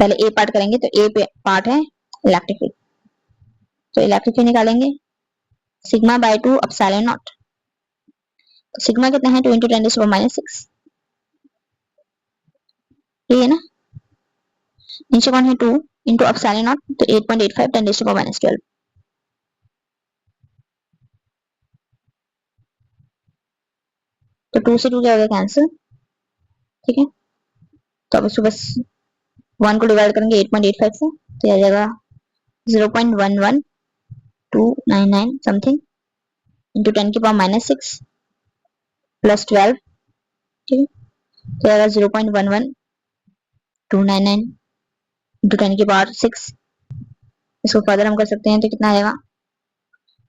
पहले ए पार्ट करेंगे, तो ए पार्ट है इलेक्ट्रिक फील्ड, तो इलेक्ट्रिक फील्ड निकालेंगे सिग्मा बाय 2 एप्सिलॉन नॉट। तो सिग्मा कितना है 2 into 10 to the -6, ये है ना, नीचे कौन है 2 into एप्सिलॉन नॉट, तो 8.85 10 to the -12। तो 2 से 2 क्या हो गया कैंसिल, ठीक है। तो अब इसको बस 1 को डिवाइड करेंगे 8.85 से, तो आ जाएगा 0.11299 समथिंग इंटू 10 की पावर -6 प्लस 12, ठीक है। तो आएगा 0.11299 इंटू 10 की पावर 6। इसको फर्दर हम कर सकते हैं तो कितना आएगा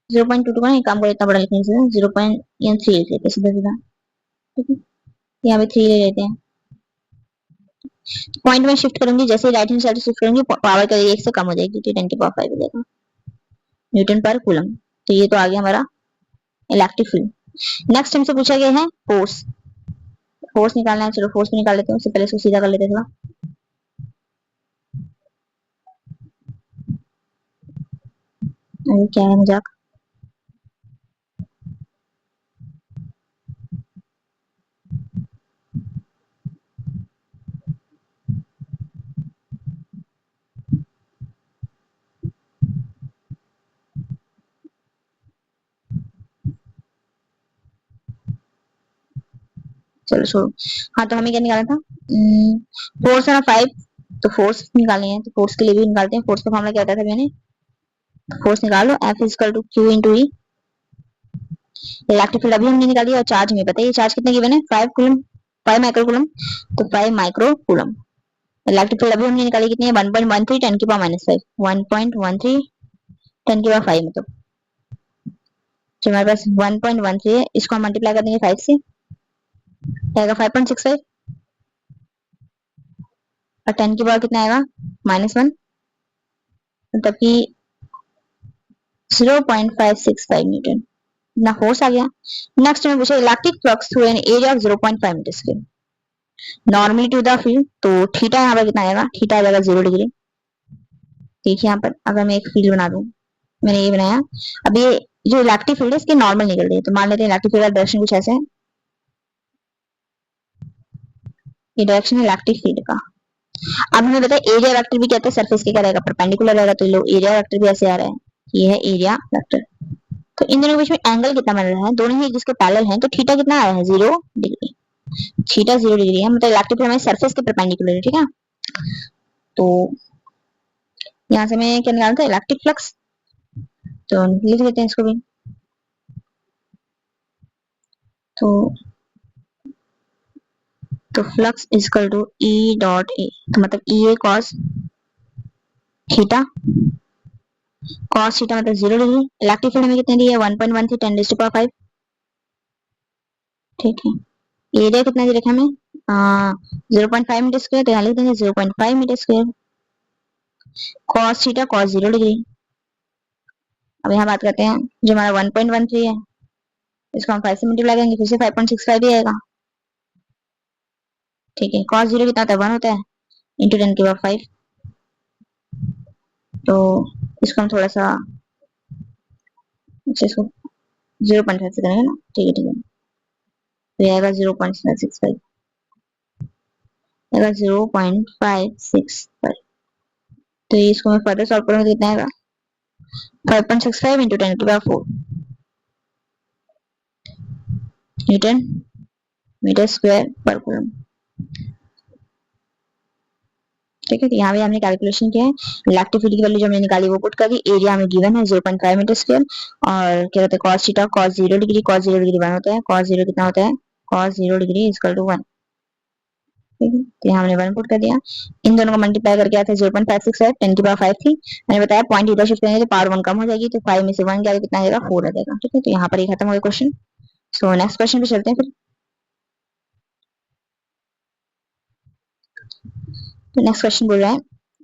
0.22 का, काम को इतना बड़ा लिखने से 0.3 लिख लेते सीधा सीधा, ठीक है। यहाँ पे 3 ले लेते हैं। पॉइंट में शिफ्ट करूंगी, जैसे राइट हैंड साइड शिफ्ट करूंगी पावर का 1 से कम हो जाएगी, तो 10 की पावर 5 हो जाएगा न्यूटन पर कूलम। तो ये तो आ गया हमारा इलेक्ट्रिक फील्ड। नेक्स्ट हमसे पूछा गया है फोर्स। फोर्स निकालना है, चलो फोर्स भी निकाल लेते हैं, उससे पहले इसको सीधा कर लेते हैं थोड़ा। अरे क्या है मजाक। चलो छोड़ो। हाँ तो हमें क्या निकालना था, फोर्स है ना 5, तो फोर्स निकालने हैं, तो फोर्स के लिए भी निकालते हैं। फोर्स का फॉर्मूला क्या होता था मैंने, फोर्स निकालो F equal to Q into E। Electric field अभी हमने निकाली और चार्ज हमें पता है, ये चार्ज कितने गिवन है 5 कूलम, 5 माइक्रो कूलम, तो 5 माइक्रो कूलम। इलेक्ट्रिक फील्ड अभी हमने निकाली कितनी है 1.13 10 की पावर -5, 1.13 10 की पावर 5 मतलब, जो हमारे पास 1.13 है, इसको हम मल्टीप्लाई कर देंगे 5 से, आएगा 5.65, और 10 की पावर कितना आएगा -1, मतलब कि 0.565 न्यूटन, इतना फोर्स आ गया। नेक्स्ट में पूछा electric flux through an area of 0.5 metre square normally to the field, तो थीटा यहाँ पर कितना आएगा, थीटा आ जाएगा 0 डिग्री। देखिए यहाँ पर अगर मैं एक फील्ड बना दूं, मैंने ये बनाया, अब ये जो इलेक्ट्रिक फील्ड है इसके नॉर्मल निकल रही है, तो मान लेते हैं इलेक्ट्रिक फील्ड का डायरेक्शन कुछ ऐसे है, ये डायरेक्शन है इलेक्ट्रिक फील्ड का। अब हमें बताया एरिया वेक्टर भी कहते हैं, सरफेस के क्या रहेगा परपेंडिकुलर रहेगा, तो लो एरिया वेक्टर भी ऐसे आ रहा है, ये है एरिया वेक्टर। तो इन दोनों के बीच में एंगल कितना बन रहा है, दोनों ही जिसके पैरेलल हैं, तो थीटा कितना आया है 0 डिग्री, थीटा 0 डिग्री है, मतलब इलेक्ट्रिक फील्ड हमारे सरफेस के परपेंडिकुलर है, ठीक है। तो यहाँ से मैं क्या निकालता है इलेक्ट्रिक फ्लक्स, तो लिख लेते हैं इसको भी। तो flux equal to E dot A, तो मतलब E A cos theta, cos theta मतलब 0 डिग्री। इलेक्ट्रिक फील्ड हमें कितने दी है 1.13 10 टू पावर 5, ठीक है। एरिया कितना दे रखा हमें 0.5 मीटर स्क्वायर, तो यहाँ लिख देंगे 0.5 metre square, cos theta cos 0 degree. अब यहाँ बात करते हैं जो हमारा 1.13 है, इसको हम 5 से मल्टीप्लाई करेंगे, फिर से 5.65 ही आएगा, ठीक है। कॉस 0 कितना होता है 1 होता है, इंटू 10 की पावर 5, तो इसको हम थोड़ा सा इसको 0.5 से करेंगे ना, ठीक है ठीक है, तो आएगा 0.65, आएगा 0.565, तो इसको मैं फर्दर सॉल्व करूंगा, कितना आएगा 5.65 इंटू 10 की पावर 4 न्यूटन मीटर स्क्वायर पर कूलम, ठीक है। तो यहाँ पे हमने कैलकुलेशन किया है, इलेक्ट्रिक फील्ड की वैल्यू जो हमने निकाली वो पुट कर दी, एरिया हमें गिवन है 0.5 मीटर स्क्वायर, और क्या कहते हैं cos theta cos 0 degree, cos 0 degree 1 होता है, cos 0 कितना होता है cos 0 डिग्री इक्वल टू 1, ठीक है। तो यहाँ हमने 1 पुट कर दिया, इन दोनों को मल्टीप्लाई करके आया था 0.565, 10 की पावर 5 थी, मैंने बताया पॉइंट इधर शिफ्ट करेंगे तो पावर 1 कम हो जाएगी, तो 5 में से 1 क्या कितना आएगा 4 आ जाएगा, ठीक है। तो यहाँ पर ये खत्म हो गया क्वेश्चन। सो नेक्स्ट क्वेश्चन पे चलते हैं फिर। तो नेक्स्ट क्वेश्चन बोल रहा है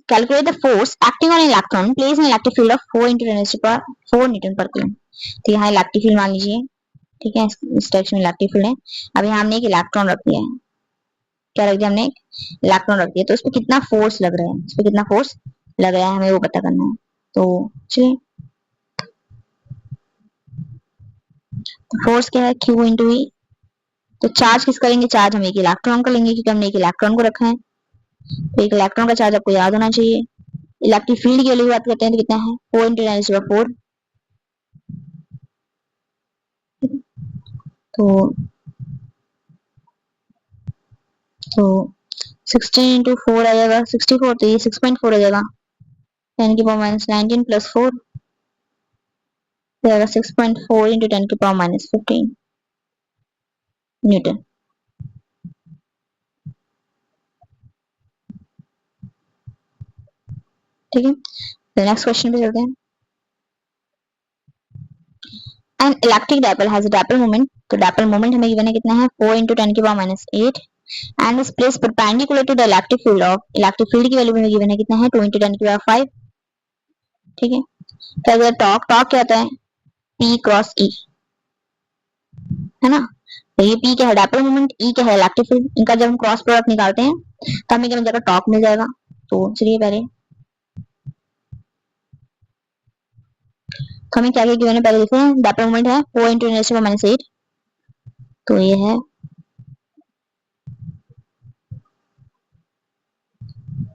calculate the force acting on electron place in electric field of 4 into 10⁻⁴ Newton पर कूलम। तो यहाँ इलेक्ट्रिक फील्ड मान लीजिए, ठीक है, इस डायरेक्शन में इलेक्ट्रिक फील्ड है। अब यहाँ हमने एक इलेक्ट्रॉन रख दिया है, क्या रख दिया हमने एक इलेक्ट्रॉन रख दिया, तो उस पर कितना फोर्स लग रहा है, उस पर कितना फोर्स लग रहा है हमें वो पता करना है। तो चलिए, तो फोर्स क्या है Q इंटू E। तो चार्ज किसका लेंगे, चार्ज हम एक इलेक्ट्रॉन का लेंगे, क्योंकि हमने एक इलेक्ट्रॉन को रखा है, तो एक इलेक्ट्रॉन का चार्ज आपको याद होना चाहिए। इलेक्ट्रिक फील्ड की वैल्यू बात करते हैं तो कितना है 4 into 10⁻⁴, तो तो 16 इंटू 4 आ जाएगा 64, तो ये 6.4 आ जाएगा। 10 की पावर माइनस 19 प्लस 4 जाएगा 6.4 इंटू 10 की पावर माइनस 15 न्यूटन। ठीक है, तो नेक्स्ट क्वेश्चन पे चलते हैं। An electric dipole has a dipole moment, तो डायपोल मोमेंट हमें गिवन है कितना है 4 इंटू 10 की power minus 8 and is place perpendicular to the electric field of, electric field की वैल्यू हमें गिवन है कितना है 2 इंटू 10 की पावर 5। ठीक है, तो अगर टॉर्क टॉर्क क्या होता है P क्रॉस E, है ना। तो ये P क्या है डायपोल मोमेंट, E क्या है इलेक्ट्रिक फील्ड, इनका जब हम क्रॉस प्रोडक्ट निकालते हैं तो हमें क्या मिल जाएगा टॉर्क मिल जाएगा। तो चलिए पहले तो हमें क्या क्या गिवन है पहले देखते हैं। डायपोल मोमेंट है 4 इंटू 10 की पावर माइनस 8, तो ये है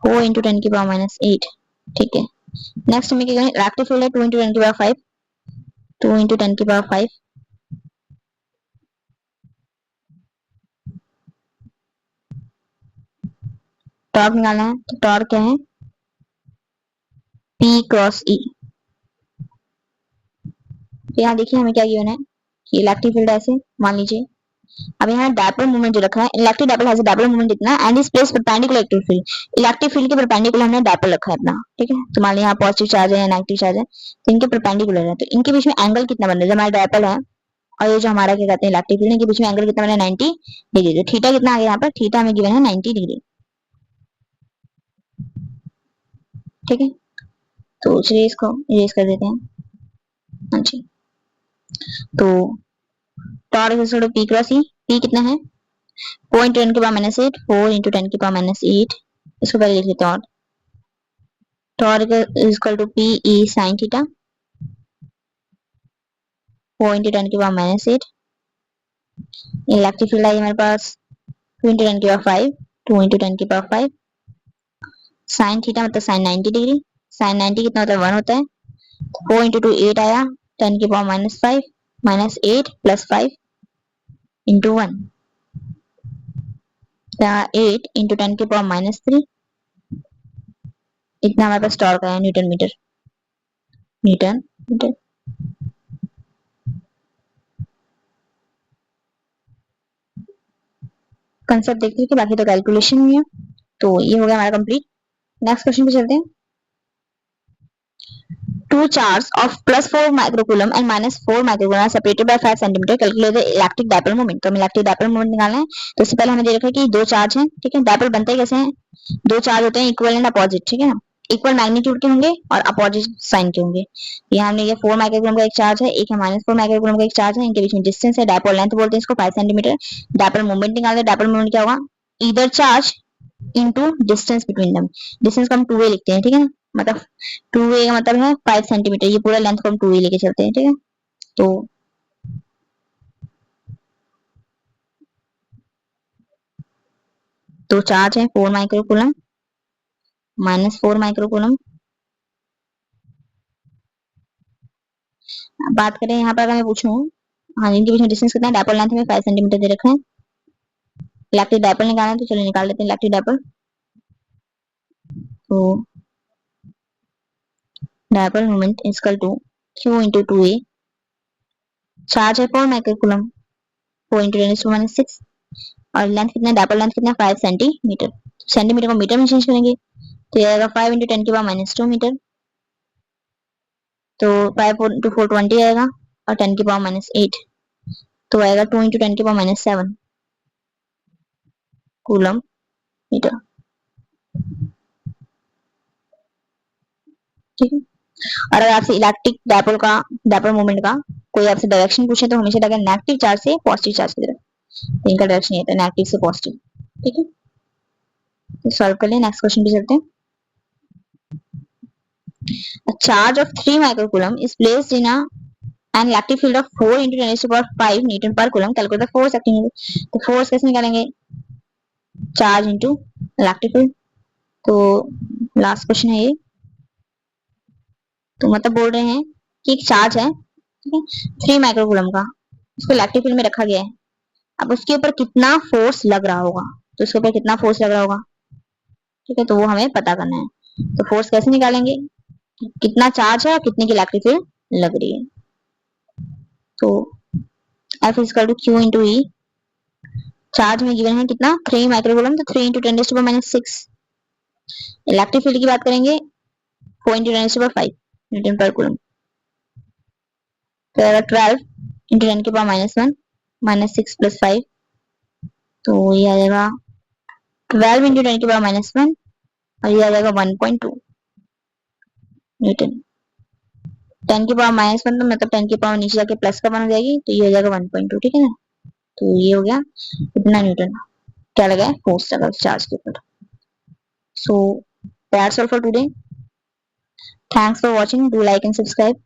4 इंटू 10 की पावर माइनस 8। ठीक है, नेक्स्ट हमें क्या गिवन है इलेक्ट्रिक फील्ड है 2 इंटू 10 की पावर 5, 2 इंटू 10 की पावर 5। टॉर्क निकालना है, तो टॉर्क क्या है P क्रॉस E। तो यहाँ देखिए हमें क्या गिवन है कि इलेक्ट्रिक फील्ड ऐसे मान लीजिए, अब यहाँ डायपोल मोमेंट जो रखा है electric dipole has a dipole moment इतना and is place perpendicular electric field, electric field के परपेंडिकुलर हमने डायपोल रखा है अपना। ठीक है, तो मान लीजिए यहाँ पॉजिटिव चार्ज है या नेगेटिव चार्ज है, तो इनके परपेंडिकुलर है, तो इनके बीच में एंगल कितना बन रहा है, जब हमारा डायपोल है और ये जो हमारा क्या कहते हैं इलेक्ट्रिक फील्ड, इनके बीच में एंगल कितना बना है 90 डिग्री। तो थीटा कितना आ गया यहाँ पर, थीटा हमें गिवन है 90 डिग्री। ठीक है, तो चलिए इसको इरेज कर देते हैं। हाँ जी, तो torque is equal to P cross E, P कितना है 4 इंटू 10 की पावर माइनस 8, 4 इंटू 10 की पावर माइनस 8। इसको पहले लिख लेते हैं, और torque is equal to P E sine theta 4 into 10 की पावर माइनस 8। इलेक्ट्रिक फील्ड आई हमारे पास 2 इंटू 10 की पावर 5, 2 इंटू 10 की पावर 5। साइन थीटा मतलब साइन 90 डिग्री, साइन 90 कितना होता है 1 होता है, 4 इंटू 2 8 आया, 10 की power minus 5 minus 8 plus 5 into 1, 8 into 10 की पावर माइनस 3। इतना हमारे पास टॉर्क आया newton metre, newton metre. Concept देखते हैं कि बाकी तो कैलकुलेशन हुई है। तो ये हो गया हमारा कंप्लीट। नेक्स्ट क्वेश्चन पे चलते हैं। Two charges of plus 4 microcoulomb and minus 4 microcoulomb are separated by 5 centimeter. Calculate the electric dipole moment. तो हमें इलेक्ट्रिक डायपोल मोमेंट निकालना है। तो इससे पहले हमें दे रखा है कि दो चार्ज हैं, ठीक है। डायपोल बनते कैसे हैं, दो चार्ज होते हैं इक्वल एंड अपोजिट, ठीक है ना। इक्वल मैग्नीट्यूड के होंगे और अपोजिट साइन के होंगे। यहाँ हमने ये 4 माइक्रोकूलम का एक चार्ज है, एक है माइनस 4 माइक्रोकूलम का एक चार्ज है, इनके बीच में डिस्टेंस है, डायपोल लेंथ बोलते हैं इसको 5 सेंटीमीटर। डायपोल मोमेंट निकालते हैं, डायपोल मोमेंट क्या होगा either charge into distance between them. Distance को हम 2a लिखते हैं, ठीक है ना, मतलब 2a का मतलब है 5 सेंटीमीटर, ये पूरा लेंथ को हम 2a लेके चलते हैं, ठीक है। तो दो चार्ज है 4 माइक्रोकूलम माइनस 4 माइक्रोकूलम। बात करें यहाँ पर अगर मैं पूछूं, हाँ इनके बीच में डिस्टेंस कितना है, डायपोल लेंथ में 5 सेंटीमीटर दे रखा है। इलेक्ट्रिक डायपोल निकालना है, तो चलिए निकाल लेते हैं इलेक्ट्रिक डायपोल। तो dipole moment is equal to q into 2a, charge है 4 माइक्रोकूलम 4 इंटू 10⁻⁶, और लेंथ कितना, डायपोल लेंथ कितना 5 सेंटीमीटर। सेंटीमीटर को मीटर में चेंज करेंगे तो ये आएगा 5 इंटू 10 की पावर माइनस 2 मीटर। तो 5 इंटू 4 20 आएगा, और 10 की पावर माइनस 8, तो आएगा 2 इंटू 10 की पावर माइनस 7 कूलम मीटर। ठीक है, और अगर आपसे इलेक्ट्रिक डायपोल का डायपोल मोमेंट का कोई आपसे डायरेक्शन पूछे तो हमेशा डायरेक्ट नेगेटिव चार्ज से पॉजिटिव चार्ज की तरफ, इनका डायरेक्शन ये था नेगेटिव से पॉजिटिव। ठीक है, तो सॉल्व कर लें, नेक्स्ट क्वेश्चन पे चलते हैं। A charge of 3 microcoulomb is placed in an electric field of 4 into 10 to the power 5 Newton per coulomb. Calculate the force acting on it. तो फोर्स कैसे निकालेंगे, चार्ज इंटू इलेक्ट्रिक फील्ड। तो last question है ये। तो मतलब बोल रहे हैं कि एक चार्ज है, ठीक है 3 माइक्रोकूलम का, उसको इलेक्ट्रिक फील्ड में रखा गया है। अब उसके ऊपर कितना फोर्स लग रहा होगा, तो उसके ऊपर कितना फोर्स लग रहा होगा, ठीक है, तो वो हमें पता करना है। तो फोर्स कैसे निकालेंगे, कितना चार्ज है और कितने की इलेक्ट्रिक फील्ड लग रही है। तो F is equal to Q into E, charge में गिवन है कितना 3 माइक्रोकूलम, तो 3 इंटू 10⁻⁶। इलेक्ट्रिक फील्ड की बात करेंगे 4 इंटू 10⁻5 न्यूटन पर कूलम। तो 12 इंटू 10⁻⁻1 -6 + 5, तो ये आ जाएगा 12 इंटू 10⁻⁻1 और ये आ जाएगा 1.2 न्यूटन। 10⁻⁻1 तो मतलब 10 नीचे जाके प्लस का बन जाएगी, तो ये हो जाएगा 1.2, ठीक है ना। तो ये हो गया इतना न्यूटन, क्या लगा है, फोर्स लगा चार्ज के ऊपर। So that's all for today, thanks for watching, do like and subscribe.